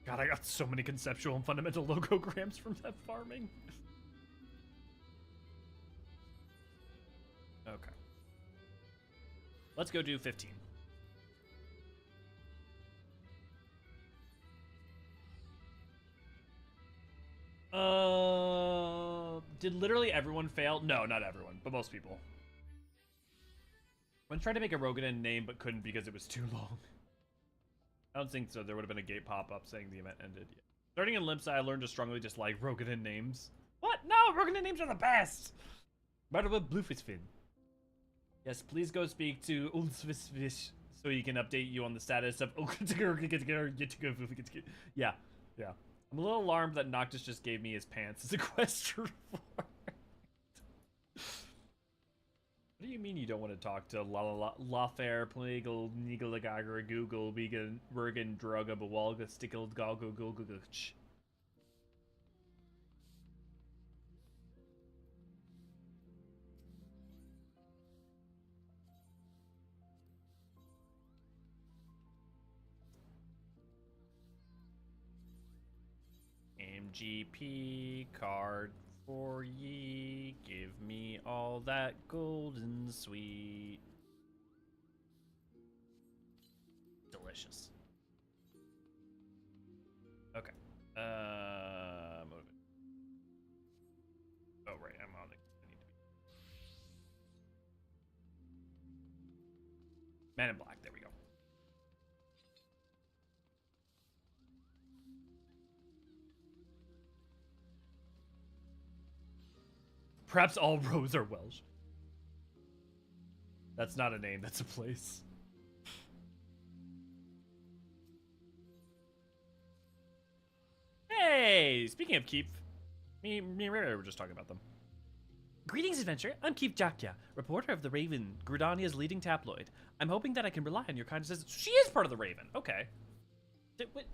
God, I got so many conceptual and fundamental logograms from that farming. Okay. Let's go do 15. Did literally everyone fail? No, not everyone, but most people. I tried to make a Rogadan name, but couldn't because it was too long. I don't think so. There would have been a gate pop-up saying the event ended. Yeah. Starting in Limpsai, I learned to strongly dislike Rogadan names. What? No, Rogadan names are the best! By the way, Bluefisfin. Yes, please go speak to Ulsvisvish so he can update you on the status of... Yeah, yeah. I'm a little alarmed that Noctis just gave me his pants as a quest reward. What do you mean you don't want to talk to Lafair, Pligal, Nigalagagra, Google, Vegan, Bergen, Druga, Bawalga, Stickled, Galgo, Gulguguch? MGP card for ye, give me all that golden sweet. Delicious. Okay. Move it. Oh right, I'm on the. I need to be. Man in Black. There we go. Perhaps all rows are Welsh. That's not a name, that's a place. Hey! Speaking of Keep, me and Rara were just talking about them. Greetings, adventure. I'm Keith Jakya, reporter of The Raven, Gridania's leading tabloid. I'm hoping that I can rely on your kindness. She is part of The Raven. Okay. Wait.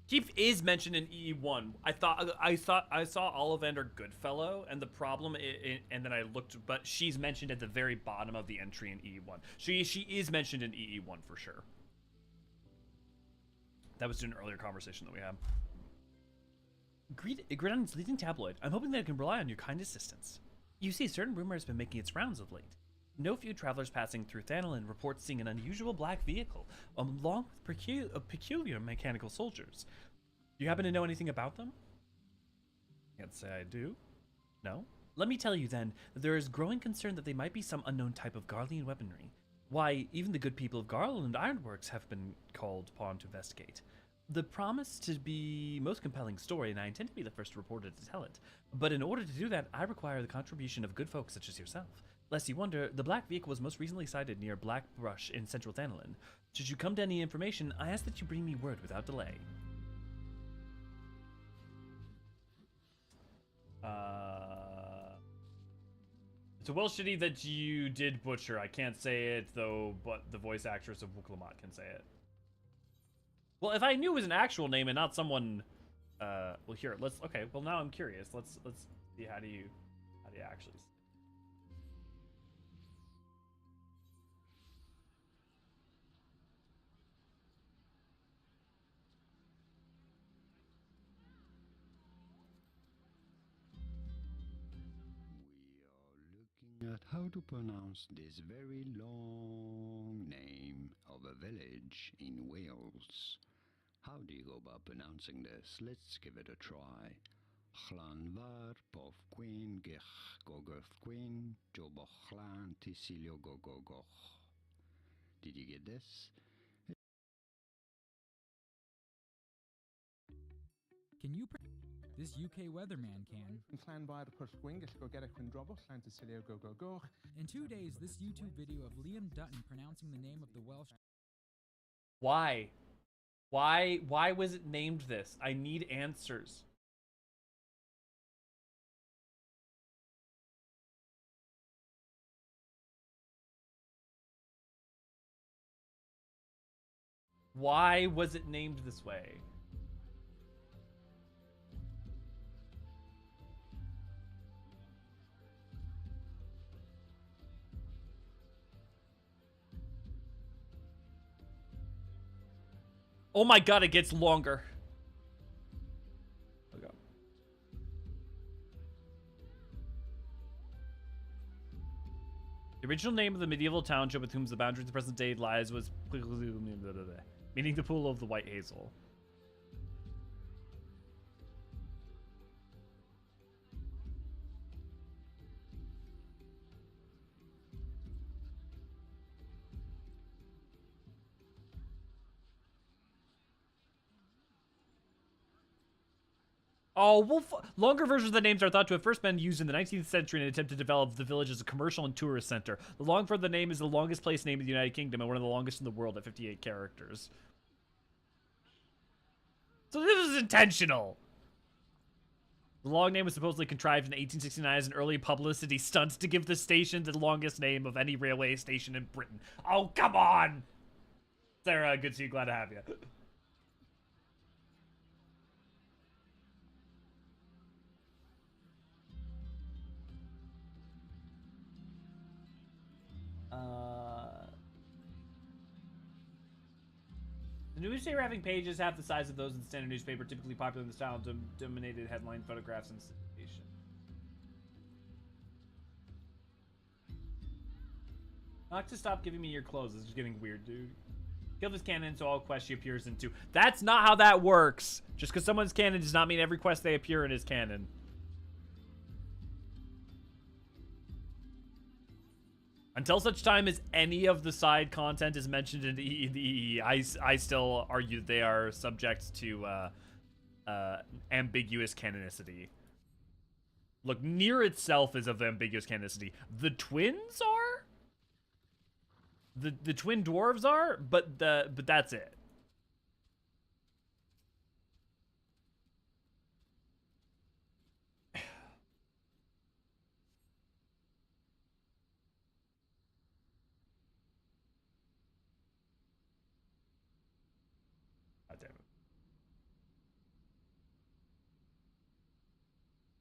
Keith is mentioned in EE1. I saw Ollivander Goodfellow, and the problem, and then I looked, but she's mentioned at the very bottom of the entry in EE1. She is mentioned in EE1 for sure. That was in an earlier conversation that we had. Gridon's leading tabloid. I'm hoping that I can rely on your kind assistance. You see, certain rumor has been making its rounds of late. No few travelers passing through Hydaelyn report seeing an unusual black vehicle, along with peculiar mechanical soldiers. Do you happen to know anything about them? Can't say I do. No? Let me tell you then that there is growing concern that they might be some unknown type of Garlean weaponry. Why, even the good people of Garland Ironworks have been called upon to investigate. The promise to be most compelling story, and I intend to be the first reporter to tell it. But in order to do that, I require the contribution of good folks such as yourself. Lest you wonder, the black vehicle was most recently sighted near Black Brush in central Hydaelyn. Should you come to any information, I ask that you bring me word without delay. It's a well shitty that you did butcher. I can't say it though, but the voice actress of Wuklamat can say it. Well, if I knew it was an actual name and not someone, well here, okay, well now I'm curious. Let's see how do you actually say it? At how to pronounce this very long name of a village in Wales. How do you go about pronouncing this? Let's give it a try. Llanfair pob gwyn gych gogwrth gwyn jobochlan tisilio gogogoch. Did you get this? Can you this UK weatherman can. In 2 days, this YouTube video of Liam Dutton pronouncing the name of the Welsh. Why? Why was it named this? I need answers. Why was it named this way? Oh my god, it gets longer. Okay. The original name of the medieval township with whom the boundary of the present day lies was meaning the pool of the white hazel. Oh, well, longer versions of the names are thought to have first been used in the 19th century in an attempt to develop the village as a commercial and tourist center. The long form of the name is the longest place name in the United Kingdom and one of the longest in the world at 58 characters. So this is intentional. The long name was supposedly contrived in 1869 as an early publicity stunt to give the station the longest name of any railway station in Britain. Oh, come on! Sarah, good to see you. Glad to have you. The newspaper having pages half the size of those in the standard newspaper, typically popular in the style, dominated headline photographs and syndication. Not to stop giving me your clothes. This is getting weird, dude. Kill this canon so all quests she appears into. That's not how that works. Just because someone's canon does not mean every quest they appear in is canon. Until such time as any of the side content is mentioned in the EE, I still argue they are subject to ambiguous canonicity. Look, Nier itself is of ambiguous canonicity. The twins are? The twin dwarves are, but that's it. God damn it.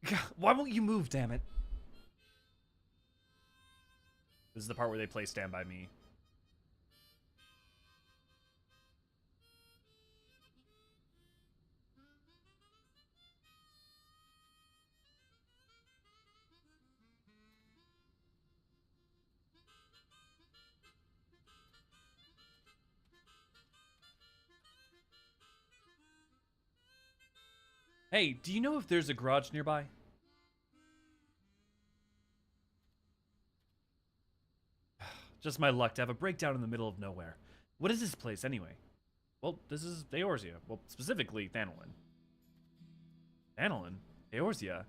God, why won't you move, damn it? This is the part where they play Stand By Me. Hey, do you know if there's a garage nearby? Just my luck to have a breakdown in the middle of nowhere. What is this place, anyway? Well, this is Eorzea. Well, specifically, Hydaelyn. Hydaelyn? Eorzea?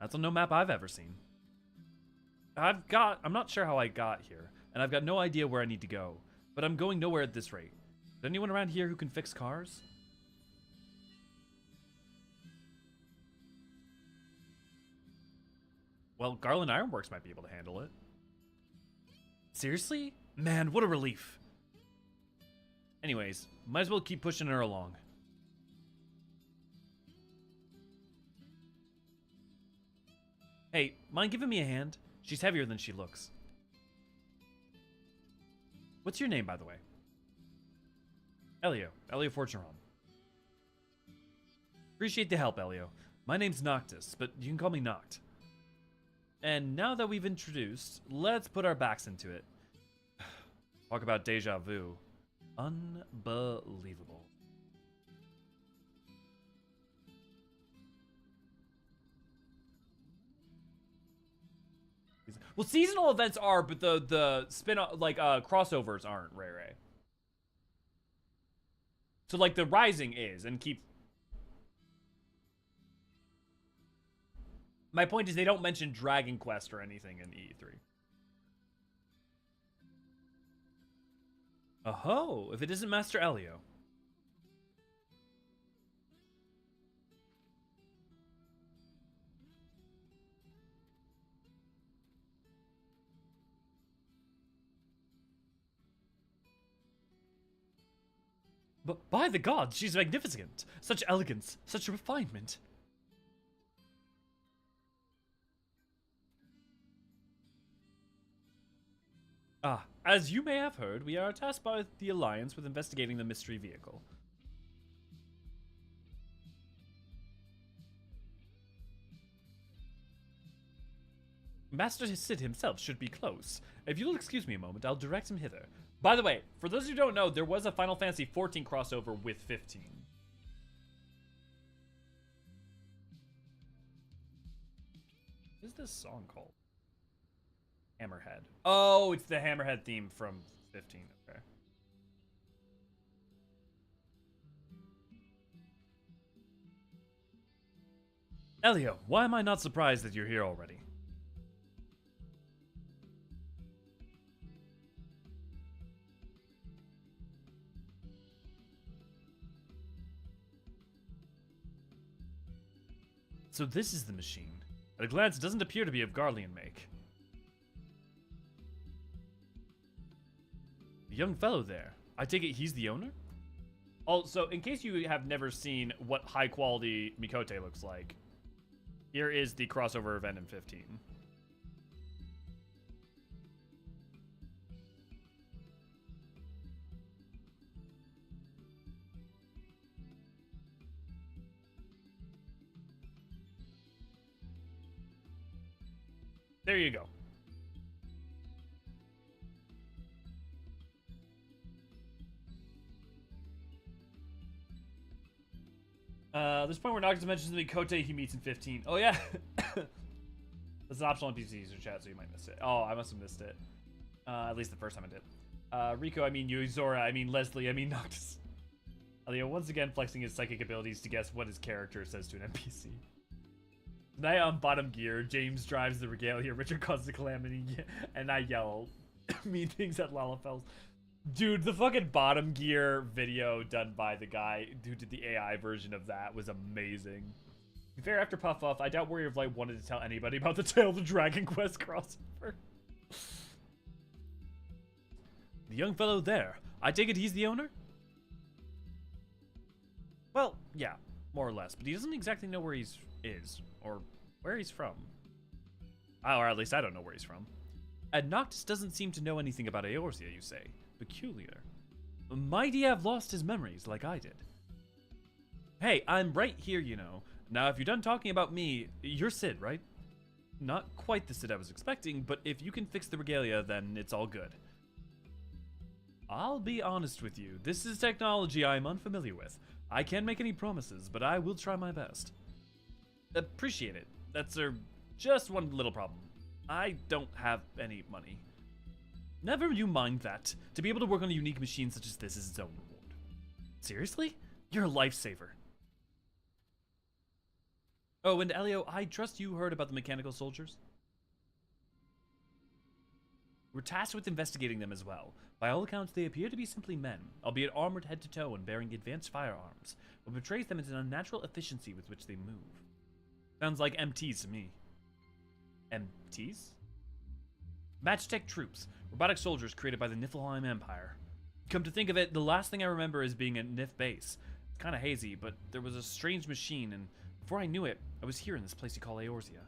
That's on no map I've ever seen. I'm not sure how I got here, and I've got no idea where I need to go, but I'm going nowhere at this rate. Is there anyone around here who can fix cars? Well, Garland Ironworks might be able to handle it. Seriously? Man, what a relief. Anyways, might as well keep pushing her along. Hey, mind giving me a hand? She's heavier than she looks. What's your name, by the way? Elio Forturon. Appreciate the help, Elio. My name's Noctis, but you can call me Noct. And now that we've introduced, let's put our backs into it. Talk about deja vu. Unbelievable. Well, seasonal events are, but the spin-off, like, crossovers aren't, Ray. So, like, the Rising is, and keep... My point is they don't mention Dragon Quest or anything in E3. Oh, if it isn't Master Elio. But by the gods, she's magnificent. Such elegance, such refinement. Ah, as you may have heard, we are tasked by the Alliance with investigating the mystery vehicle. Master Sid himself should be close. If you'll excuse me a moment, I'll direct him hither. By the way, for those who don't know, there was a Final Fantasy XIV crossover with 15. What is this song called? Hammerhead. Oh, it's the Hammerhead theme from 15. Okay. Elio, why am I not surprised that you're here already? So this is the machine. At a glance, it doesn't appear to be of Garlean make. The young fellow there. I take it he's the owner? Also, in case you have never seen what high-quality Mikote looks like, here is the crossover event in 15. There you go. This point where Noctis mentions the Mikote he meets in 15. Oh, yeah. That's an optional NPC user chat, so you might miss it. Oh, I must have missed it. At least the first time I did. Rico, I mean Euzora, I mean Leslie, I mean Noctis. Elio once again flexing his psychic abilities to guess what his character says to an NPC. Tonight on Bottom Gear, James drives the Regalia, Richard causes the Calamity, and I yell mean things at Lalafels. Dude, the fucking Bottom Gear video done by the guy who did the AI version of that was amazing. To be fair, after Puff Puff, I doubt Warrior of Light wanted to tell anybody about the Tale of the Dragon Quest crossover. The young fellow there. I take it he's the owner? Well, yeah, more or less, but he doesn't exactly know where he's is, or where he's from. Oh, or at least I don't know where he's from. And Noctis doesn't seem to know anything about Eorzea, you say. Peculiar. Might he have lost his memories like I did? Hey, I'm right here, you know. Now, if you're done talking about me, you're Sid, right? Not quite the Sid I was expecting, but if you can fix the regalia, then it's all good. I'll be honest with you. This is technology I'm unfamiliar with. I can't make any promises, but I will try my best. Appreciate it. That's just one little problem. I don't have any money. Never you mind that. To be able to work on a unique machine such as this is its own reward. Seriously? You're a lifesaver. Oh, and Elio, I trust you heard about the mechanical soldiers? We're tasked with investigating them as well. By all accounts, they appear to be simply men, albeit armored head to toe and bearing advanced firearms, what betrays them as an unnatural efficiency with which they move. Sounds like MTs to me. MTs? Matchtech troops, robotic soldiers created by the Niflheim Empire. Come to think of it, the last thing I remember is being at Nif base. It's kind of hazy, but there was a strange machine, and before I knew it, I was here in this place you call Eorzea.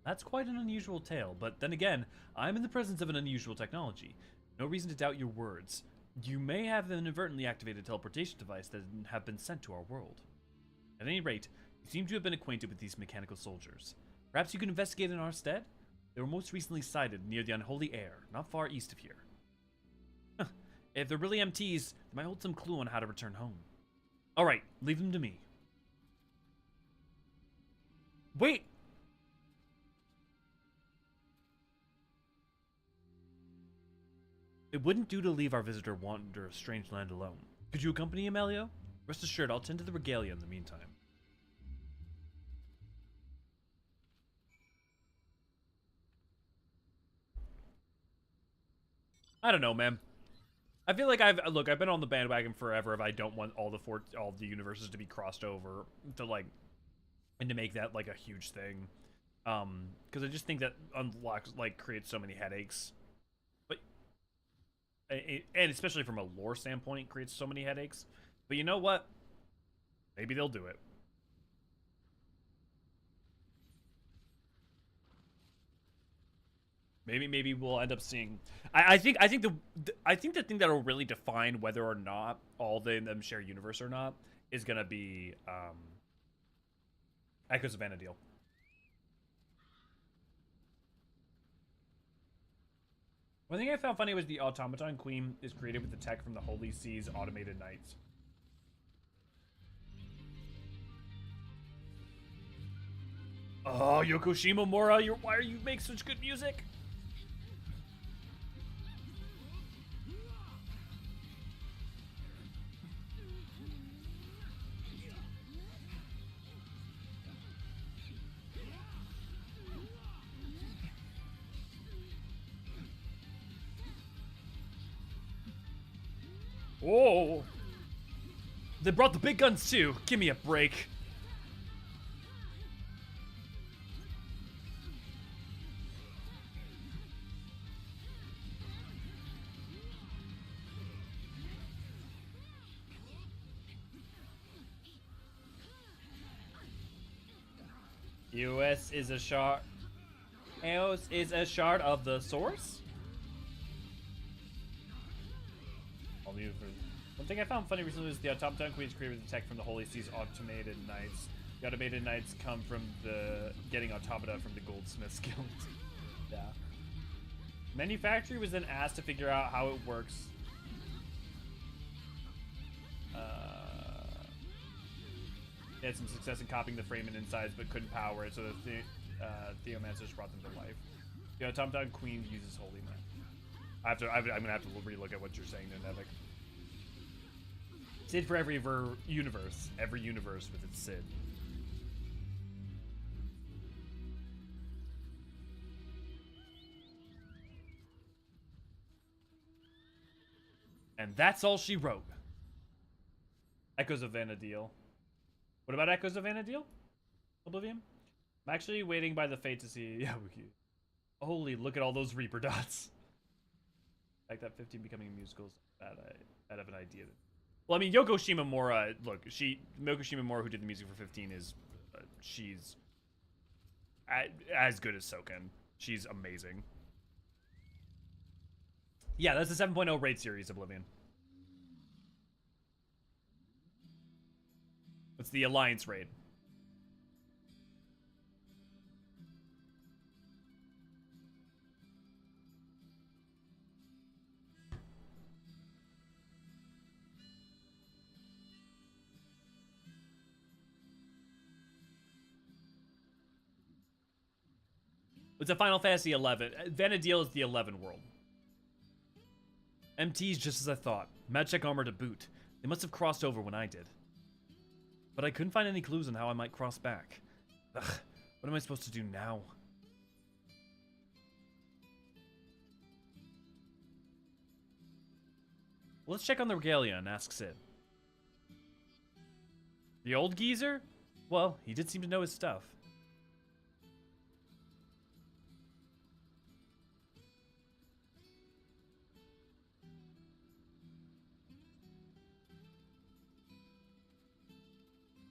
That's quite an unusual tale, but then again, I'm in the presence of an unusual technology. No reason to doubt your words. You may have an inadvertently activated teleportation device that have been sent to our world. At any rate, you seem to have been acquainted with these mechanical soldiers. Perhaps you can investigate in our stead? They were most recently sighted near the unholy air, not far east of here. If they're really MTs, they might hold some clue on how to return home. Alright, leave them to me. Wait! It wouldn't do to leave our visitor wander a strange land alone. Could you accompany him, Elio? Rest assured, I'll tend to the regalia in the meantime. I don't know, man. I feel like I've been on the bandwagon forever if I don't want all the universes to be crossed over to and to make that like a huge thing. Because I just think that unlocks creates so many headaches. But and especially from a lore standpoint, it creates so many headaches. But you know what? Maybe they'll do it. Maybe we'll end up seeing. I think the thing that'll really define whether or not all of them share universe or not is gonna be Echoes of Vana'diel. One thing I found funny was the automaton queen is created with the tech from the Holy Sea's automated knights. Oh, Yoko Shimomura, why are you make such good music? Whoa! They brought the big guns too. Give me a break. US is a shard. Eos is a shard of the source. One thing I found funny recently was the automaton queens created with the tech from the Holy Sea's automated knights. The automated knights come from getting automata from the goldsmith's guild. Yeah. Manufactory was then asked to figure out how it works. They had some success in copying the frame and insides, but couldn't power it, so the Theomancers brought them to life. The automaton queen uses holy knight. I'm gonna have to relook at what you're saying there, Nevik. Sid for every universe with its Sid. And that's all she wrote. Echoes of Vana'diel. What about Echoes of Vana'diel? Oblivion? I'm actually waiting by the fate to see. Yeah, holy, look at all those Reaper dots. Like that 15 becoming a musical is I'd have an idea. Well, I mean, Yoko Shimomura, look, Yoko Shimomura, who did the music for 15, is she's as good as Soken. She's amazing. Yeah, that's the 7.0 raid series, Oblivion. It's the Alliance raid. It's a Final Fantasy 11. Vana'diel is the 11 world. MT's just as I thought. Magic armor to boot. They must have crossed over when I did. But I couldn't find any clues on how I might cross back. Ugh, what am I supposed to do now? Let's check on the regalia and ask Sid. The old geezer? Well, he did seem to know his stuff.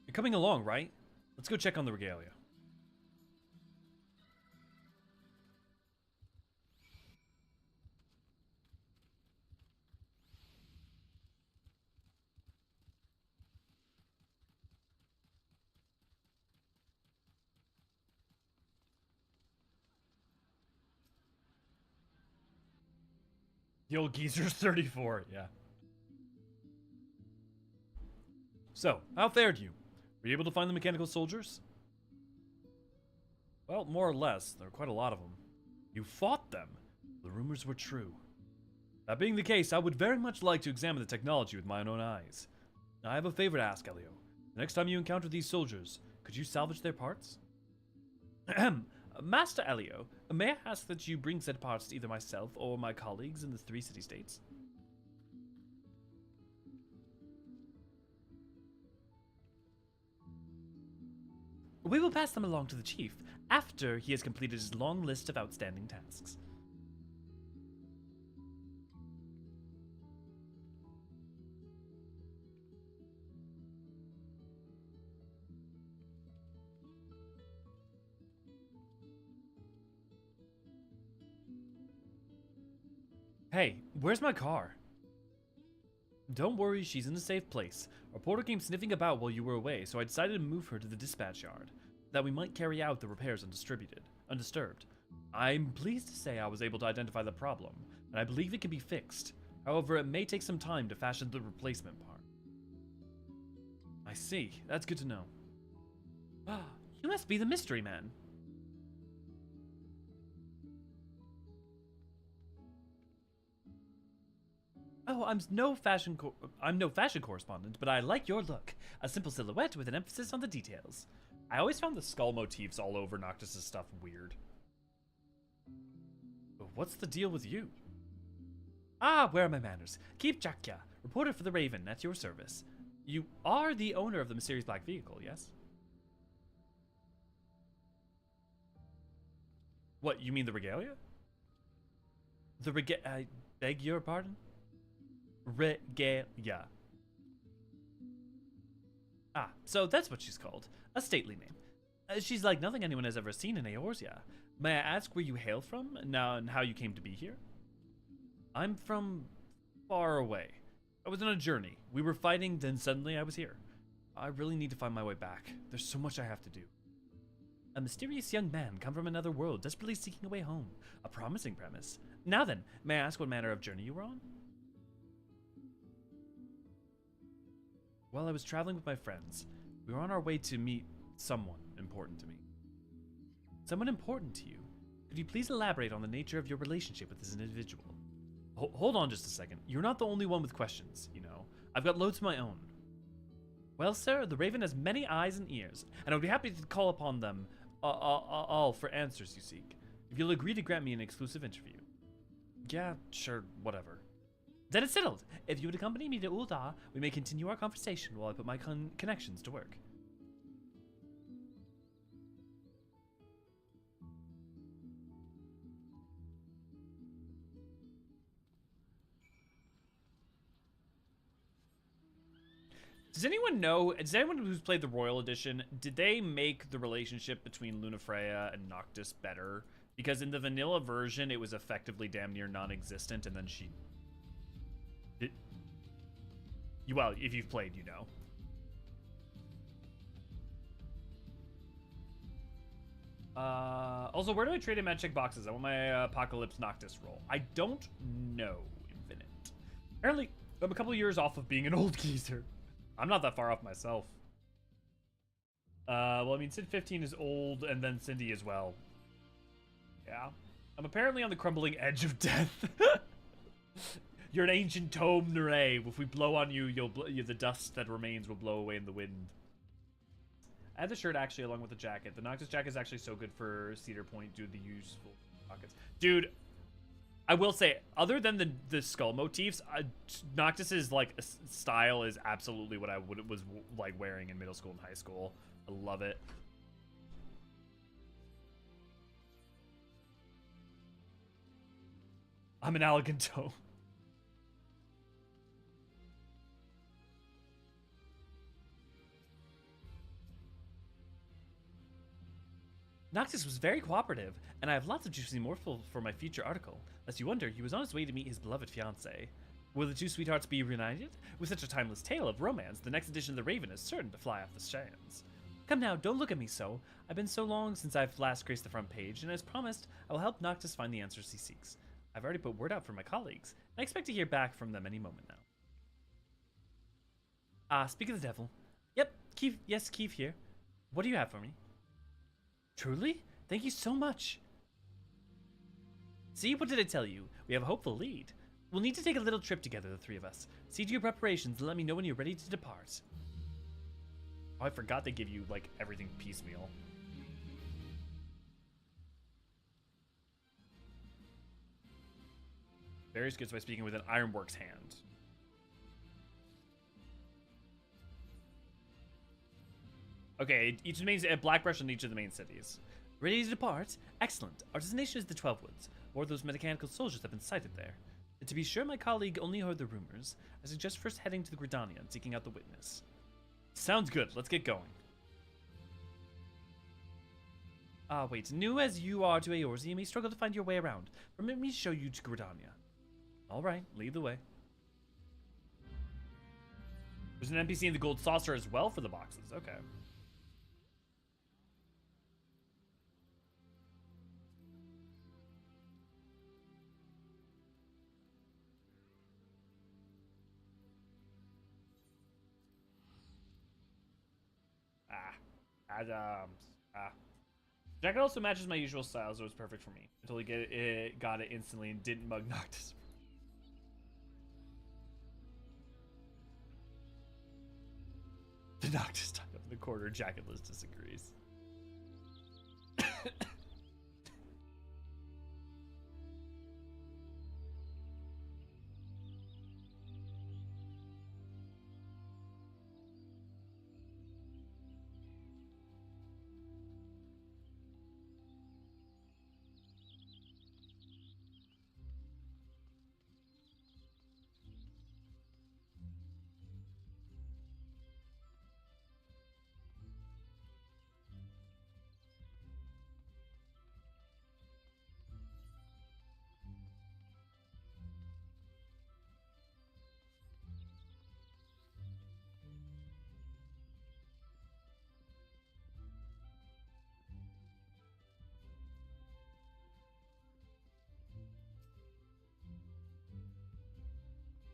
You're coming along, right? Let's go check on the regalia. The old geezer's 34, yeah. So, how fared you? Were you able to find the mechanical soldiers? Well, more or less. There were quite a lot of them. You fought them. The rumors were true. That being the case, I would very much like to examine the technology with my own eyes. I have a favor to ask, Elio. The next time you encounter these soldiers, could you salvage their parts? Ahem. Master Elio, may I ask that you bring said parts to either myself or my colleagues in the 3 city-states? We will pass them along to the chief after he has completed his long list of outstanding tasks. Hey, where's my car? Don't worry, she's in a safe place. Our porter came sniffing about while you were away, so I decided to move her to the dispatch yard, that we might carry out the repairs undisturbed. I'm pleased to say I was able to identify the problem, and I believe it can be fixed. However, it may take some time to fashion the replacement part. I see. That's good to know. Ah, you must be the mystery man. Oh, I'm no fashion correspondent, but I like your look. A simple silhouette with an emphasis on the details. I always found the skull motifs all over Noctis' stuff weird. What's the deal with you? Ah, where are my manners? Keep Jakya, reporter for the Raven, at your service. You are the owner of the mysterious black vehicle, yes? What, you mean the regalia? I beg your pardon? Regalia. Ah, so that's what she's called. A stately name. She's like nothing anyone has ever seen in Eorzea. May I ask where you hail from now and how you came to be here? I'm from far away. I was on a journey. We were fighting, then suddenly I was here. I really need to find my way back. There's so much I have to do. A mysterious young man come from another world, desperately seeking a way home. A promising premise. Now then, may I ask what manner of journey you were on? Well, I was traveling with my friends. We were on our way to meet someone important to me. Someone important to you? Could you please elaborate on the nature of your relationship with this individual? Hold on just a second. You're not the only one with questions, you know. I've got loads of my own. Well, sir, the Raven has many eyes and ears, and I would be happy to call upon them all for answers you seek. If you'll agree to grant me an exclusive interview. Yeah, sure, whatever. Then it's settled. If you would accompany me to Ul'dah, we may continue our conversation while I put my connections to work. Does anyone know? Does anyone who's played the Royal Edition, did they make the relationship between Lunafreya and Noctis better? Because in the vanilla version, it was effectively damn near non-existent, and then she... Well, if you've played, you know. Also, where do I trade in magic boxes? I want my Apocalypse Noctis roll. I don't know, Infinite. Apparently, I'm a couple years off of being an old geezer. I'm not that far off myself. Well, I mean, Sid 15 is old, and then Cindy as well. Yeah. I'm apparently on the crumbling edge of death. You're an ancient tome, Neray. If we blow on you, the dust that remains will blow away in the wind. I have the shirt, actually, along with the jacket. The Noctis jacket is actually so good for Cedar Point due to the useful pockets. Dude, I will say, other than the skull motifs, Noctis's, like, style is absolutely what I was, like, wearing in middle school and high school. I love it. I'm an elegant tome. Noctis was very cooperative, and I have lots of juicy morsels for my future article. Lest you wonder, he was on his way to meet his beloved fiancée. Will the two sweethearts be reunited? With such a timeless tale of romance, the next edition of The Raven is certain to fly off the stands. Come now, don't look at me so. I've been so long since I've last graced the front page, and as promised, I will help Noctis find the answers he seeks. I've already put word out for my colleagues, and I expect to hear back from them any moment now. Speak of the devil. Yep, Keith, yes, Keith here. What do you have for me? Truly? Thank you so much. See, what did I tell you? We have a hopeful lead. We'll need to take a little trip together, the three of us. See to your preparations and let me know when you're ready to depart. Oh, I forgot they give you, like, everything piecemeal. Various goods by speaking with an ironworks hand. Okay, each of the main Blackbrush in each of the main cities. Ready to depart? Excellent. Our destination is the 12 Woods. More of those mechanical soldiers have been sighted there. And to be sure my colleague only heard the rumors, I suggest first heading to the Gridania and seeking out the witness. Sounds good. Let's get going. Wait. New as you are to Eorzean, you may struggle to find your way around. Permit me to show you to Gridania. Alright, lead the way. There's an NPC in the gold saucer as well for the boxes. Okay. Jacket also matches my usual style, so it's perfect for me. Until he got it instantly and didn't mug Noctis. The Noctis tied up in the corner, jacketless disagrees.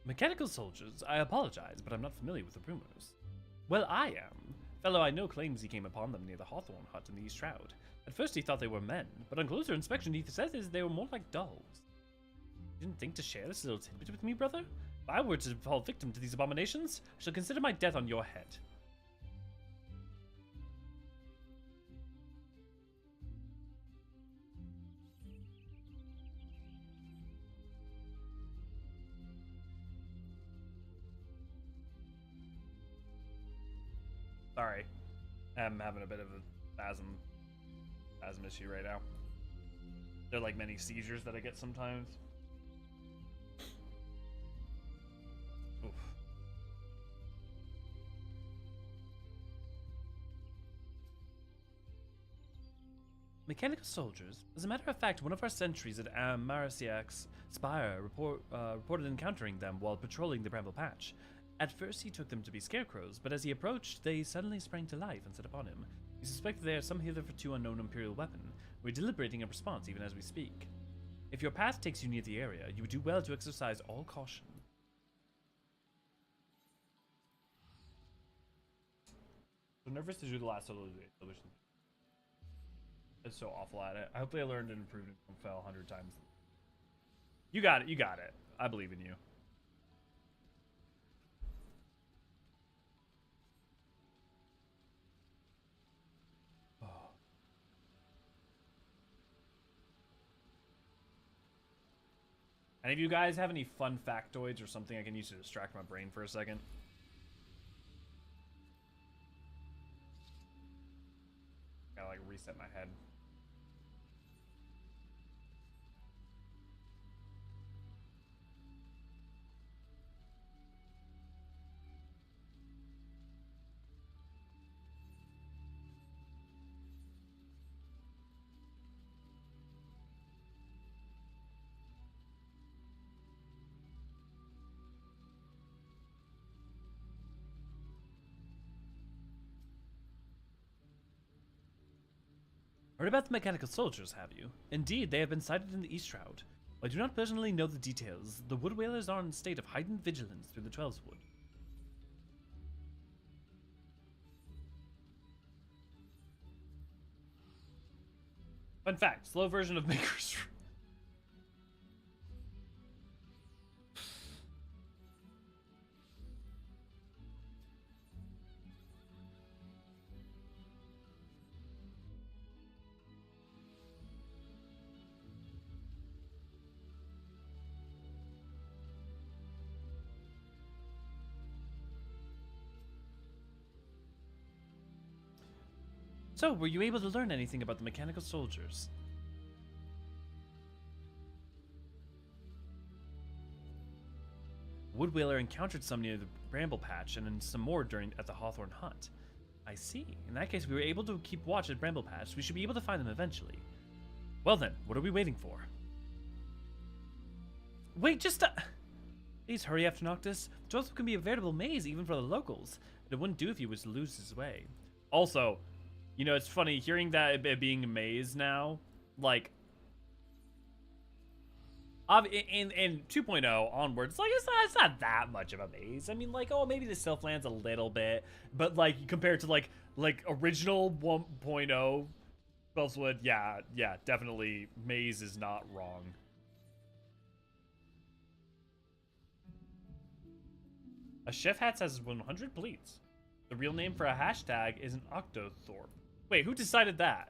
Mechanical soldiers, I apologize, but I'm not familiar with the rumors. Well, I am. Fellow I know claims he came upon them near the Hawthorne hut in the East Shroud. At first he thought they were men, but on closer inspection he says they were more like dolls. You didn't think to share this little tidbit with me, brother? If I were to fall victim to these abominations, I shall consider my death on your head. Sorry, I'm having a bit of a spasm issue right now. They're like many seizures that I get sometimes. Oof. Mechanical soldiers. As a matter of fact, one of our sentries at Marasiak's Spire reported encountering them while patrolling the Bramble Patch. At first, he took them to be scarecrows, but as he approached, they suddenly sprang to life and set upon him. We suspect they are some hitherto unknown Imperial weapon. We're deliberating a response even as we speak. If your path takes you near the area, you would do well to exercise all caution. So nervous to do the last solution. It's so awful at it. I hope they learned and improved and fell 100 times. You got it. You got it. I believe in you. Oh. Any of you guys have any fun factoids or something I can use to distract my brain for a second? Gotta like reset my head. Heard about the mechanical soldiers, have you? Indeed, they have been sighted in the East Shroud. While I do not personally know the details, the Wood Whalers are in a state of heightened vigilance through the Twelveswood. Fun fact, slow version of Maker's Room. So, were you able to learn anything about the mechanical soldiers? Woodwhaler encountered some near the Bramble Patch and then some more at the Hawthorn Hunt. I see. In that case, we were able to keep watch at Bramble Patch. We should be able to find them eventually. Well then, what are we waiting for? Wait, Please hurry after Noctis. Joseph can be a veritable maze even for the locals. It wouldn't do if he was to lose his way. Also, you know, it's funny hearing that it being a maze now, like, in 2.0 onwards, like, it's not that much of a maze. I mean, like, oh, maybe the Sylphland's a little bit, but, like, compared to, like original 1.0 Twelveswood, yeah, definitely maze is not wrong. A chef hat has 100 pleats. The real name for a hashtag is an octothorpe. Wait, who decided that?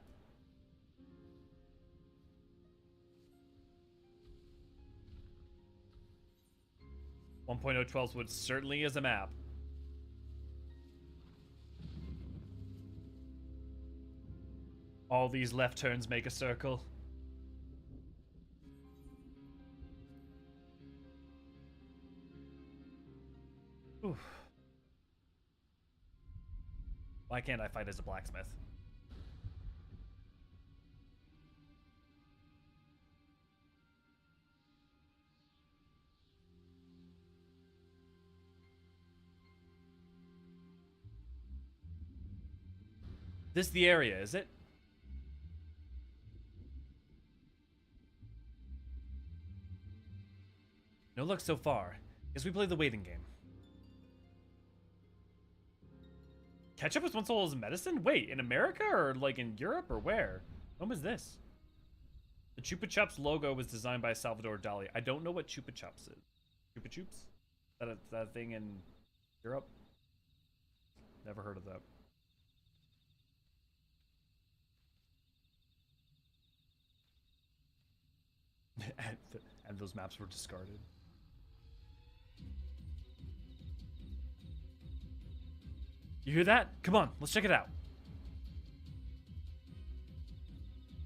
One point oh Twelveswood certainly is a map. All these left turns make a circle. Oof. Why can't I fight as a blacksmith? This the area, is it? No luck so far. Guess we play the waiting game. Ketchup was once sold as medicine? Wait, in America or like in Europe or where? When was this? The Chupa Chups logo was designed by Salvador Dali. I don't know what Chupa Chups is. Chupa Chups? Is that a thing in Europe? Never heard of that. And those maps were discarded. You hear that? Come on, let's check it out.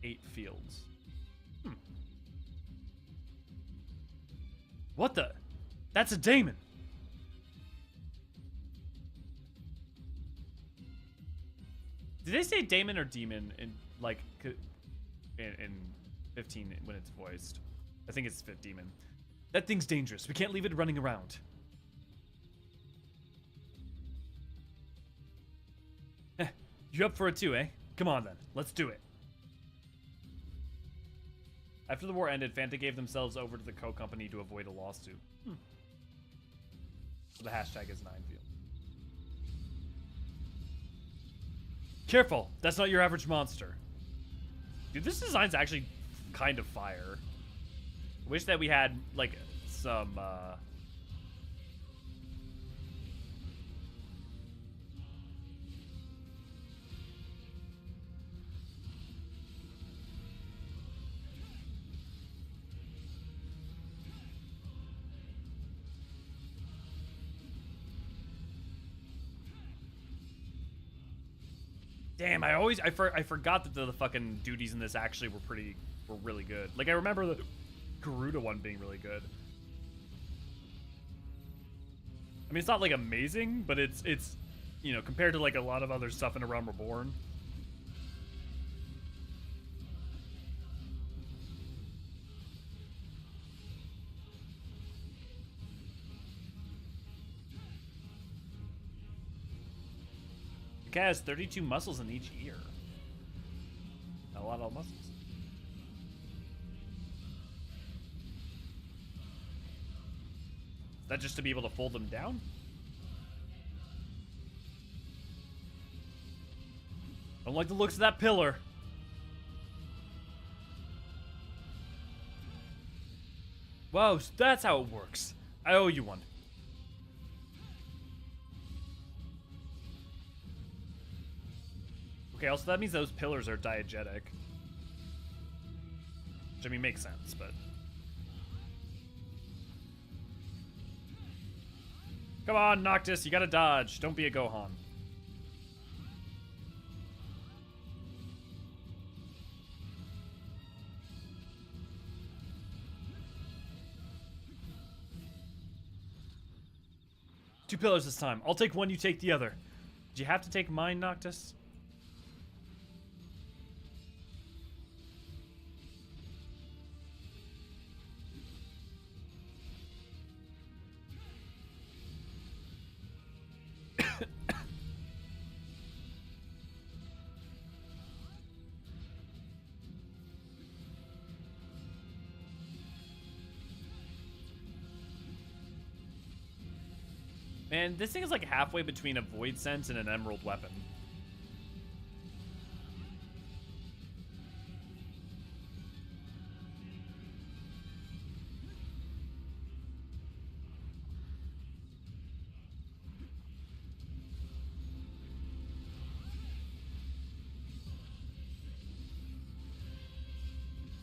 8 fields. What the? That's a daemon. Did they say daemon or demon in like in 15 when it's voiced. I think it's 5th demon. That thing's dangerous. We can't leave it running around. You up for it too, eh? Come on then, let's do it. After the war ended, Fanta gave themselves over to the Coke Company to avoid a lawsuit. So the hashtag is 9field. Careful, that's not your average monster. Dude, this design's actually kind of fire. Wish that we had, like, some, Damn, I forgot that the fucking duties in this actually were really good. Like, I remember the Garuda one being really good. I mean, it's not like amazing, but it's you know, compared to like a lot of other stuff in A Realm Reborn. The cat has 32 muscles in each ear. Not a lot of muscles. Is that just to be able to fold them down? I don't like the looks of that pillar. Whoa, so that's how it works. I owe you one. Okay, also that means those pillars are diegetic. Which, I mean, makes sense, but... Come on, Noctis, you gotta dodge. Don't be a Gohan. Two pillars this time. I'll take one, you take the other. Did you have to take mine, Noctis? Man, this thing is like halfway between a void sense and an emerald weapon.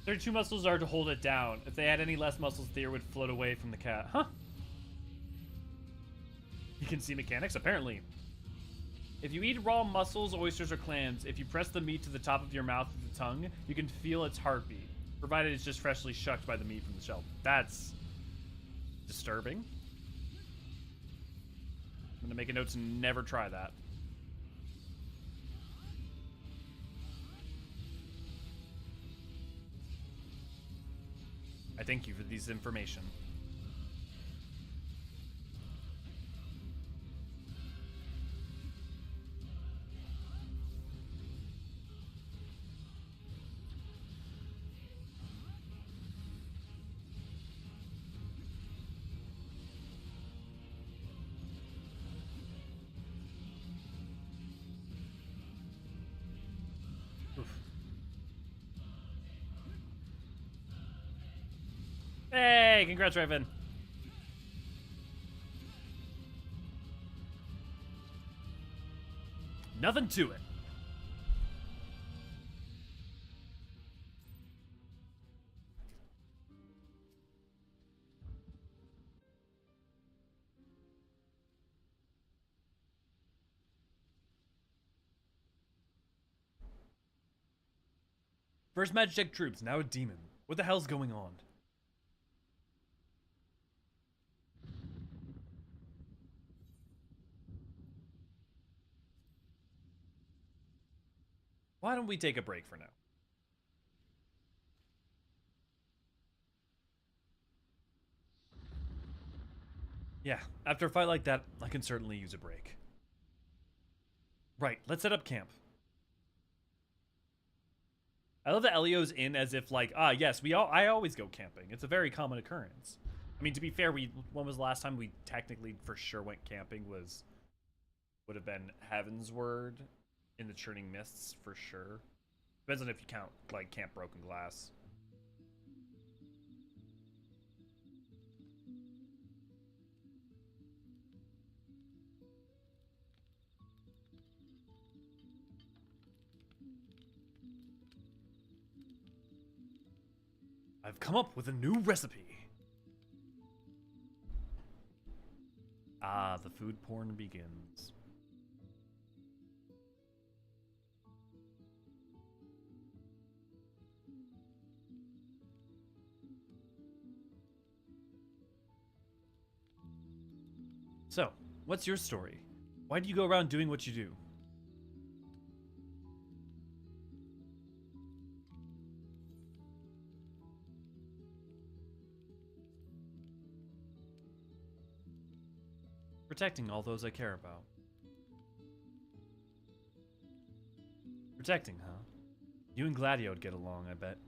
Their 2 muscles are to hold it down. If they had any less muscles, the ear would float away from the cat. Huh? You can see mechanics, apparently. If you eat raw mussels, oysters, or clams, if you press the meat to the top of your mouth with the tongue, you can feel its heartbeat, provided it's just freshly shucked by the meat from the shell. That's disturbing. I'm gonna make a note to never try that. I thank you for this information. Hey, congrats, Raven. Nothing to it. First Magitech troops, now a demon. What the hell's going on? Why don't we take a break for now? Yeah, after a fight like that, I can certainly use a break. Right, let's set up camp. I love that Elio's in as if like, yes, I always go camping. It's a very common occurrence. I mean, to be fair, when was the last time we technically for sure went camping would have been Heaven's Word in the Churning Mists for sure. Depends on if you count like Camp Broken Glass. I've come up with a new recipe. Ah, the food porn begins. So, what's your story? Why do you go around doing what you do? Protecting all those I care about. Protecting, huh? You and Gladio would get along, I bet.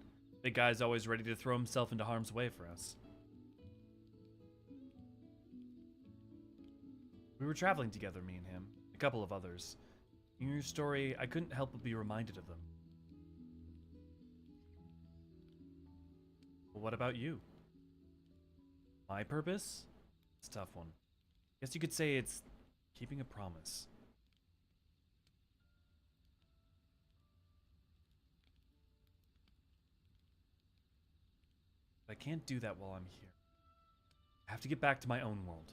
Big guy's always ready to throw himself into harm's way for us. We were traveling together, me and him, a couple of others. In your story, I couldn't help but be reminded of them. But what about you? My purpose? It's a tough one. Guess you could say it's keeping a promise. But I can't do that while I'm here. I have to get back to my own world.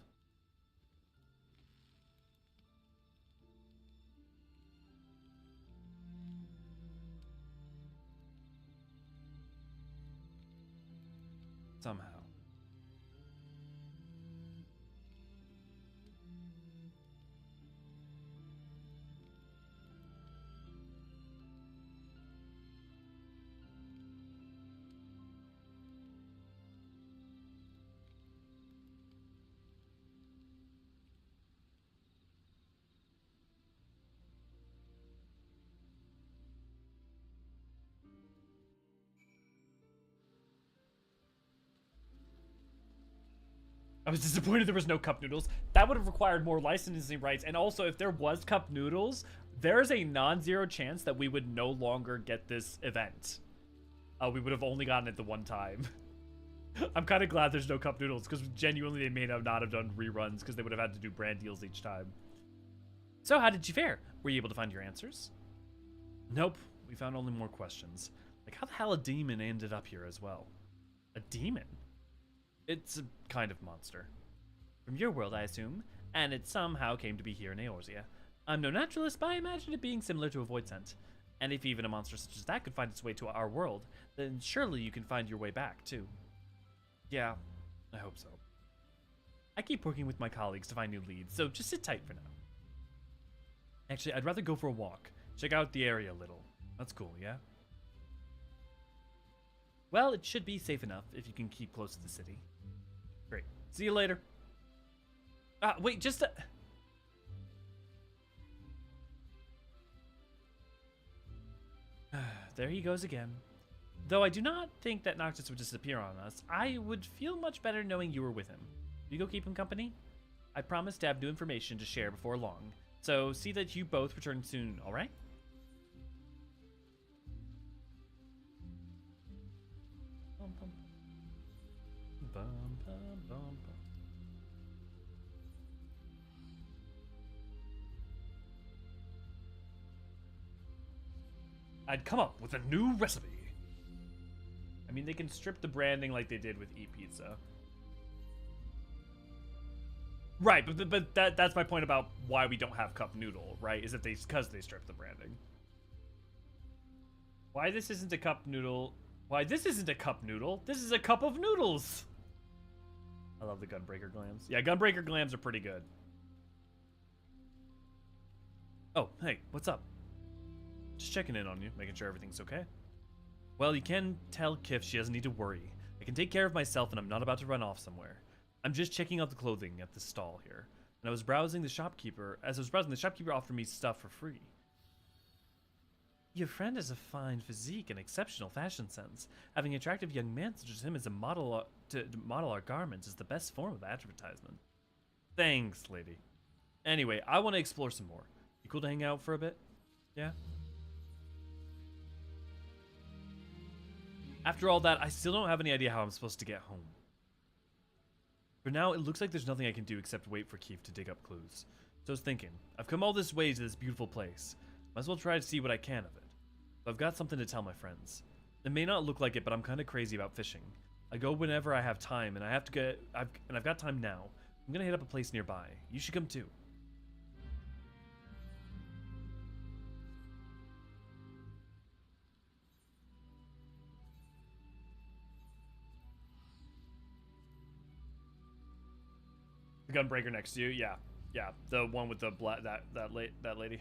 Somehow. I was disappointed there was no cup noodles. That would have required more licensing rights. And also, if there was cup noodles, there's a non-zero chance that we would no longer get this event. We would have only gotten it the one time. I'm kind of glad there's no cup noodles, because genuinely they may not have done reruns, because they would have had to do brand deals each time. So how did you fare? Were you able to find your answers? Nope. We found only more questions. Like, how the hell a demon ended up here as well? A demon? It's a kind of monster. From your world, I assume, and it somehow came to be here in Eorzea. I'm no naturalist, but I imagine it being similar to a void scent. And if even a monster such as that could find its way to our world, then surely you can find your way back, too. Yeah, I hope so. I keep working with my colleagues to find new leads, so just sit tight for now. Actually, I'd rather go for a walk. Check out the area a little. That's cool, yeah? Well, it should be safe enough if you can keep close to the city. Great. See you later. Wait, just there he goes again. Though I do not think that Noctis would disappear on us, I would feel much better knowing you were with him. You go keep him company? I promise to have new information to share before long, so see that you both return soon, alright? I'd come up with a new recipe. I mean, they can strip the branding like they did with E-Pizza. Right, but that's my point about why we don't have cup noodle, right? Is that because they stripped the branding. Why this isn't a cup noodle? Why this isn't a cup noodle? This is a cup of noodles. I love the Gunbreaker Glams. Yeah, Gunbreaker Glams are pretty good. Oh, hey, what's up? Just checking in on you, making sure everything's okay. Well, you can tell Kif she doesn't need to worry. I can take care of myself and I'm not about to run off somewhere. I'm just checking out the clothing at the stall here. And I was browsing the shopkeeper. As I was browsing, the shopkeeper offered me stuff for free. Your friend has a fine physique and exceptional fashion sense. Having an attractive young man such as him as a model to model our garments is the best form of advertisement. Thanks, lady. Anyway, I want to explore some more. You cool to hang out for a bit? Yeah? After all that, I still don't have any idea how I'm supposed to get home. For now, it looks like there's nothing I can do except wait for Keith to dig up clues. So I was thinking, I've come all this way to this beautiful place. Might as well try to see what I can of it. So I've got something to tell my friends. It may not look like it, but I'm kind of crazy about fishing. I go whenever I have time, and I've got time now. I'm gonna hit up a place nearby. You should come too. The gunbreaker next to you, yeah, the one with the that lady.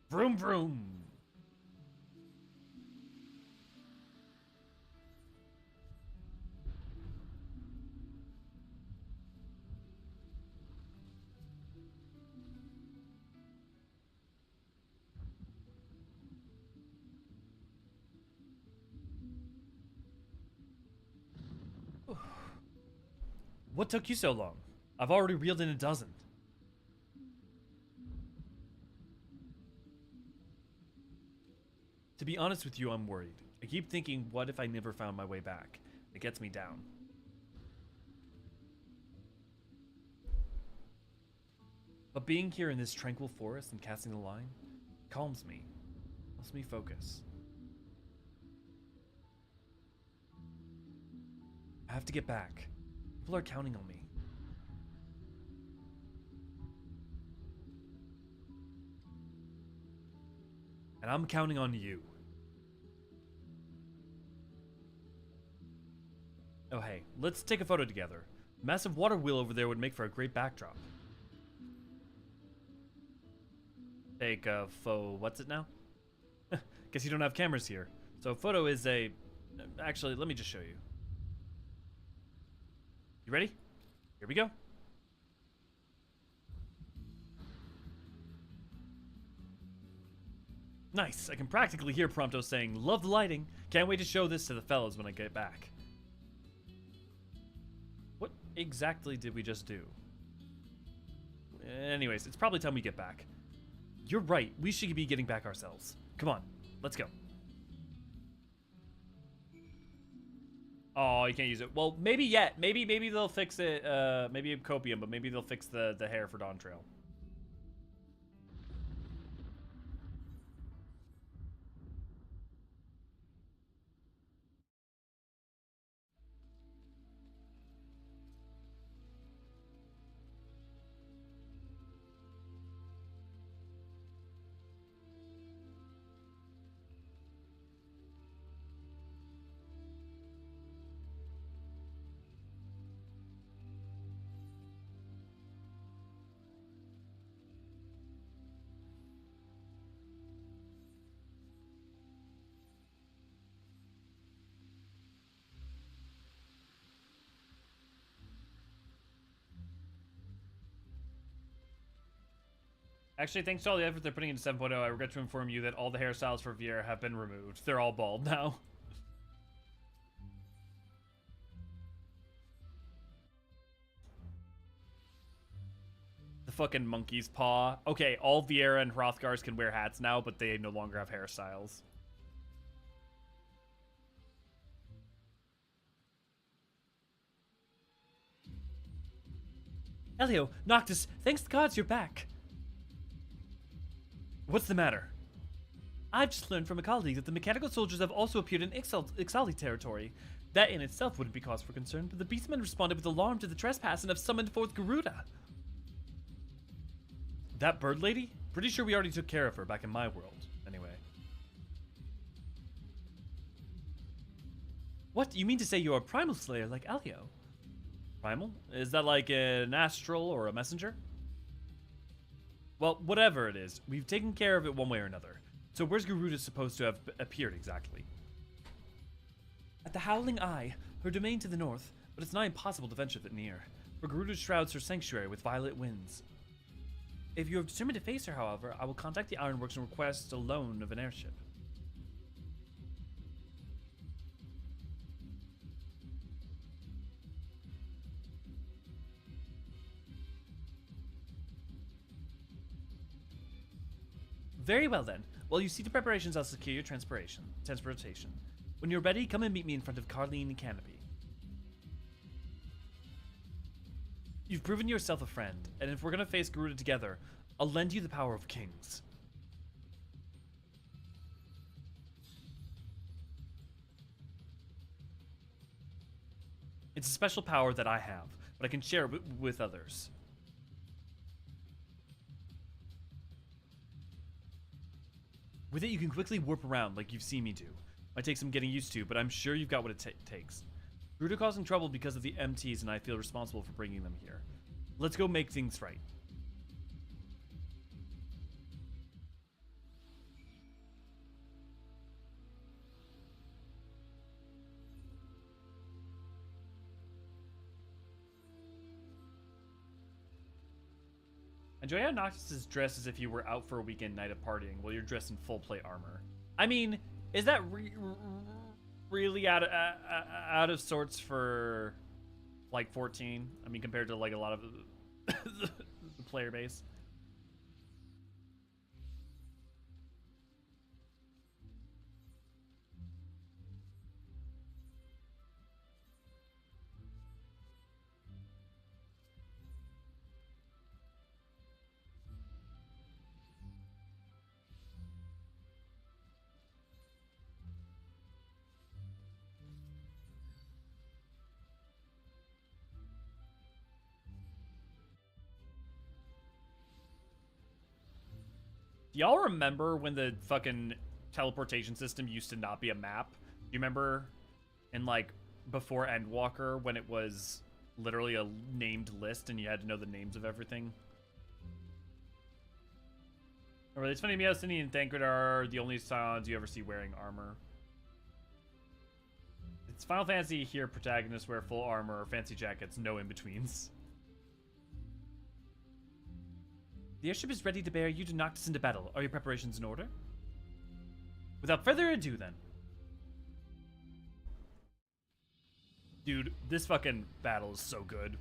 Vroom vroom. What took you so long? I've already reeled in a dozen. To be honest with you, I'm worried. I keep thinking, what if I never found my way back? It gets me down. But being here in this tranquil forest and casting the line calms me, helps me focus. I have to get back. People are counting on me. And I'm counting on you. Oh hey, let's take a photo together. The massive water wheel over there would make for a great backdrop. Take a what's it now? Guess you don't have cameras here. So photo is a... Actually, let me just show you. You ready? Here we go. Nice. I can practically hear Prompto saying, "Love the lighting. Can't wait to show this to the fellas when I get back." What exactly did we just do? Anyways, it's probably time we get back. You're right. We should be getting back ourselves. Come on. Let's go. Oh, you can't use it. Well, maybe yet. Maybe they'll fix it. Maybe copium, but maybe they'll fix the hair for Dawntrail. Actually, thanks to all the effort they're putting into 7.0, I regret to inform you that all the hairstyles for Vieira have been removed. They're all bald now. The fucking monkey's paw. Okay, all Vieira and Hrothgars can wear hats now, but they no longer have hairstyles. Elio, Noctis, thanks to gods you're back. What's the matter? I've just learned from a colleague that the mechanical soldiers have also appeared in Ixali territory. That in itself wouldn't be cause for concern, but the beastmen responded with alarm to the trespass and have summoned forth Garuda. That bird lady? Pretty sure we already took care of her back in my world. Anyway. What? You mean to say you're a primal slayer like Elio? Primal? Is that like an astral or a messenger? Well, whatever it is, we've taken care of it one way or another. So where's Garuda supposed to have appeared exactly? At the Howling Eye, her domain to the north, but it's nigh impossible to venture that near, for Garuda shrouds her sanctuary with violent winds. If you have determined to face her, however, I will contact the Ironworks and request a loan of an airship. Very well then. While you see to preparations, I'll secure your transportation. When you're ready, come and meet me in front of Carleen Canopy. You've proven yourself a friend, and if we're gonna face Garuda together, I'll lend you the power of kings. It's a special power that I have, but I can share it with others. With it, you can quickly warp around like you've seen me do. Might take some getting used to, but I'm sure you've got what it takes. Garuda causing trouble because of the MTs, and I feel responsible for bringing them here. Let's go make things right. Enjoy how Noctis is dressed as if you were out for a weekend night of partying while you're dressed in full plate armor. I mean, is that really out of sorts for like 14? I mean, compared to like a lot of the player base. Do y'all remember when the fucking teleportation system used to not be a map? Do you remember in like before Endwalker when it was literally a named list and you had to know the names of everything? Or it's funny to me how Cindy and Thancred are the only Scions you ever see wearing armor. It's Final Fantasy here protagonists wear full armor or fancy jackets, no in-betweens. The airship is ready to bear you to Noctis into battle. Are your preparations in order? Without further ado, then. Dude, this fucking battle is so good.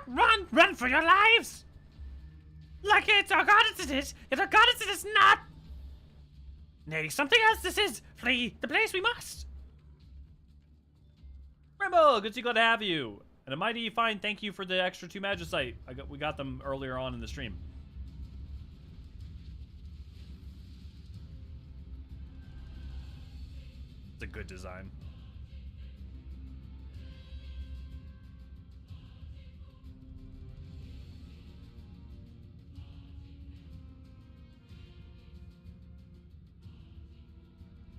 Run! Run for your lives! Like it's our goddess it is, yet our goddess it is not! Nay, something else this is! Flee the place we must! Rambo, good to glad to have you. And a mighty fine thank you for the extra 2 Magicite. We got them earlier on in the stream. It's a good design.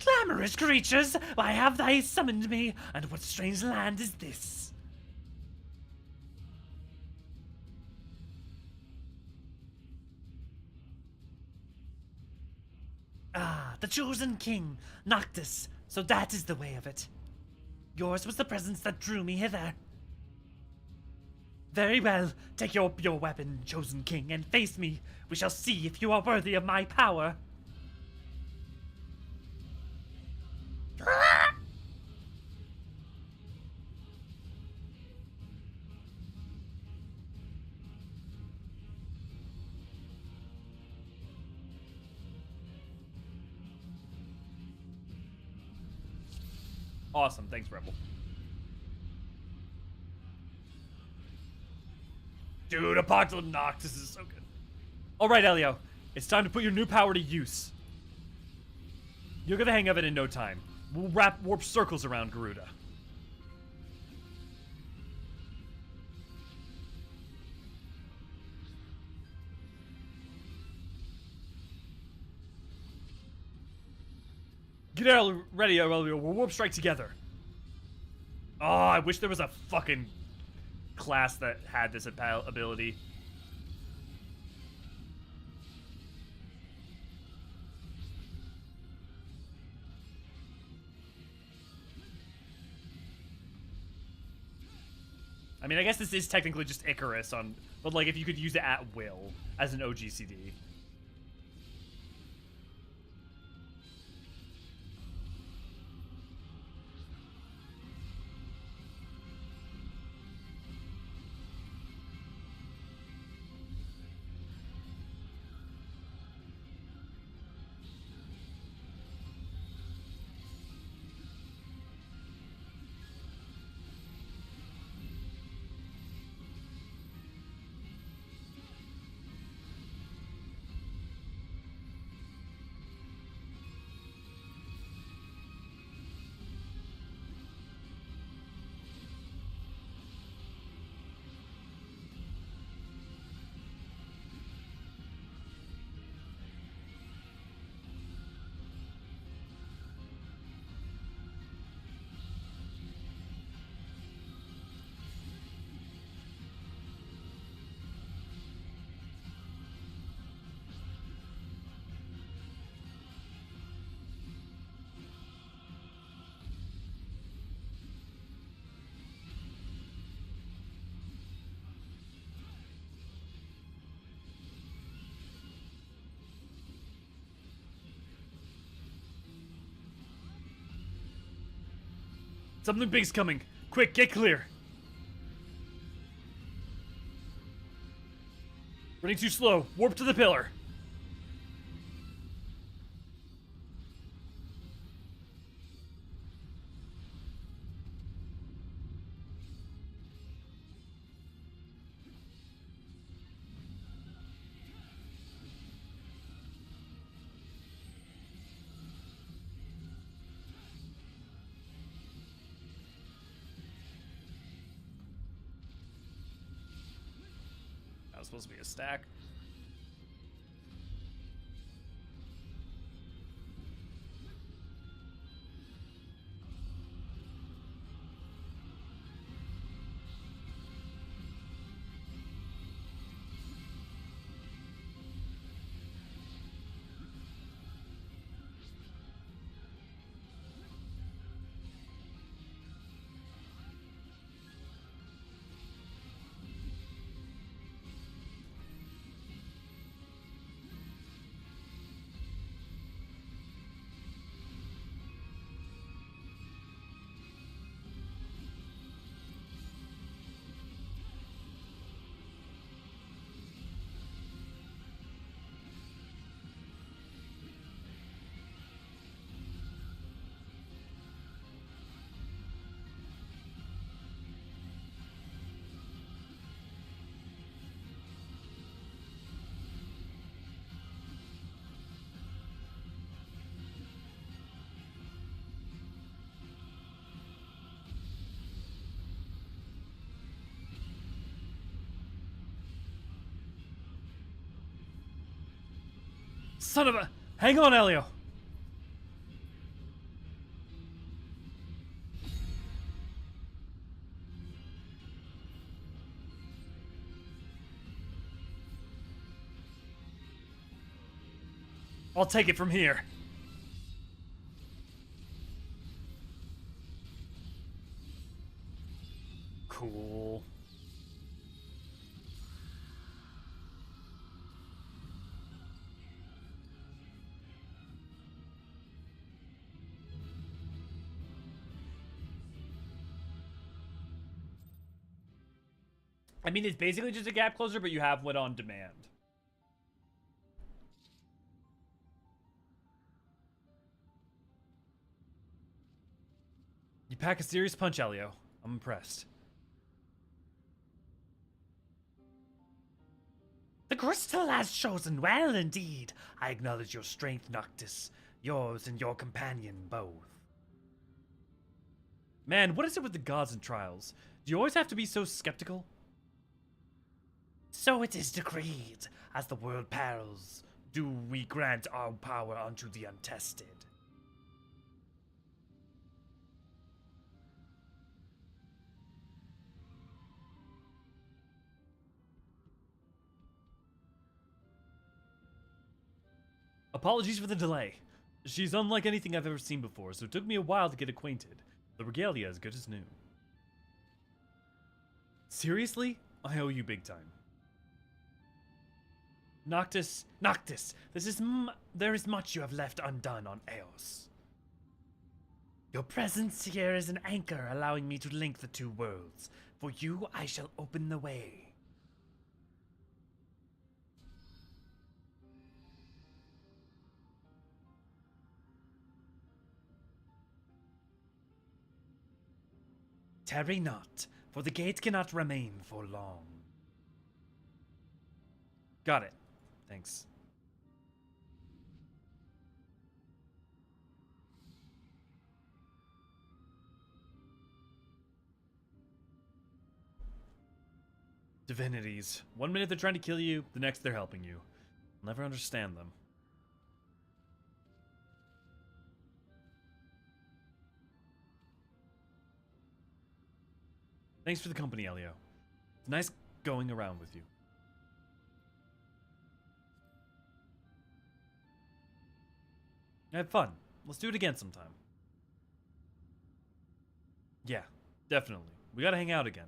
Clamorous creatures, why have they summoned me? And what strange land is this? Ah, the chosen king, Noctis. So that is the way of it. Yours was the presence that drew me hither. Very well, take your weapon, chosen king, and face me. We shall see if you are worthy of my power. Awesome, thanks, Rebel. Dude, Apocalypse Noctis is so good. Alright, Elio, it's time to put your new power to use. You're gonna hang of it in no time. We'll wrap warp circles around Garuda. Get ready, Elio. We'll warp strike together. Oh, I wish there was a fucking class that had this ability. I mean, I guess this is technically just Icarus on, but like if you could use it at will as an OGCD. Something big's coming. Quick, get clear. Running too slow. Warp to the pillar. That was supposed to be a stack. Son of a... Hang on, Elio. I'll take it from here. Cool. I mean, it's basically just a gap closer, but you have one on demand. You pack a serious punch, Elio. I'm impressed. The crystal has chosen well indeed. I acknowledge your strength, Noctis. Yours and your companion both. Man, what is it with the gods and trials? Do you always have to be so skeptical? So it is decreed. As the world perils, do we grant our power unto the untested. Apologies for the delay. She's unlike anything I've ever seen before, so it took me a while to get acquainted. The regalia is good as new. Seriously? I owe you big time. Noctis, there is much you have left undone on Eos. Your presence here is an anchor allowing me to link the two worlds. For you, I shall open the way. Tarry not, for the gate cannot remain for long. Got it. Thanks. Divinities. 1 minute they're trying to kill you, the next they're helping you. I'll never understand them. Thanks for the company, Elio. It's nice going around with you. Have fun. Let's do it again sometime. Yeah, definitely. We gotta hang out again.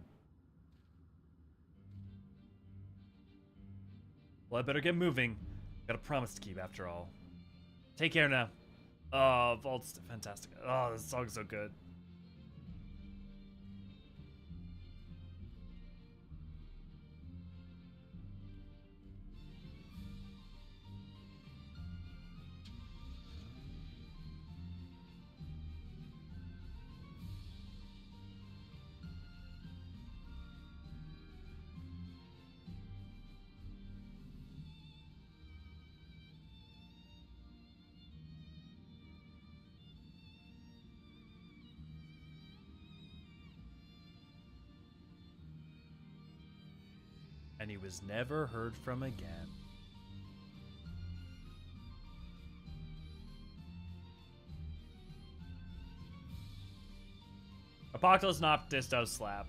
Well, I better get moving. Got a promise to keep after all. Take care now. Oh, Vault's fantastic. Oh, this song's so good. And he was never heard from again. Apocalypse Noctis does slap.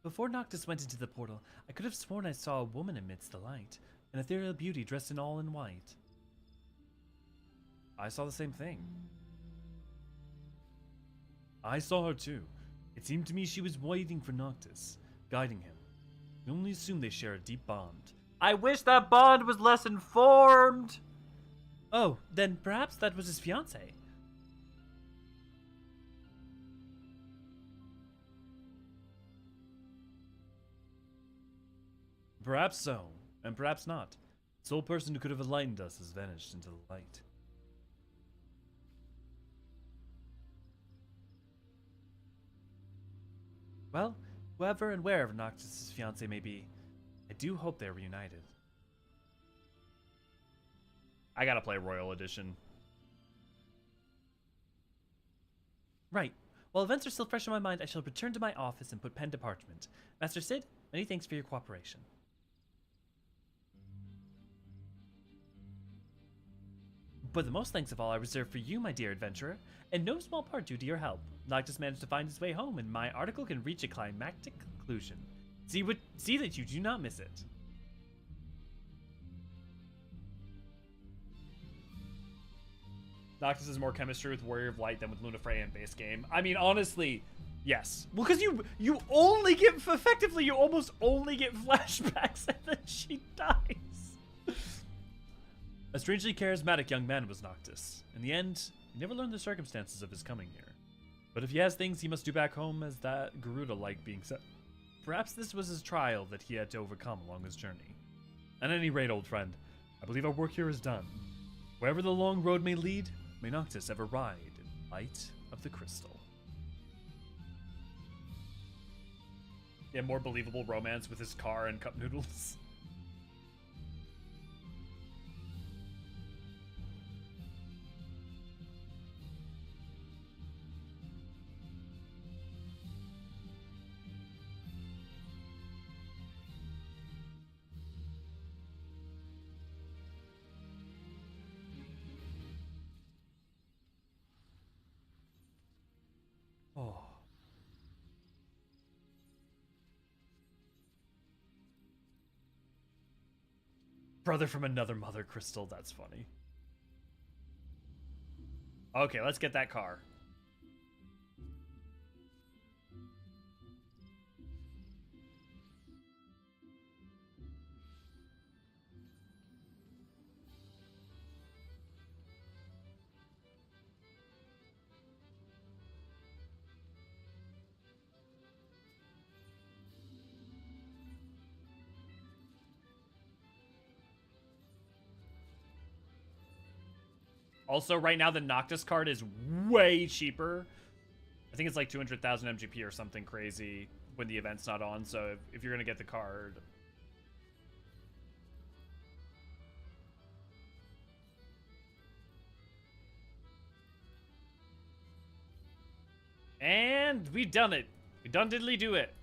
Before Noctis went into the portal, I could have sworn I saw a woman amidst the light, an ethereal beauty dressed in all in white. I saw the same thing. I saw her too. It seemed to me she was waiting for Noctis, guiding him. I only assume they share a deep bond. I wish that bond was less informed! Oh, then perhaps that was his fiancée. Perhaps so, and perhaps not. The sole person who could have enlightened us has vanished into the light. Well, whoever and wherever Noctis' fiancé may be, I do hope they're reunited. I gotta play Royal Edition. Right. While events are still fresh in my mind, I shall return to my office and put pen to parchment. Master Sid, many thanks for your cooperation. But the most thanks of all I reserve for you, my dear adventurer, in no small part due to your help. Noctis managed to find his way home, and my article can reach a climactic conclusion. See that you do not miss it. Noctis has more chemistry with Warrior of Light than with Lunafreya in base game. I mean, honestly, yes. Well, because you only get, effectively, you almost only get flashbacks and then she dies. A strangely charismatic young man was Noctis. In the end, he never learned the circumstances of his coming here. But if he has things he must do back home, as that Garuda like being said, perhaps this was his trial that he had to overcome along his journey. At any rate, old friend, I believe our work here is done. Wherever the long road may lead, may Noctis ever ride in the light of the crystal. Yeah, more believable romance with his car and cup noodles. Brother from another mother, Crystal. That's funny. Okay, let's get that car. Also, right now, the Noctis card is way cheaper. I think it's like 200,000 MGP or something crazy when the event's not on, so if you're going to get the card... And we've done it. We done diddly do it.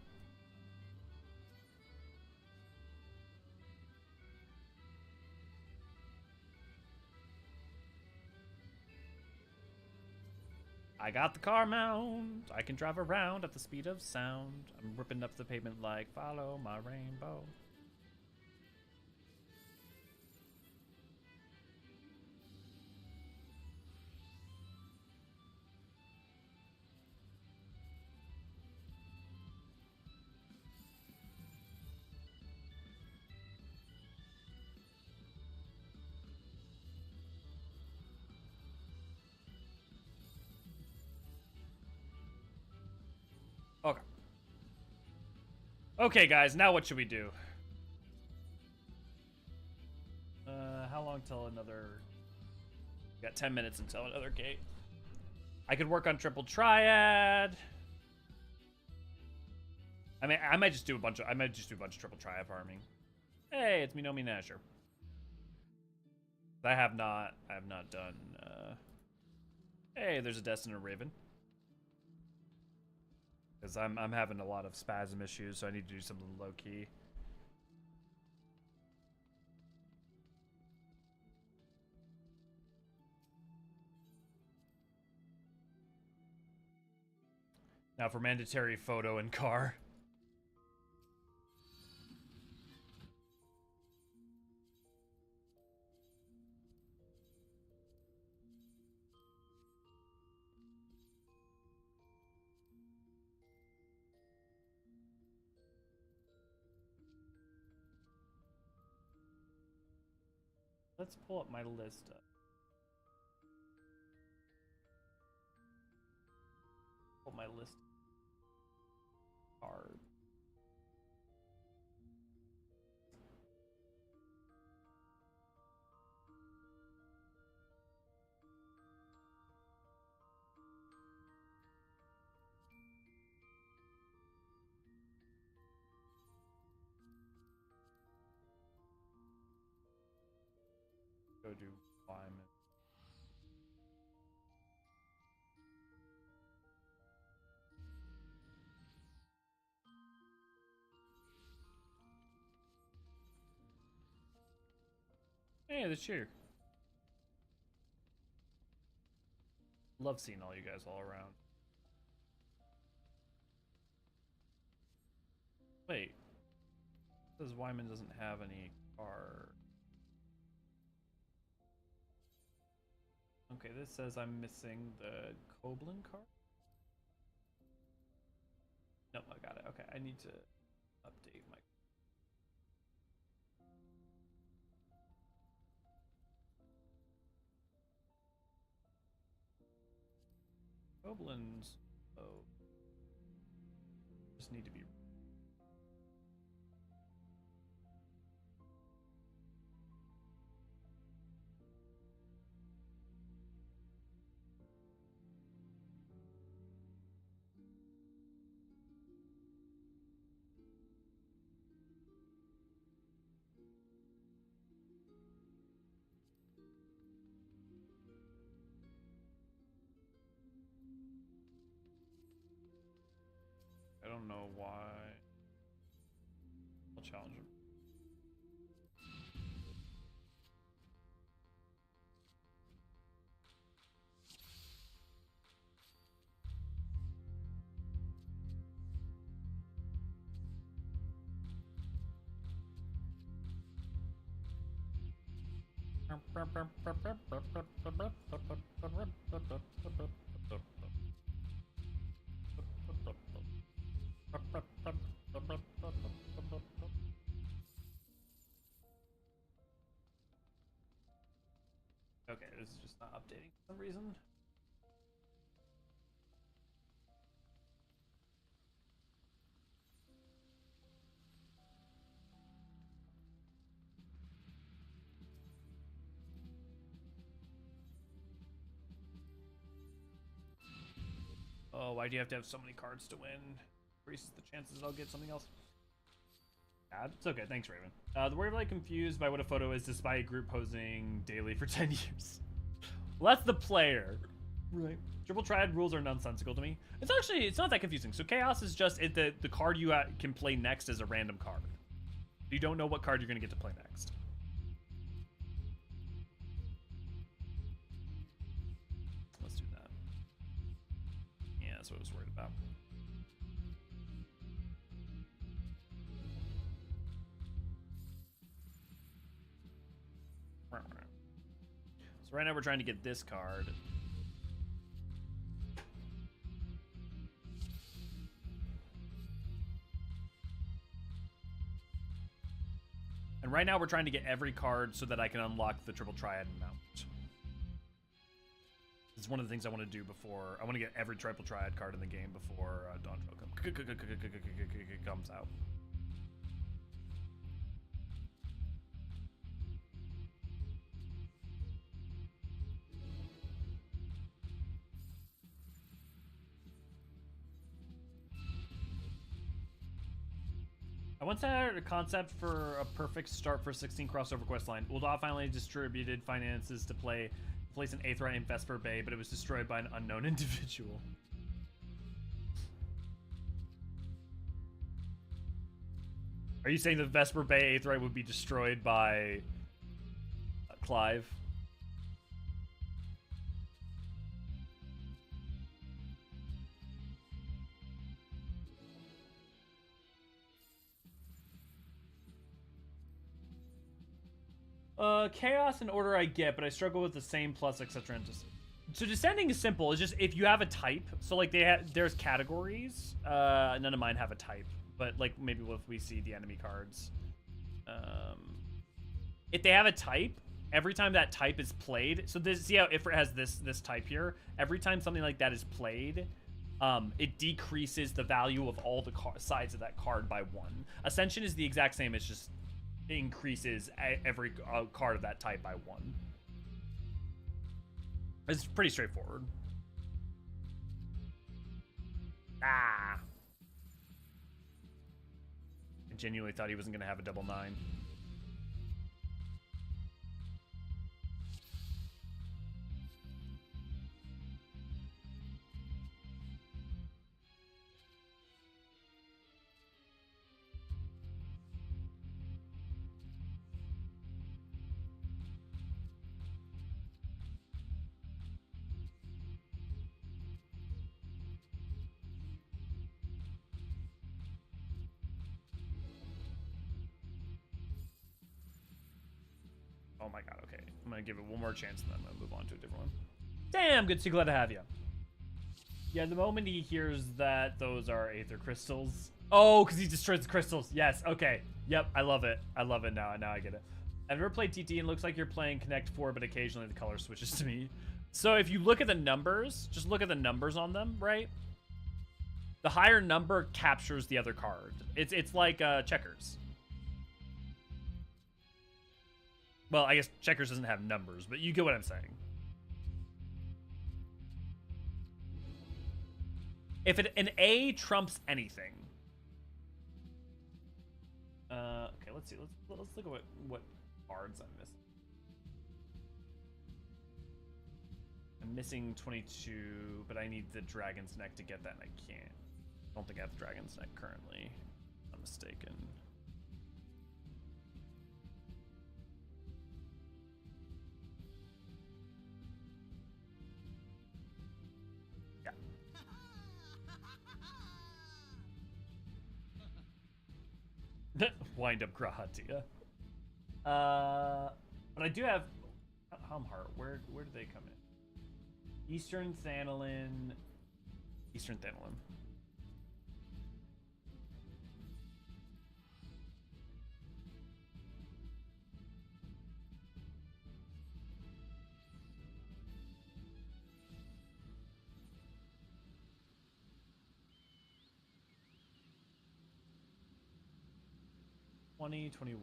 I got the car mount. I can drive around at the speed of sound. I'm ripping up the pavement like follow my rainbow. Okay. Okay, guys, now what should we do? How long till another... We got 10 minutes until another gate. I could work on triple triad. I mean, I might just do a bunch of triple triad farming. Hey, it's me, no me, Nasher. I have not done. Hey, there's a Destin and a Raven. Because I'm having a lot of spasm issues, so I need to do something low key. Now for mandatory photo and car. Let's pull up my list. Pull my list. Card. Go do climate. Hey, the cheer. Love seeing all you guys all around. Wait. It says Wyman doesn't have any car. Okay, this says I'm missing the Koblin card. Nope, I got it. Okay, I need to update my... Goblins, oh, just need to be... I don't know why. I'll challenge him. Okay, this is just not updating for some reason. Oh, why do you have to have so many cards to win? Increases the chances I'll get something else. Yeah, it's okay. Thanks, Raven. We're like confused by what a photo is despite a group posing daily for 10 years. Well, that's the player. Right. Triple Triad rules are nonsensical to me. It's not that confusing. So Chaos is just the card you can play next is a random card. You don't know what card you're going to get to play next. Let's do that. Yeah, that's what I was worried about. So right now we're trying to get this card. And right now we're trying to get every card so that I can unlock the Triple Triad mount. It's one of the things I want to do before. I want to get every Triple Triad card in the game before Dawntrail comes out. I once had a concept for a perfect start for 16 crossover questline. Ul'dah finally distributed finances to place an Aetheryte in Vesper Bay, but it was destroyed by an unknown individual. Are you saying the Vesper Bay Aetheryte would be destroyed by Clive? Chaos and Order I get, but I struggle with the same plus, etc. So Descending is simple. It's just if you have a type. So like there's categories. None of mine have a type, but like maybe if we see the enemy cards, if they have a type, every time that type is played. So see how Ifrit has this type here. Every time something like that is played, it decreases the value of all the sides of that card by 1. Ascension is the exact same. It's just increases every card of that type by 1. It's pretty straightforward. I genuinely thought he wasn't going to have a double 9. Oh my god, okay. I'm gonna give it one more chance and then I'm gonna move on to a different one. Damn, good to glad to have you. Yeah, the moment he hears that those are Aether crystals. Oh, because he destroys the crystals. Yes, okay. Yep, I love it. I love it now. Now I get it. I've never played TT and it looks like you're playing Connect 4, but occasionally the color switches to me. So if you look at the numbers, just look at the numbers on them, right? The higher number captures the other card. It's like checkers. Well, I guess checkers doesn't have numbers, but you get what I'm saying. If an A trumps anything. Okay, let's see. Let's look at what cards I'm missing. I'm missing 22, but I need the Dragon's Neck to get that, and I can't. I don't think I have the Dragon's Neck currently. If I'm mistaken. Wind up Grahatia. But I do have Helmheart. Where do they come in? Eastern Thanalin. Eastern Thanalin. '21.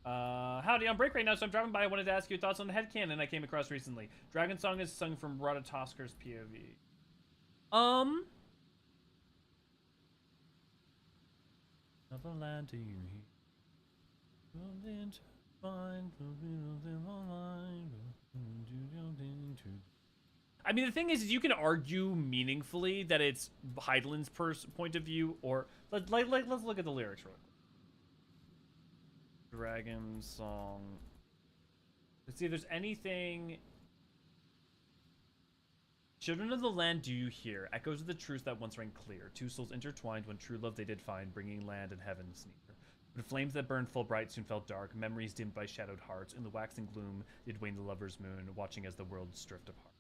Howdy, on break right now, so I'm driving by. I wanted to ask you thoughts on the headcanon I came across recently. Dragon Song is sung from Radatosker's POV. Another land to you. I mean, the thing is you can argue meaningfully that it's Hydaelyn's point of view, or let's look at the lyrics real quick. Dragon Song. Let's see if there's anything. Children of the land, do you hear? Echoes of the truth that once rang clear. Two souls intertwined when true love they did find, bringing land and heavens near. But flames that burned full bright soon felt dark, memories dimmed by shadowed hearts. In the waxing gloom did wane the lover's moon, watching as the worlds drift apart.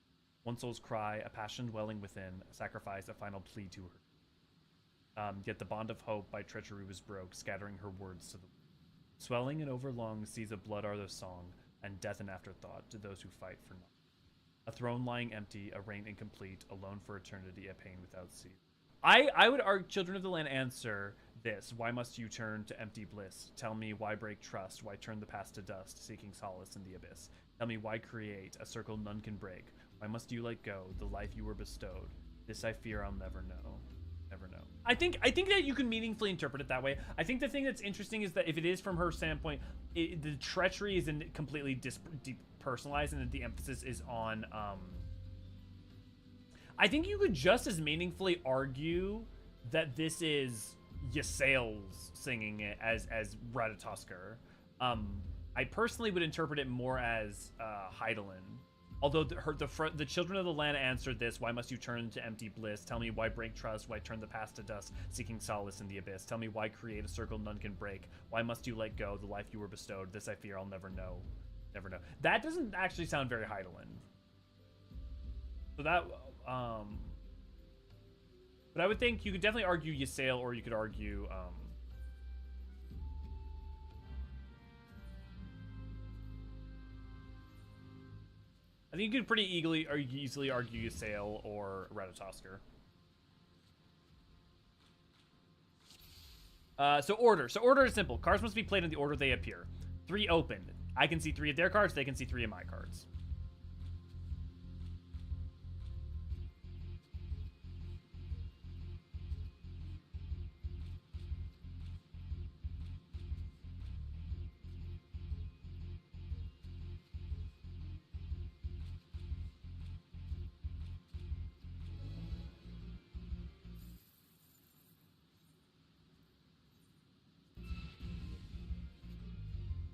One soul's cry, a passion dwelling within, a sacrifice, a final plea to her. Yet the bond of hope by treachery was broke, scattering her words to the wind. Swelling and overlong seas of blood are the song, and death an afterthought to those who fight for naught. A throne lying empty, a reign incomplete, alone for eternity, a pain without cease. I would argue Children of the Land answer this. Why must you turn to empty bliss? Tell me why break trust, why turn the past to dust, seeking solace in the abyss? Tell me why create a circle none can break? Why must you let go the life you were bestowed? This I fear I'll never know. Never know. I think that you can meaningfully interpret it that way. I think the thing that's interesting is that if it is from her standpoint, the treachery isn't completely depersonalized, and the emphasis is on. I think you could just as meaningfully argue that this is Ysael's singing it as Ratatosker. I personally would interpret it more as Hydaelyn. Although the children of the land answered this, why must you turn to empty bliss? Tell me why break trust, why turn the past to dust, seeking solace in the abyss? Tell me why create a circle none can break? Why must you let go the life you were bestowed? This I fear I'll never know. Never know. That doesn't actually sound very Hydaelyn. So that, but I would think you could definitely argue Ysael, or you could argue, I think you could pretty easily argue Ysael or Ratatosker. So order is simple. Cards must be played in the order they appear. 3 open. I can see 3 of their cards. They can see 3 of my cards.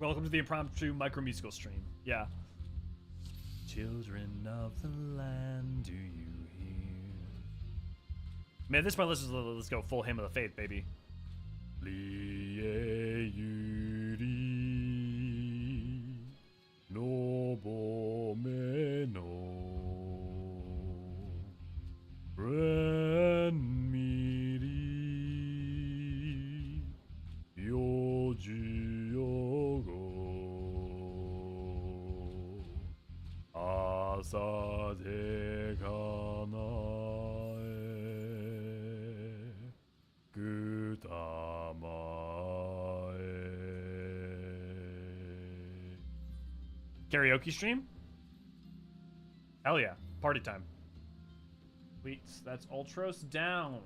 Welcome to the impromptu micro musical stream. Yeah. Children of the land, do you hear? Man, at this point, let's go full hymn of the faith, baby. Lie yuri nobo meno ren miri yoji Asa de kanae gutamae. Karaoke stream? Hell yeah. Party time. Sweet. That's Ultros down.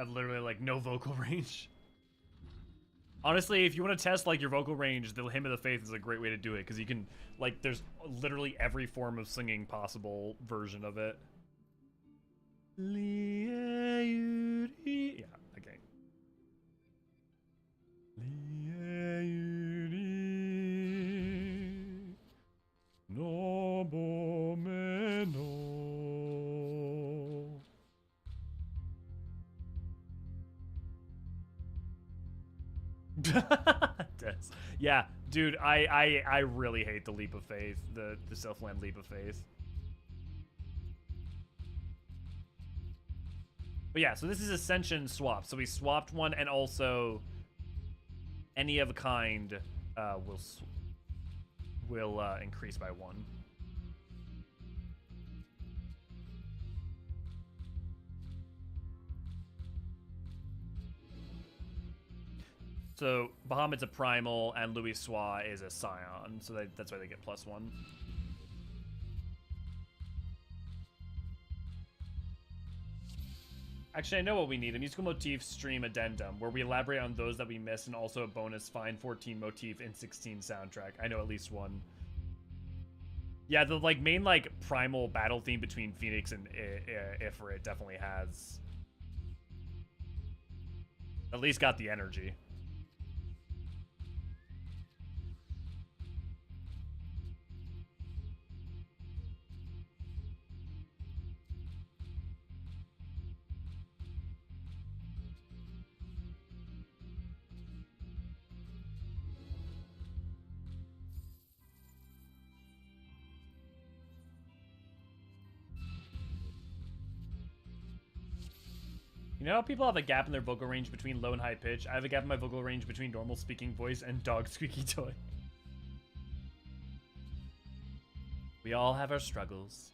I have literally like no vocal range. Honestly, if you want to test like your vocal range, the Hymn of the Faith is a great way to do it because you can like there's literally every form of singing possible version of it. Yeah, okay. Yeah, dude, I really hate the leap of faith, the Selfland leap of faith. But yeah, so this is Ascension swap. So we swapped one, and also any of a kind will increase by 1. So Bahamut's a primal, and Louis Swa is a scion, so that's why they get +1. Actually, I know what we need. A musical motif stream addendum, where we elaborate on those that we missed, and also a bonus Fine 14 motif in 16 soundtrack. I know at least one. Yeah, the like main like primal battle theme between Phoenix and Ifrit definitely has at least got the energy. You know how people have a gap in their vocal range between low and high pitch? I have a gap in my vocal range between normal speaking voice and dog squeaky toy. We all have our struggles.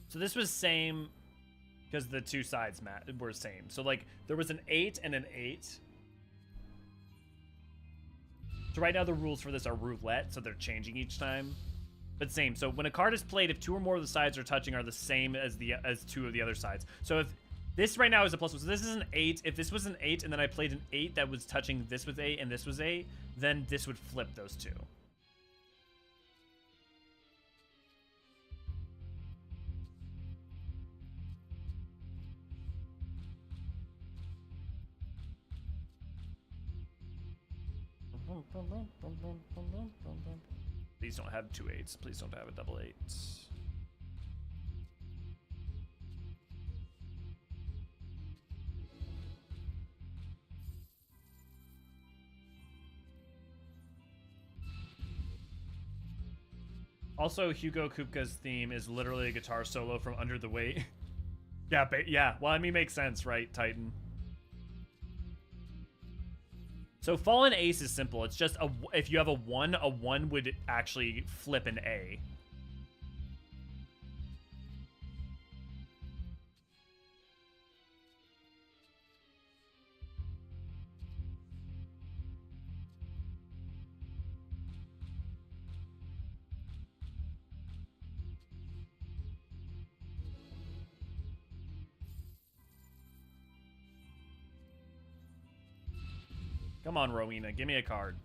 So this was same because the two sides were same. So like there was an 8 and an 8. So right now the rules for this are roulette, so they're changing each time. But same. So when a card is played, if 2 or more of the sides are touching are the same as 2 of the other sides. So if this right now is a +1, so this is an 8. If this was an 8 and then I played an 8 that was touching this was 8 and this was 8, then this would flip those 2. Please don't have 2 8s. Please don't have a double 8. Also, Hugo Kupka's theme is literally a guitar solo from Under the Weight. Yeah, well, I mean, makes sense, right, Titan? So Fallen Ace is simple. It's just if you have a 1 would actually flip an A. Come on, Rowena, give me a card.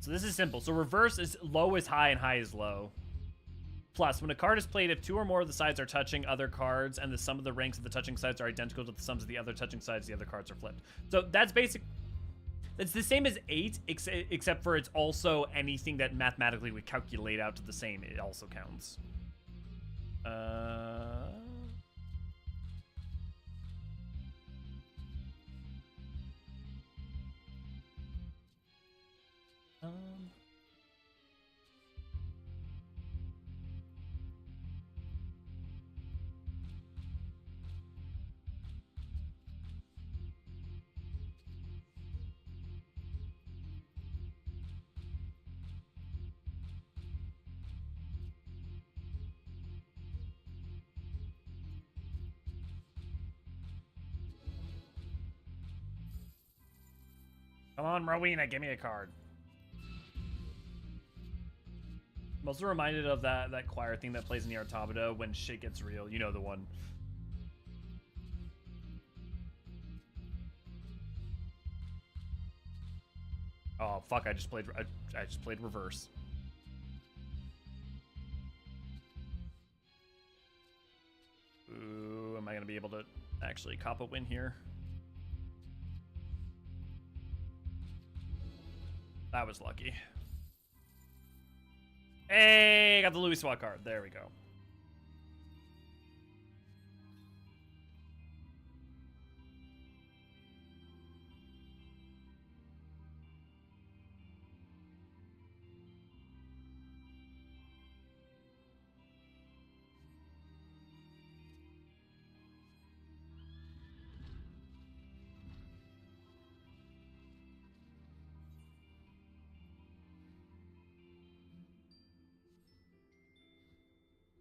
So this is simple. So reverse is low is high and high is low. Plus, when a card is played, if 2 or more of the sides are touching other cards and the sum of the ranks of the touching sides are identical to the sums of the other touching sides, the other cards are flipped. So that's basic. It's the same as 8, except for it's also anything that mathematically would calculate out to the same. It also counts. Come on, Rowena, give me a card. I'm also reminded of that choir thing that plays in the Automata when shit gets real. You know the one. Oh fuck! I just played reverse. Ooh, am I gonna be able to actually cop a win here? That was lucky. Hey, got the Louis SWAT card. There we go.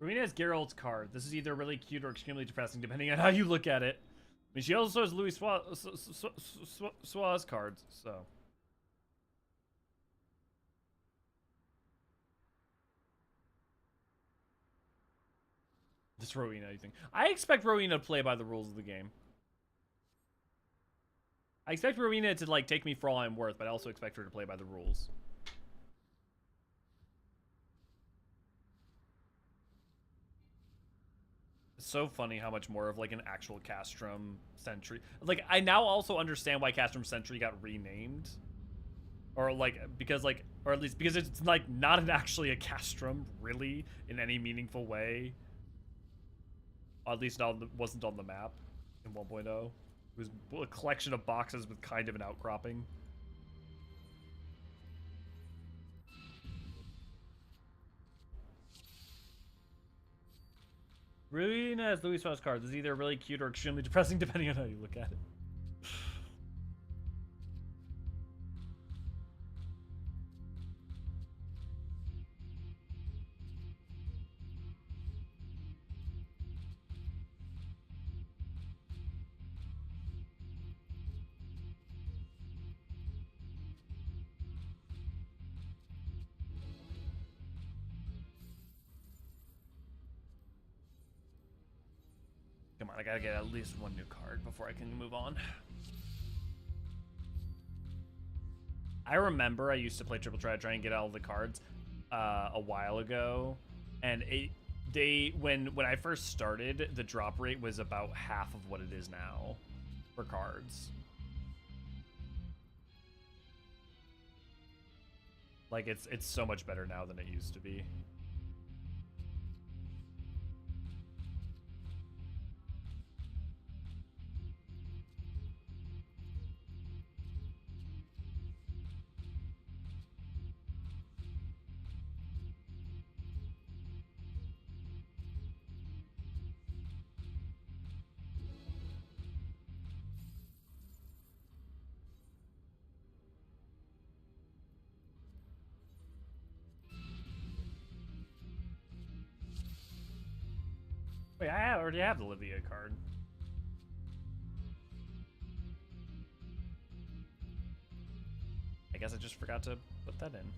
Rowena has Geralt's card. This is either really cute or extremely depressing, depending on how you look at it. I mean, she also has Louis Sua's cards, so. This Rowena thing. I expect Rowena to play by the rules of the game. I expect Rowena to, like, take me for all I'm worth, but I also expect her to play by the rules. So funny how much more of like an actual Castrum Sentry. Like I now also understand why Castrum Sentry got renamed, or like because like, or at least because it's like not actually a Castrum really in any meaningful way. At least wasn't on the map in 1.0. It was a collection of boxes with kind of an outcropping. Really nice Louis Suarez card. This is either really cute or extremely depressing, depending on how you look at it. Come on, I gotta get at least one new card before I can move on. I remember I used to play Triple Try to try and get all the cards a while ago, and when I first started, the drop rate was about half of what it is now for cards. Like it's so much better now than it used to be. Wait, I already have the Livia card. I guess I just forgot to put that in.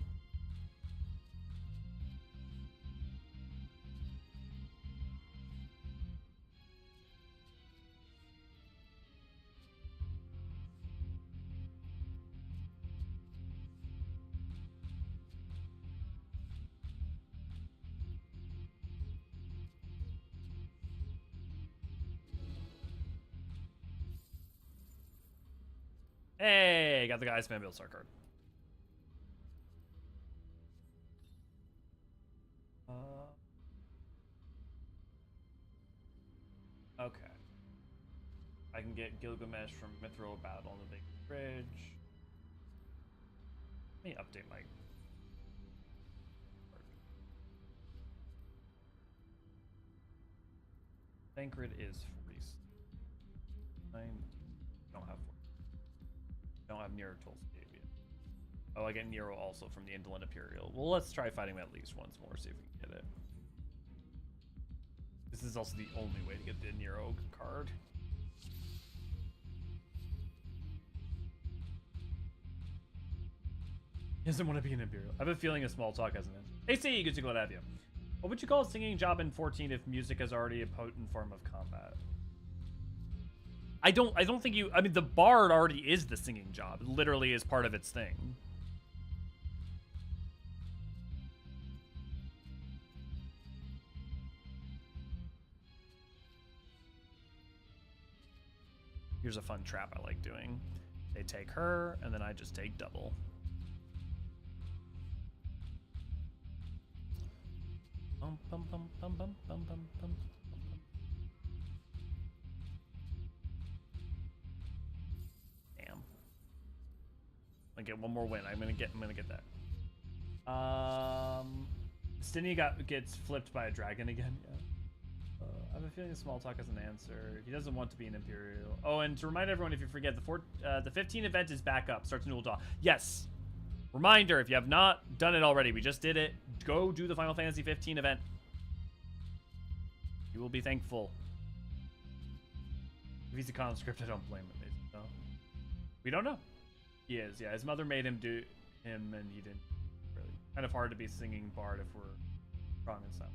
Hey, got the guy's Van Bilstar card. Okay. I can get Gilgamesh from Mithril Battle on the Big Bridge. Let me update my... Thancred is free. I don't have... Don't have Nero Tolstavia. Oh, I get Nero also from the Indolent Imperial. Well, let's try fighting him at least once more, see if we can get it. This is also the only way to get the Nero card. He doesn't want to be an Imperial. I have a feeling a small talk hasn't ended. AC, good to glad to have you. What would you call a singing job in 14 if music is already a potent form of combat? I don't think you... I mean, the bard already is the singing job. It literally is part of its thing. Here's a fun trap I like doing. They take her, and then I just take double. Bum, bum, bum, bum, bum, bum, bum, bum. Damn. I get one more win. I'm gonna get that. Stinny gets flipped by a dragon again. Yeah. I have a feeling small talk has an answer. He doesn't want to be an Imperial. Oh, and to remind everyone, if you forget, the 15 event is back up. Starts Newell Dawn. Yes. Reminder, if you have not done it already, we just did it. Go do the Final Fantasy 15 event. You will be thankful. If he's a conscript, I don't blame him. No. We don't know. He is, yeah. His mother made him do him, and he didn't. Really. Kind of hard to be singing bard if we're strong and stuff.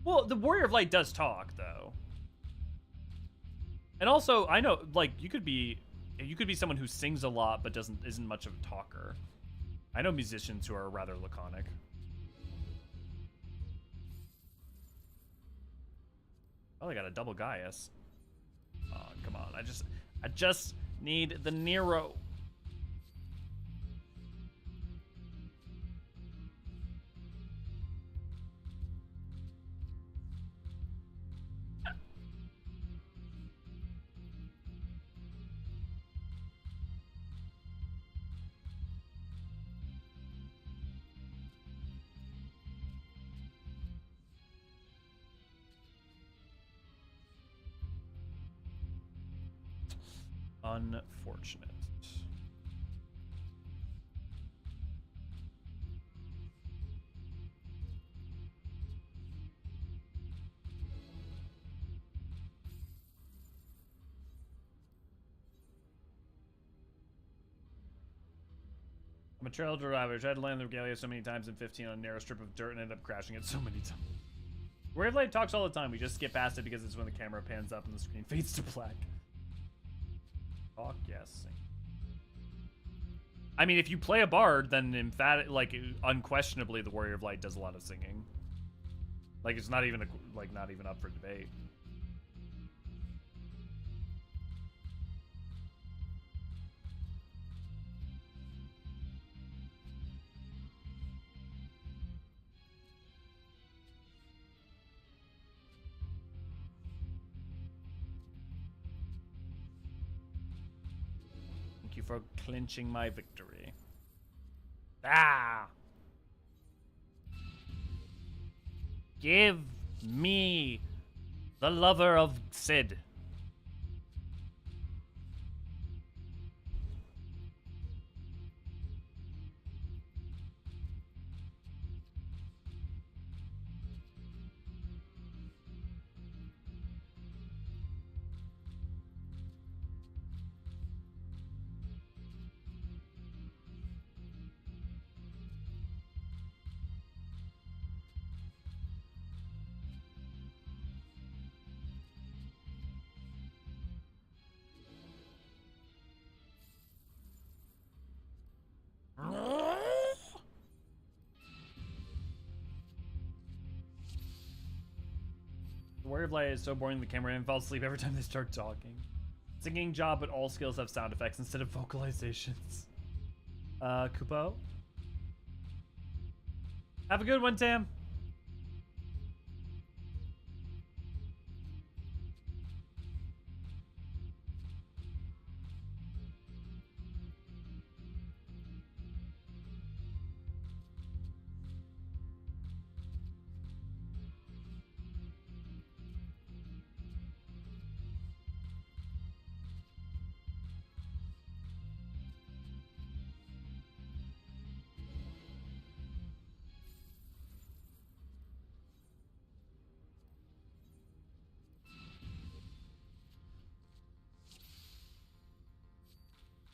Well, the Warrior of Light does talk, though. And also, I know, like, you could be someone who sings a lot but isn't much of a talker. I know musicians who are rather laconic. Oh, they got a double Gaius. Oh, come on. I just need the Nero. Unfortunate. I'm a trail driver. I tried to land the regalia so many times in 15 on a narrow strip of dirt and ended up crashing it so many times. Warrior of Light talks all the time. We just skip past it because it's when the camera pans up and the screen fades to black. Talk, yes. Sing. I mean, if you play a bard, then unquestionably, the Warrior of Light does a lot of singing. Like, it's not even not even up for debate. For clinching my victory. Ah! Give me the lover of Sid. Warrior of Light is so boring the cameraman falls asleep every time they start talking. Singing job, but all skills have sound effects instead of vocalizations. Kupo? Have a good one, Tam.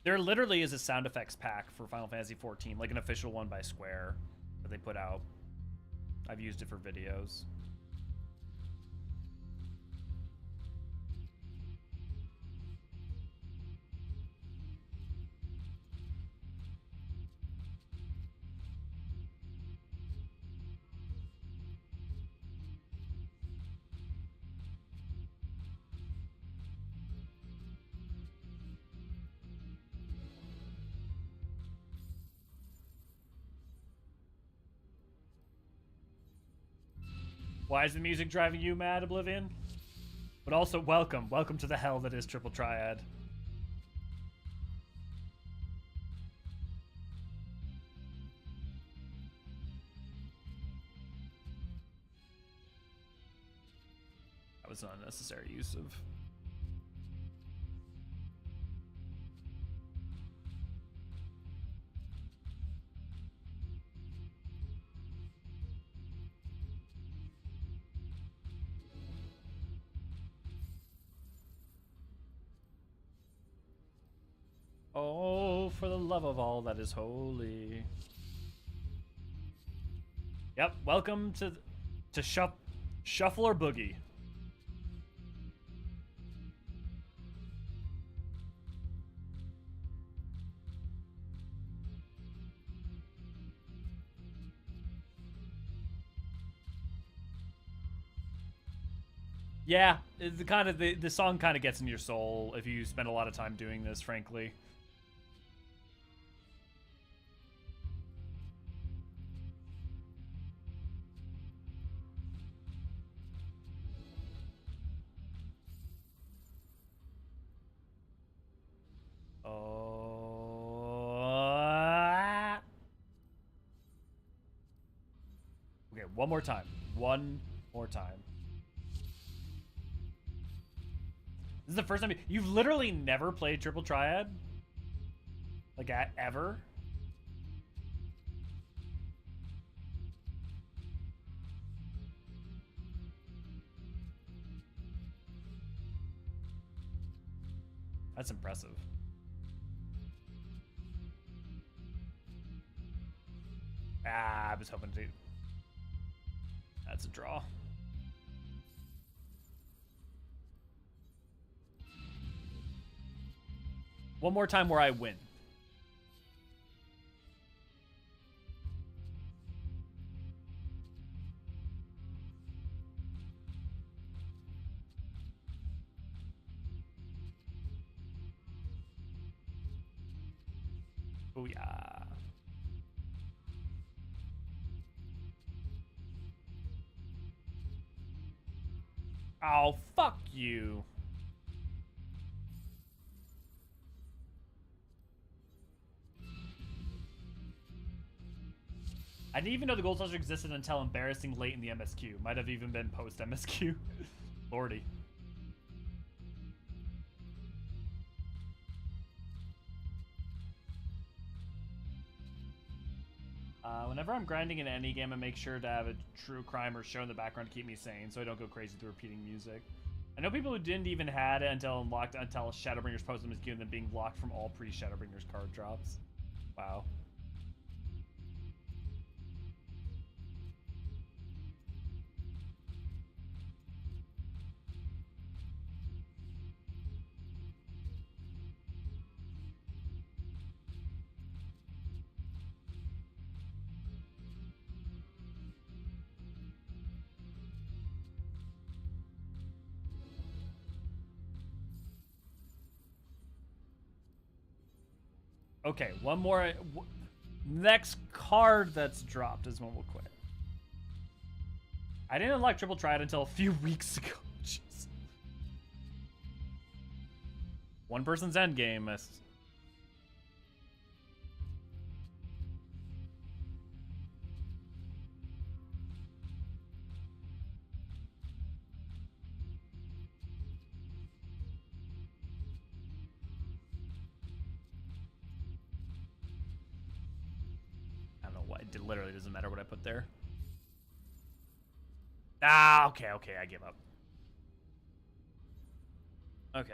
There literally is a sound effects pack for Final Fantasy XIV, like an official one by Square that they put out. I've used it for videos. Why is the music driving you mad, Oblivion? But also, welcome. Welcome to the hell that is Triple Triad. That was an unnecessary use of... Oh, for the love of all that is holy. Yep, welcome to Shuffle or Boogie. Yeah, the song kind of gets in your soul if you spend a lot of time doing this, frankly. Okay, one more time. One more time. This is the first time you've literally never played Triple Triad? Like, ever? That's impressive. I was hoping to... That's a draw. One more time where I win. Oh yeah. Oh, fuck you. I didn't even know the Gold Saucer existed until embarrassing late in the MSQ. Might have even been post MSQ. Lordy. Whenever I'm grinding in any game, I make sure to have a true crime or show in the background to keep me sane, so I don't go crazy through repeating music. I know people who didn't even had it until unlocked until Shadowbringers post MSQ and then being blocked from all pre-Shadowbringers card drops. Wow. Okay, one more. Next card that's dropped is when we'll quit. I didn't unlock Triple Triad until a few weeks ago. Jeez. One person's endgame. It literally doesn't matter what I put there. Ah, okay, I give up. Okay,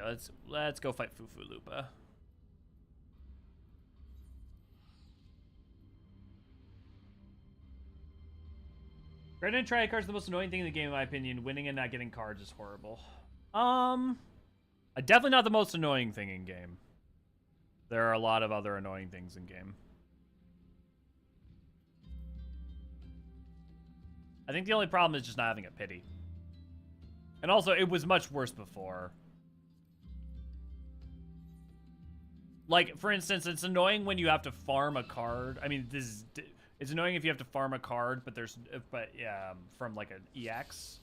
let's go fight Fufu Lupa. Red and try cards the most annoying thing in the game, in my opinion. Winning and not getting cards is horrible. Definitely not the most annoying thing in game. There are a lot of other annoying things in game. I think the only problem is just not having a pity. And also, it was much worse before. Like, for instance, it's annoying when you have to farm a card. I mean, it's annoying if you have to farm a card, but from like an EX.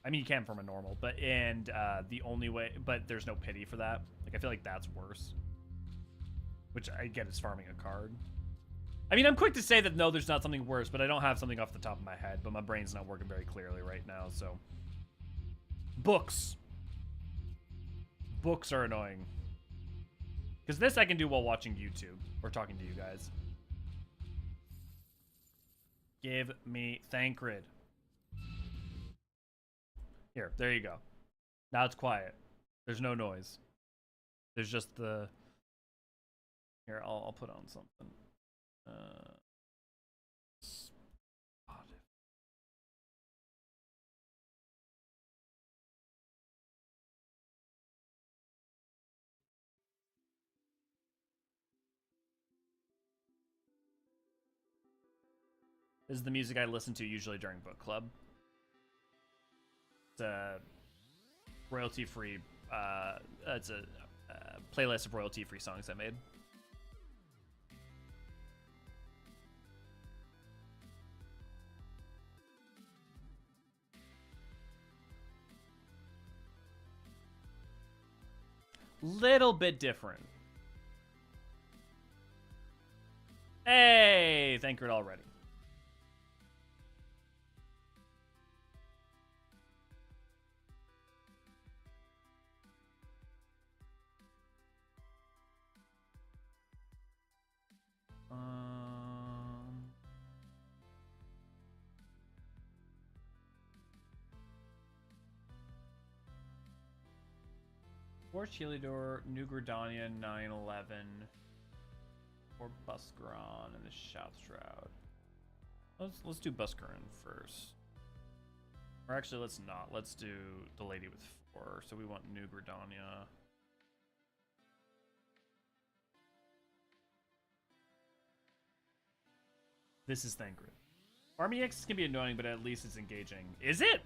I mean, you can farm a normal, but the only way, but there's no pity for that. Like, I feel like that's worse. Which I get is farming a card. I mean, I'm quick to say that no, there's not something worse, but I don't have something off the top of my head, but my brain's not working very clearly right now, so. Books. Books are annoying. Because this I can do while watching YouTube or talking to you guys. Give me Thancred. Here, there you go. Now it's quiet. There's no noise. There's just the... Here, I'll put on something. This is the music I listen to usually during book club. It's a royalty-free, it's a playlist of royalty-free songs I made. Little bit different. Hey, thank you already. Force Heliodor, New Gridania, 911, or Buscaron and the Shout Shroud. Let's do Buscaron first. Or actually, let's not. Let's do the Lady with 4. So we want New Gridania. This is Thancred. Army X can be annoying, but at least it's engaging. Is it?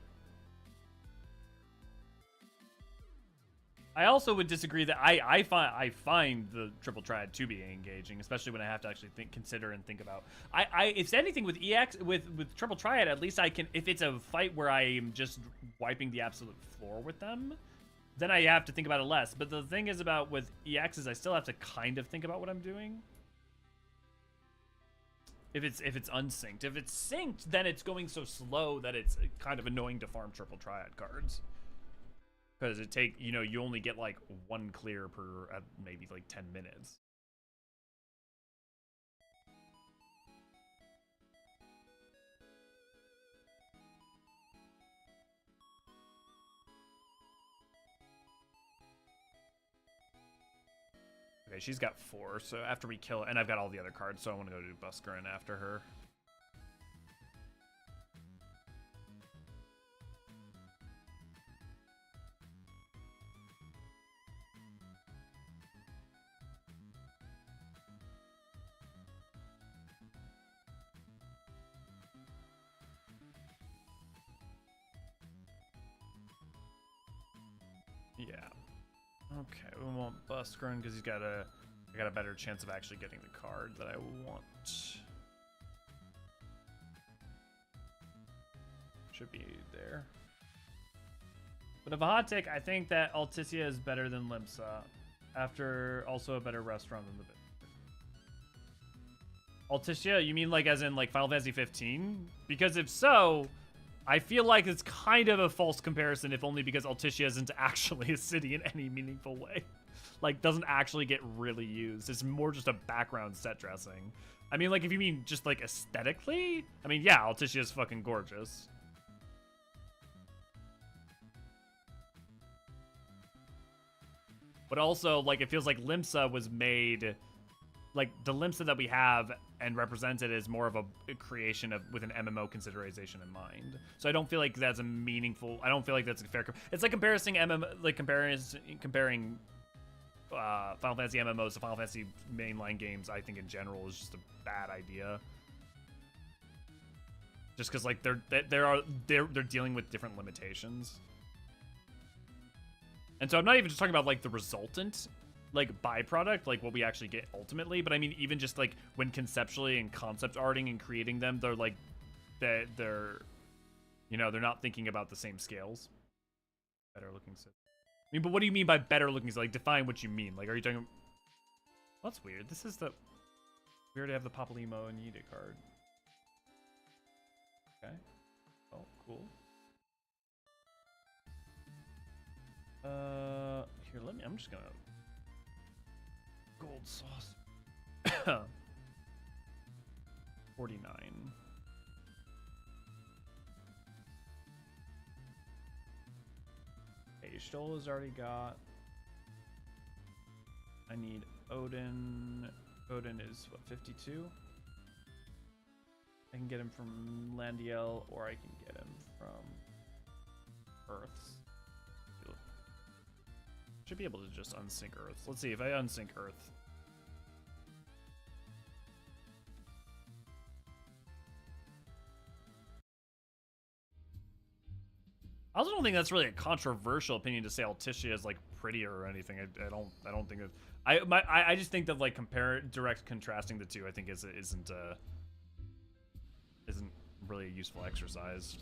I also would disagree that I find the triple triad to be engaging, especially when I have to actually consider and think about. If anything with EX with triple triad, at least I can, if it's a fight where I am just wiping the absolute floor with them, then I have to think about it less. But the thing is about with EX is I still have to kind of think about what I'm doing. If it's unsynced. If it's synced, then it's going so slow that it's kind of annoying to farm triple triad cards. Because you only get like one clear per maybe like 10 minutes. Okay, she's got 4, so after we kill, and I've got all the other cards, so I want to go do Buscaron after her. Yeah. Okay, we want Buscaron because I got a better chance of actually getting the card that I want. Should be there. But if a hot take, I think that Alticia is better than Limsa. After also a better restaurant than the bit. Alticia, you mean like as in like Final Fantasy 15? Because if so, I feel like it's kind of a false comparison, if only because Alticia isn't actually a city in any meaningful way. Like, doesn't actually get really used. It's more just a background set dressing. I mean, like, if you mean just, like, aesthetically, I mean, yeah, Alticia is fucking gorgeous. But also, like, it feels like Limsa was made like the Limsa that we have and represented is more of a creation of with an MMO consideration in mind. So I don't feel like that's a meaningful. I don't feel like that's a fair. It's like comparing Final Fantasy MMOs to Final Fantasy mainline games. I think in general is just a bad idea. Just because like they're dealing with different limitations. And so I'm not even just talking about like the resultant like byproduct, like what we actually get ultimately, but I mean even just like when conceptually and concept arting and creating them, they're like they're you know, they're not thinking about the same scales. Better looking set. I mean, but what do you mean by better looking? Like define what you mean. Like are you talking? Well, that's weird. This is the we already have the Papalymo and Yida card. Okay. Oh, cool. Here, let me. I'm just gonna gold sauce. 49. Okay, Stoll has already got. I need Odin. Odin is what, 52? I can get him from Landiel, or I can get him from Earths. Should be able to just unsync Earth. Let's see if I unsync Earth. I also don't think that's really a controversial opinion to say Altitia is like prettier or anything. I don't think it. I just think that like direct contrasting the two I think isn't really a useful exercise.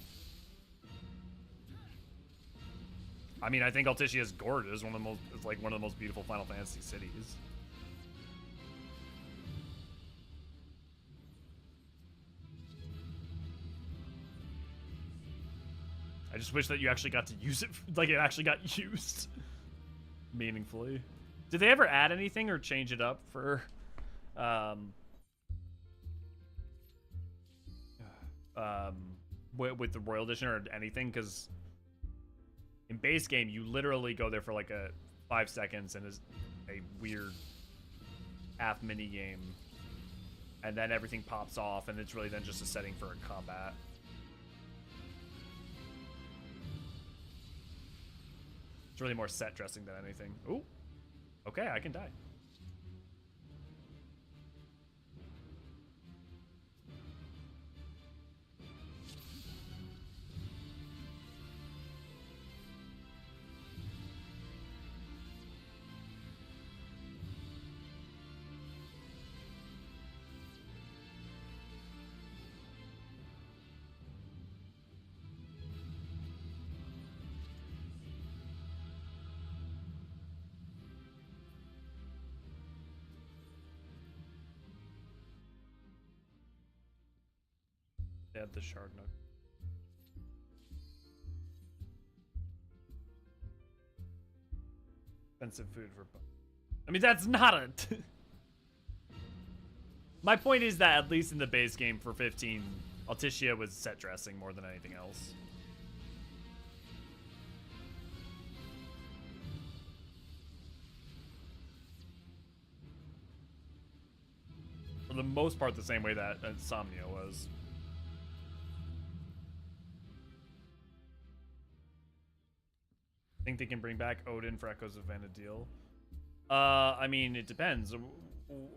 I mean, I think Altitia is gorgeous. It's like one of the most beautiful Final Fantasy cities. I just wish that you actually got to use it, like it actually got used meaningfully. Did they ever add anything or change it up for, with the Royal Edition or anything? Because in base game, you literally go there for like 5 seconds and is a weird half mini game, and then everything pops off, and it's really then just a setting for a combat. It's really more set dressing than anything. Ooh, okay, I can die. They had the shard note. Expensive food for. I mean, that's not a. My point is that at least in the base game for 15, Altitia was set dressing more than anything else. For the most part, the same way that Insomnia was. Think they can bring back Odin for Echoes of Vana'diel? I mean, it depends.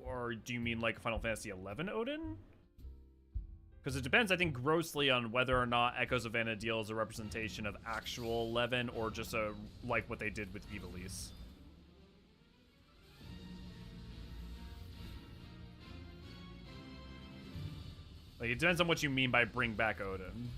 Or do you mean like Final Fantasy 11 Odin? Because it depends, I think, grossly on whether or not Echoes of Vana'diel is a representation of actual 11 or just like what they did with Ivalice. Like, it depends on what you mean by bring back Odin.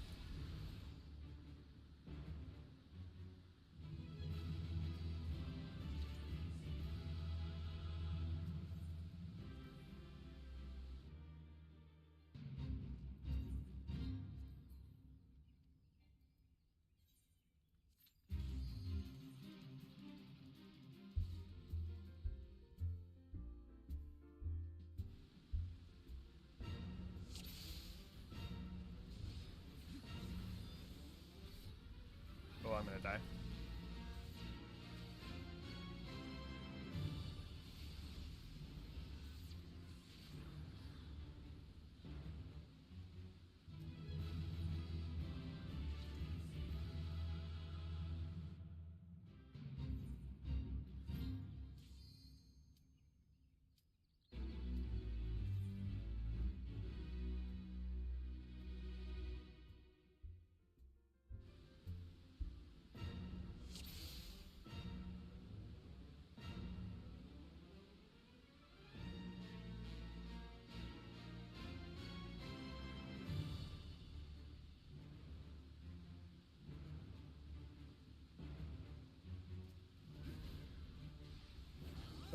Oh, I'm gonna die.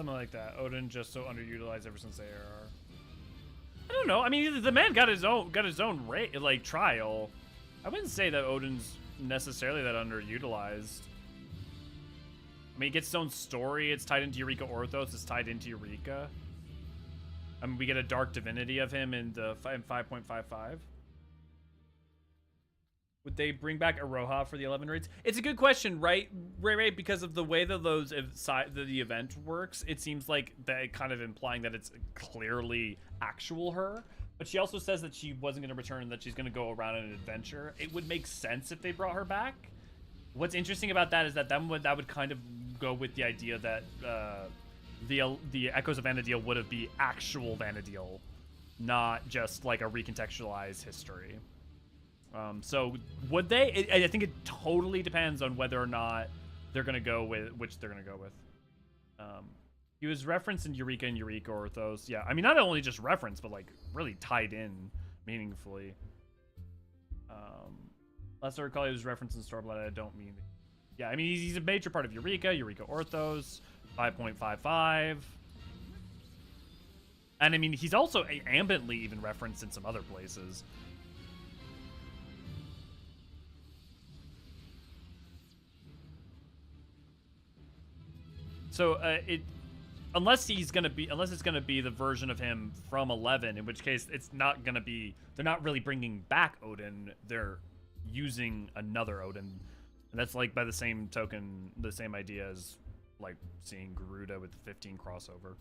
Something like that. Odin just so underutilized ever since the ARR. I don't know. I mean, the man got his own like trial. I wouldn't say that Odin's necessarily that underutilized. I mean, he gets his own story. It's tied into Eureka Orthos. It's tied into Eureka. I mean, we get a Dark Divinity of him in 5.55. Would they bring back Aroha for the 11 raids? It's a good question, right? Right, because of the way that the event works, it seems like that kind of implying that it's clearly actual her. But she also says that she wasn't going to return, that she's going to go around on an adventure. It would make sense if they brought her back. What's interesting about that is that that would kind of go with the idea that the Echoes of Vana'diel would have been actual Vana'diel, not just like a recontextualized history. So would they? I think it totally depends on whether or not they're going to go with which they're going to go with. He was referenced in Eureka and Eureka Orthos. Yeah, I mean, not only just referenced, but like really tied in meaningfully. Last I recall, he was referenced in Stormblood. I don't mean... Yeah, I mean, he's a major part of Eureka Orthos, 5.55. And I mean, he's also ambiently even referenced in some other places. So unless it's gonna be the version of him from 11, in which case it's not gonna be. They're not really bringing back Odin. They're using another Odin, and that's like by the same token, the same idea as like seeing Garuda with the 15 crossover.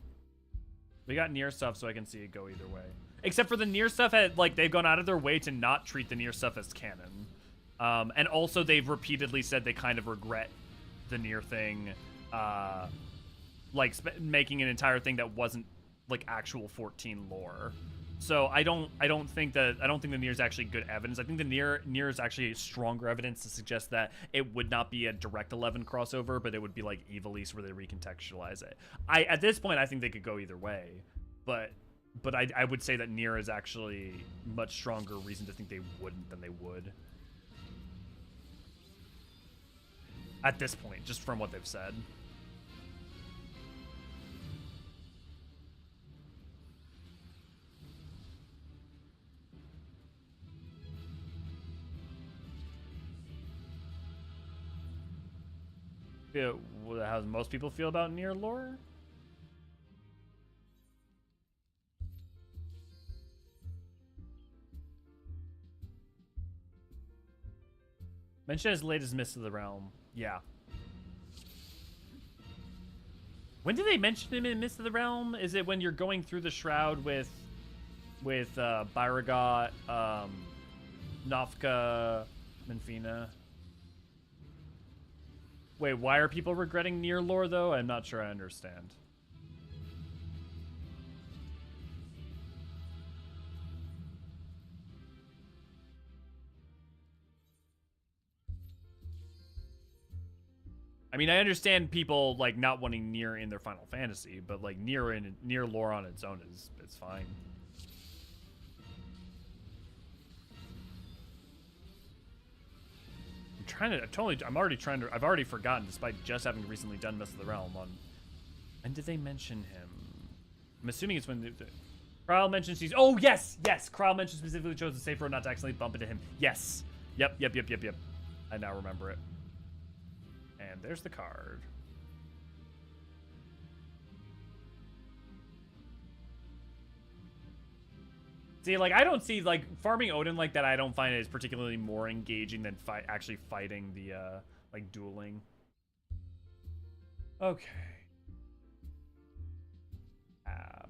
We got Nier stuff, so I can see it go either way. Except for the Nier stuff, like they've gone out of their way to not treat the Nier stuff as canon, and also they've repeatedly said they kind of regret the Nier thing. Like making an entire thing that wasn't like actual 14 lore. So I don't think the Nier is actually good evidence. I think the Nier is actually stronger evidence to suggest that it would not be a direct 11 crossover, but it would be like Evilise where they recontextualize it. At this point I think they could go either way, but I would say that Nier is actually much stronger reason to think they wouldn't than they would. At this point, just from what they've said. How most people feel about Nier lore? Mention as late as Mist of the Realm. Yeah. When did they mention him in Mist of the Realm? Is it when you're going through the Shroud with Byragot, Nafka, Menfina? Wait, why are people regretting Nier lore, though? I'm not sure I understand. I mean, I understand people, like, not wanting Nier in their Final Fantasy, but, like, Nier lore on its own it's fine. I've already forgotten, despite just having recently done Mist of the Realm on... And did they mention him? I'm assuming it's when Krile mentions he's... Oh, yes! Krile mentions specifically chose the safe road not to accidentally bump into him. Yes! Yep. I now remember it. And there's the card. See, like, I don't see, like, farming Odin like that, I don't find it as particularly more engaging than actually fighting the, like, dueling. Okay. Ab.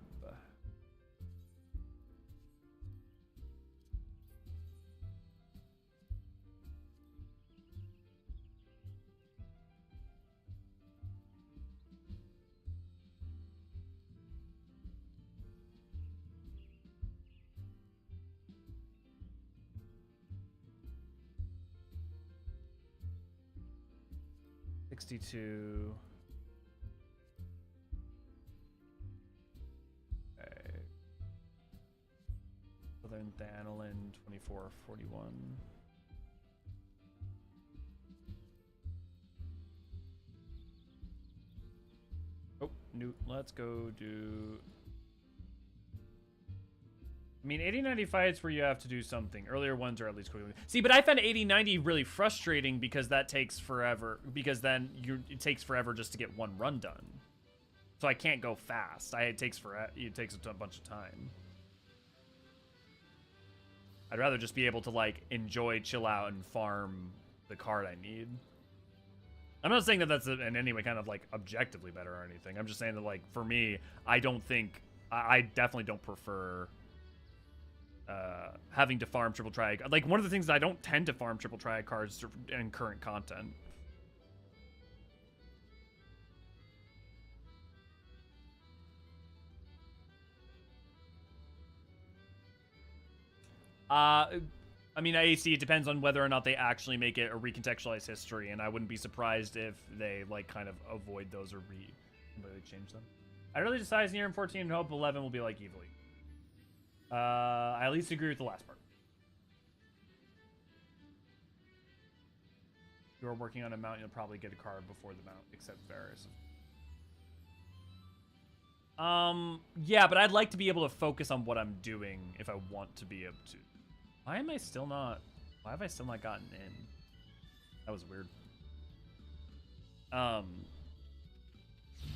$62. Okay. Southern Hydaelyn, 2441. Oh, Newt. Let's go do... I mean, 80-90 fights where you have to do something. Earlier ones are at least quickly. See, but I found 80-90 really frustrating because that takes forever. Because then it takes forever just to get one run done. So I can't go fast. It takes a bunch of time. I'd rather just be able to, like, enjoy, chill out, and farm the card I need. I'm not saying that that's in any way kind of, like, objectively better or anything. I'm just saying that, like, for me, I don't think... I definitely don't prefer... having to farm triple triad. Like, one of the things that I don't tend to farm triple triad cards in current content. I mean, AC, it depends on whether or not they actually make it a recontextualized history, and I wouldn't be surprised if they, like, kind of avoid those or completely change them. I really decide near in 14 and hope 11 will be like Evilly. I at least agree with the last part. If you're working on a mount, you'll probably get a card before the mount, except Varus. Yeah, but I'd like to be able to focus on what I'm doing if I want to be able to. Why have I still not gotten in? That was weird.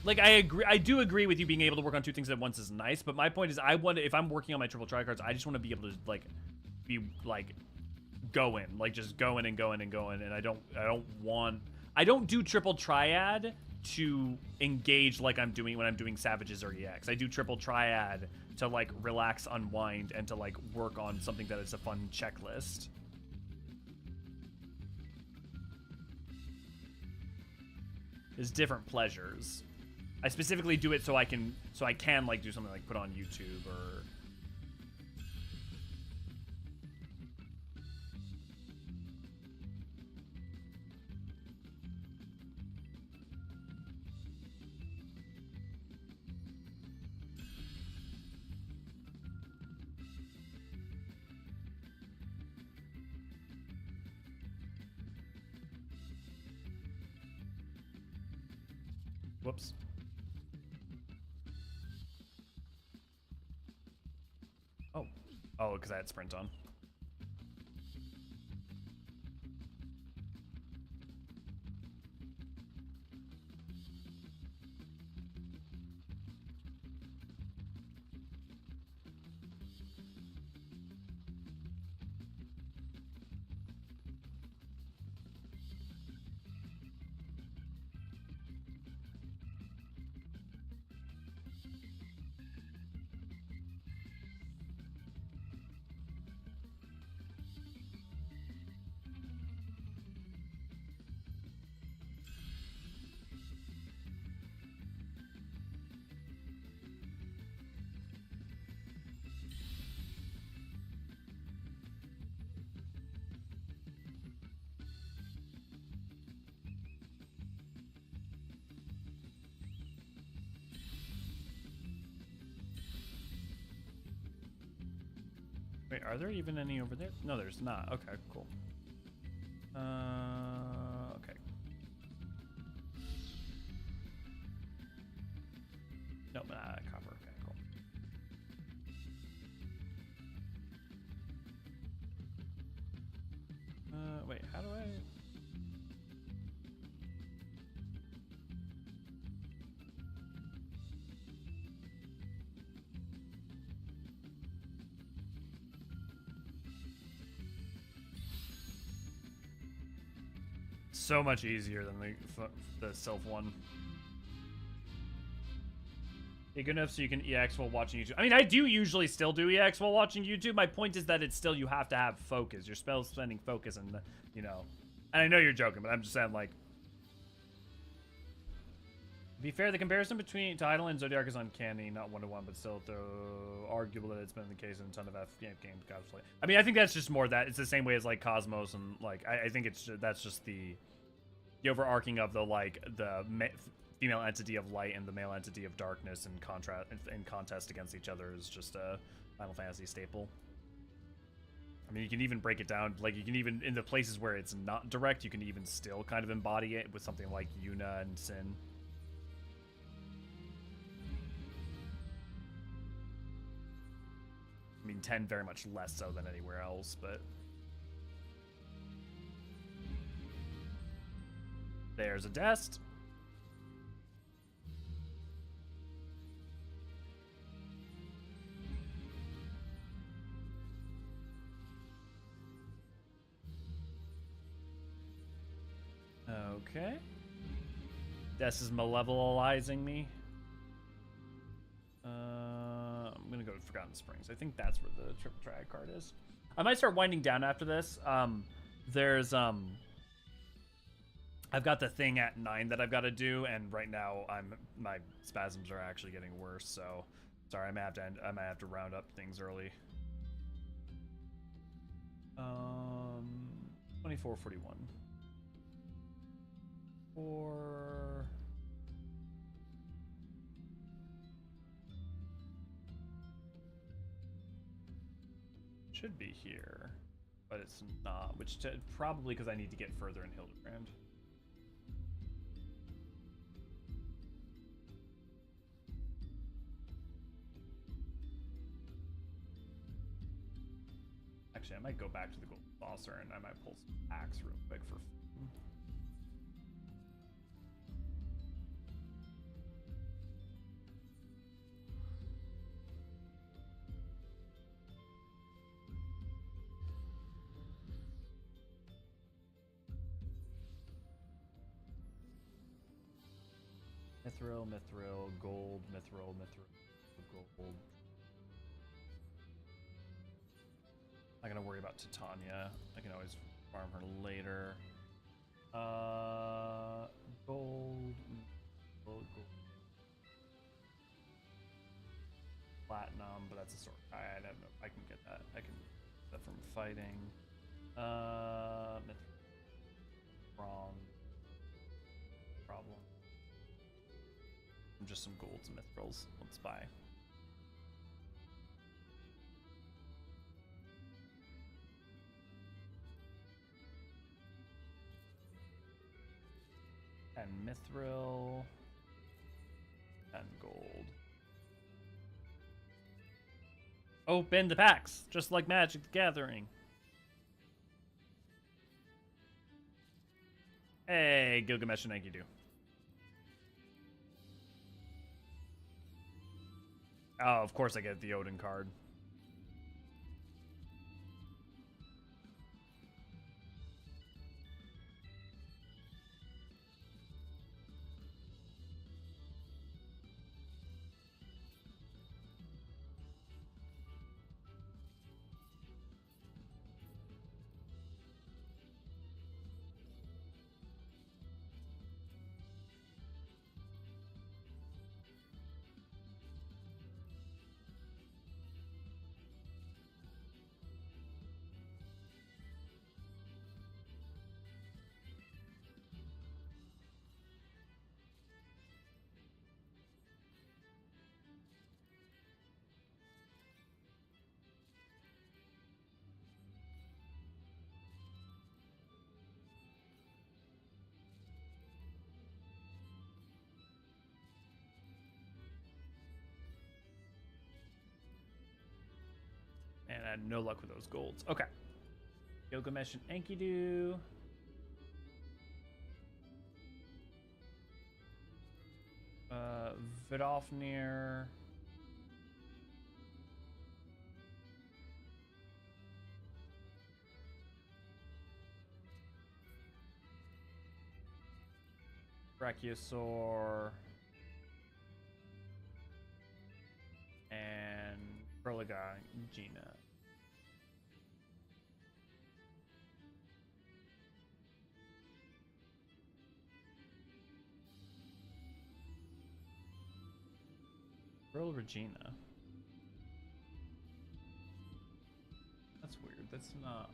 Like, I do agree with you being able to work on two things at once is nice, but my point is if I'm working on my triple tri cards, I just want to be able to, like, be, like, going, like, just going and going and going, and I don't do triple triad to engage like I'm doing when I'm doing Savages or EX. I do triple triad to, like, relax, unwind, and to, like, work on something that is a fun checklist. There's different pleasures. I specifically do it so I can like do something like put on YouTube or whoops. Oh, because I had sprint on. Wait, are there even any over there? No, there's not. Okay, cool. Okay. Nope, copper. Okay, cool. Wait, how do I... So much easier than the self one. Yeah, good enough so you can EX while watching YouTube. I mean, I do usually still do EX while watching YouTube. My point is that it's still, you have to have focus. Your spell's spending focus and, you know. And I know you're joking, but I'm just saying, like. To be fair, the comparison between Hydaelyn and Zodiac is uncanny, not one-to-one, but still, though, arguable that it's been the case in a ton of F games. I mean, I think that's just more that it's the same way as, like, Cosmos, and, like, I think that's just the overarching of the, like, the female entity of light and the male entity of darkness and contest against each other is just a Final Fantasy staple. I mean, you can even break it down, like, you can even, in the places where it's not direct, you can even still kind of embody it with something like Yuna and Sin. 10 very much less so than anywhere else, but... There's a Dest. Okay. Dest is malevolizing me. I'm gonna go to Forgotten Springs. I think that's where the Triple Triad card is. I might start winding down after this. There's I've got the thing at 9 that I've got to do, and right now my spasms are actually getting worse. So sorry, I might have to round up things early. 24:41. Or should be here, but it's not, which probably because I need to get further in Hildebrand. Actually, I might go back to the Gold Saucer and I might pull some axe real quick for Mithril, gold, Mithril, gold. Not gonna worry about Titania. I can always farm her later. Gold. Platinum, but that's a sword. I don't know. I can get that. I can get that from fighting. Wrong. Problem. Just some golds and mithrils. Let's buy. And mithril. And gold. Open the packs, just like Magic the Gathering. Hey, Gilgamesh and Enkidu. Oh, of course I get the Odin card. And I had no luck with those golds. Okay. Gilgamesh and Enkidu. Vidofnir. Brachiosaur. And Proliga Gina. Pearl Regina. That's weird. That's not.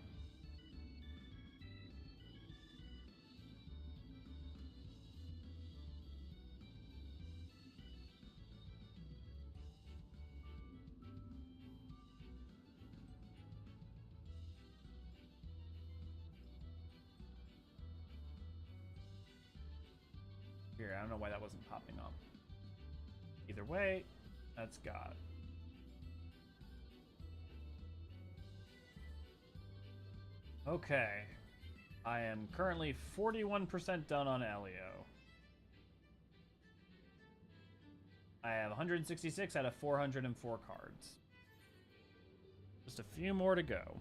Here, I don't know why that wasn't popping up. Either way, that's God. Okay. I am currently 41% done on Elio. I have 166 out of 404 cards. Just a few more to go.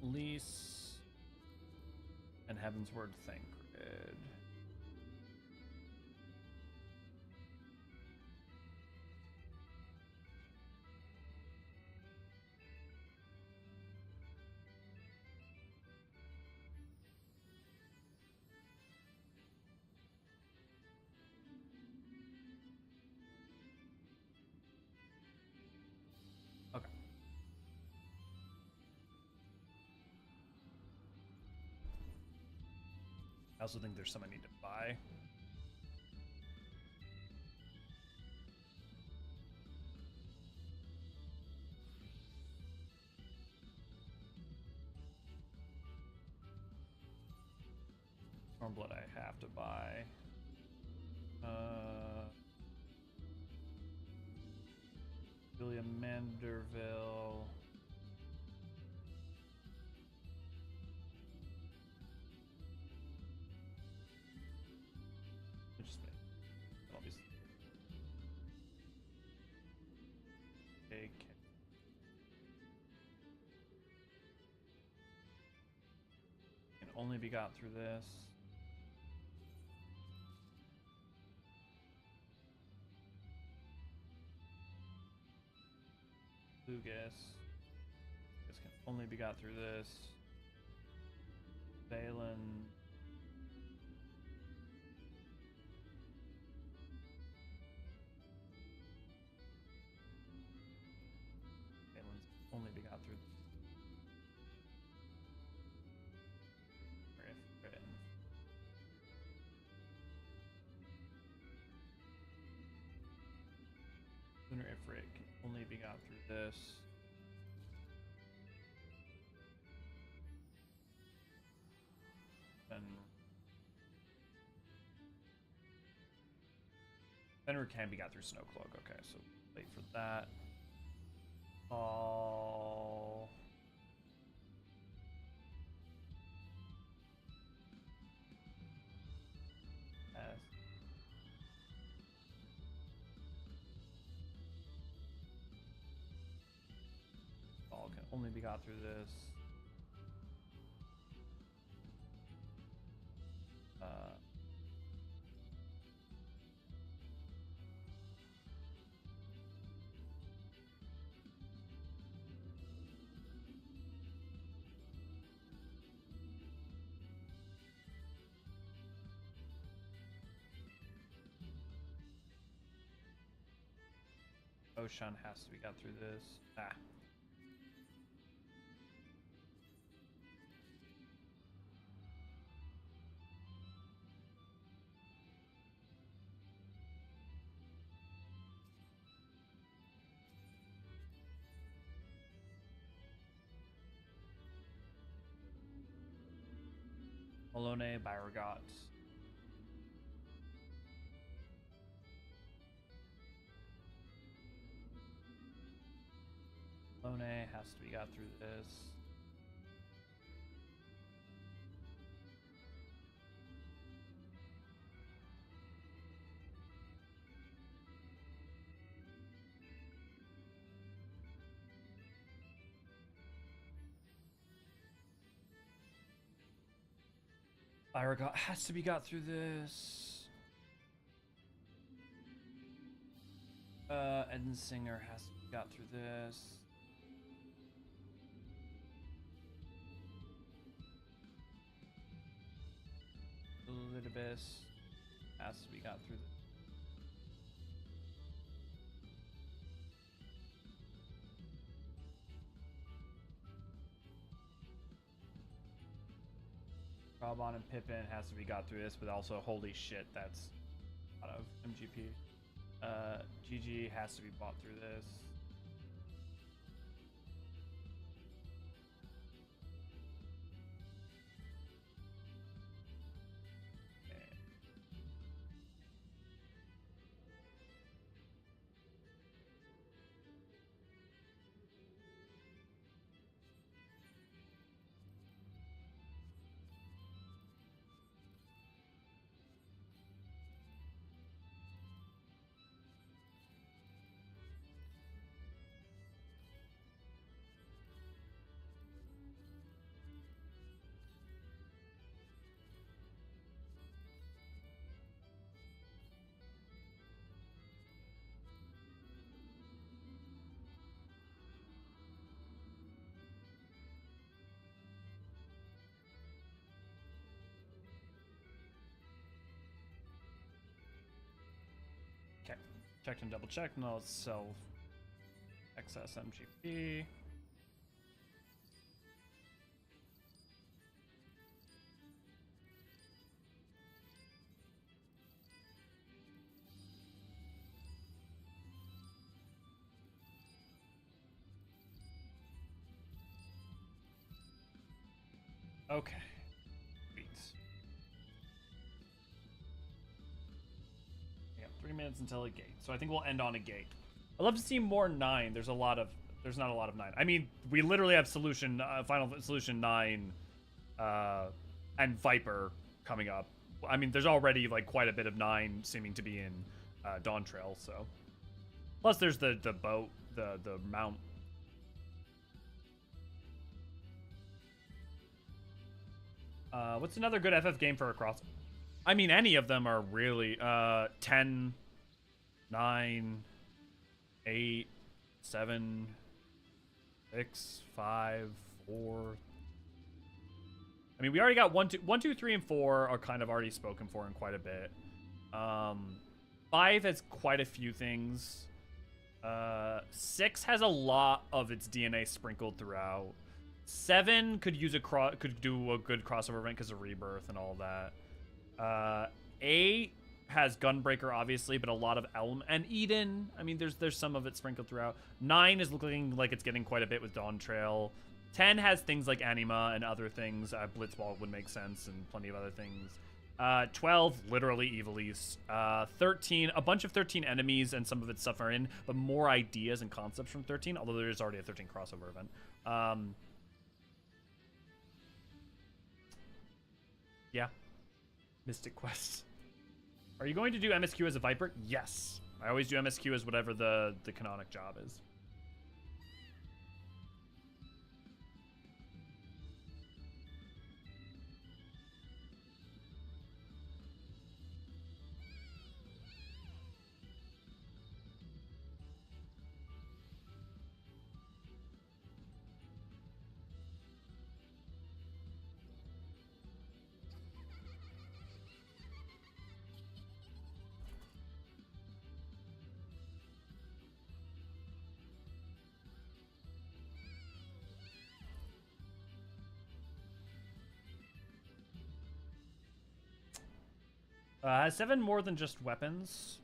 Lease and Heaven's Word Thancred. Okay. I also think there's some I need to buy. Stormblood I have to buy. William Manderville. Just make that'll be okay. Can only be got through this. Lugus. This can only be got through this. Hydaelyn. Hydaelyn's only be got through this. Or if written. Lunar Ifrit can only be got through this. Then Fenrir can be got through Snowcloak. Okay, so wait for that. All S. All can only be got through this. Ocean has to be got through this. Ah. Malone Beauregard. Malone has to be got through this. Beauregard has to be got through this. Edensinger has to be got through this. Lidibus has to be got through this. Robon and Pippin has to be got through this, but also holy shit, that's a lot of MGP. GG has to be bought through this. Okay, checked and double checked. Now let's sell excess MGP. Okay. Sweet. Yeah, 3 minutes until a gate. So I think we'll end on a gate. I'd love to see more 9. There's not a lot of 9. I mean, we literally have Final Solution 9 and Viper coming up. I mean, there's already like quite a bit of 9 seeming to be in Dawntrail, so. Plus there's the boat, the mount. What's another good FF game for a cross? I mean, any of them are really 10, 9, 8, 7, 6, 5, 4. I mean, we already got 1, 2, 3, and 4 are kind of already spoken for in quite a bit. 5 has quite a few things. 6 has a lot of its DNA sprinkled throughout. 7 could use could do a good crossover event because of Rebirth and all that. 8 has Gunbreaker obviously, but a lot of and Eden. I mean, there's some of it sprinkled throughout. 9 is looking like it's getting quite a bit with Dawntrail. 10 has things like Anima and other things. Blitzball would make sense and plenty of other things. 12, literally Evilise. 13, a bunch of 13 enemies and some of its stuff are in, but more ideas and concepts from 13, although there is already a 13 crossover event. Yeah. Mystic Quest. Are you going to do MSQ as a Viper? Yes. I always do MSQ as whatever the canonic job is. Has 7 more than just weapons?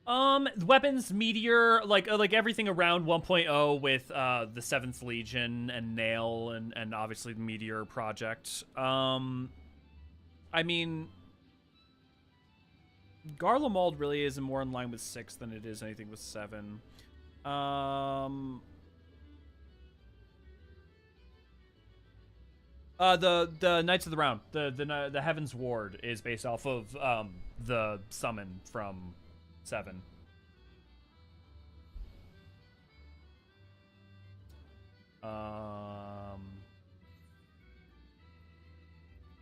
Weapons, meteor, like everything around 1.0 with the 7th Legion and Nail and obviously the Meteor project. I mean, Garlemald really is more in line with 6 than it is anything with 7. The Knights of the Round, the Heaven's Ward is based off of the summon from 7.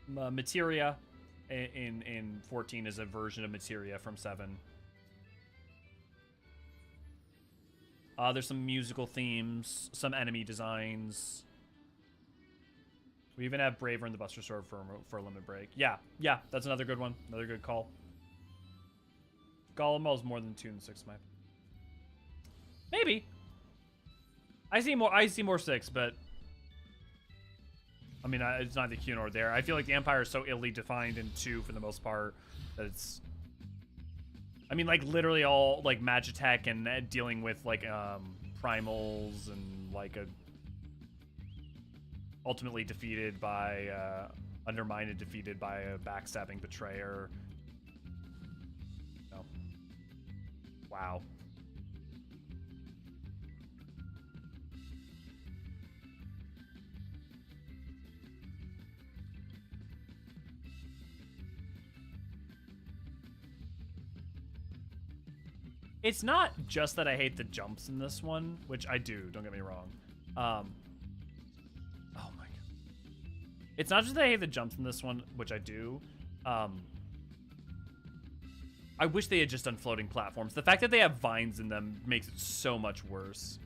Materia in 14 is a version of Materia from 7. There's some musical themes, some enemy designs. We even have Braver and the Buster Sword for a limit break. Yeah, that's another good one. Another good call. Golem is more than 2 and 6 map. Maybe. I see more 6, but I mean, it's neither here nor there. I feel like the Empire is so illy defined in 2 for the most part that it's I mean, like, literally all, like, Magitech and dealing with, like, primals and, like, ultimately defeated by, undermined and defeated by a backstabbing betrayer. Oh. Wow. It's not just that I hate the jumps in this one, which I do, don't get me wrong. Oh my god. It's not just that I hate the jumps in this one, which I do. I wish they had just done floating platforms. The fact that they have vines in them makes it so much worse.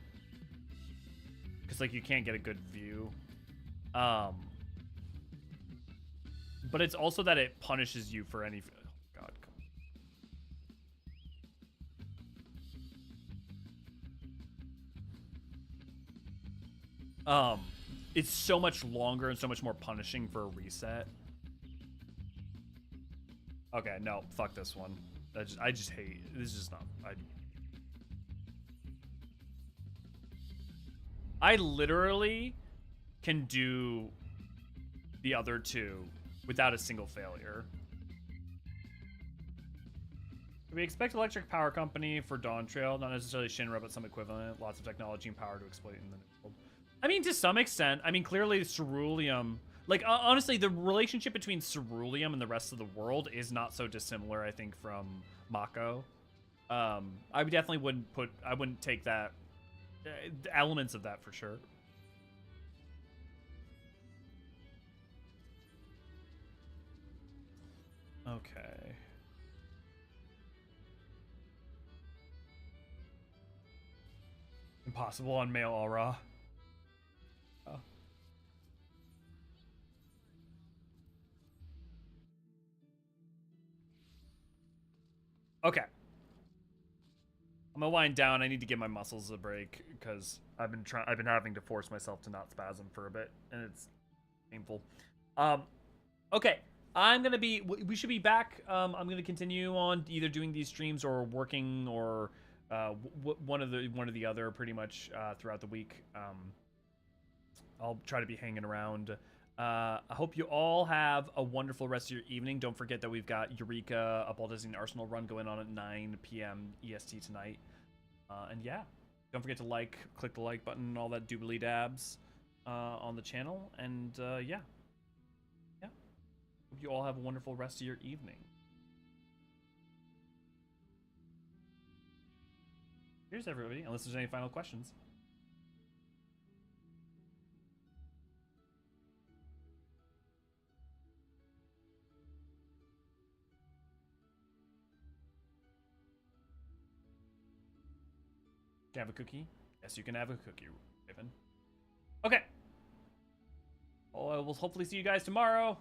Because, like, you can't get a good view. But it's also that it punishes you for any... Oh, God. It's so much longer and so much more punishing for a reset. Okay, no, fuck this one. I just hate. This is just not. I literally can do the other two without a single failure. We expect Electric Power Company for Dawntrail, not necessarily Shinra, but some equivalent. Lots of technology and power to exploit in the world. I mean, to some extent. I mean, clearly Ceruleum... Like, honestly, the relationship between Ceruleum and the rest of the world is not so dissimilar, I think, from Mako. I definitely wouldn't put... I wouldn't take that... elements of that, for sure. Okay. Impossible on male aura. Oh. Okay. I'm gonna wind down. I need to give my muscles a break because I've been having to force myself to not spasm for a bit, and it's painful. Okay. We should be back. I'm gonna continue on either doing these streams or working or one of the other pretty much throughout the week. I'll try to be hanging around. I hope you all have a wonderful rest of your evening. Don't forget that we've got Eureka, a Ball Disney Arsenal run going on at 9 p.m. EST tonight. And yeah, don't forget to click the like button, all that doobly dabs on the channel. And yeah. Hope you all have a wonderful rest of your evening. Cheers, everybody, unless there's any final questions. Can I have a cookie? Yes, you can have a cookie, Raven. Okay. Well, I will hopefully see you guys tomorrow.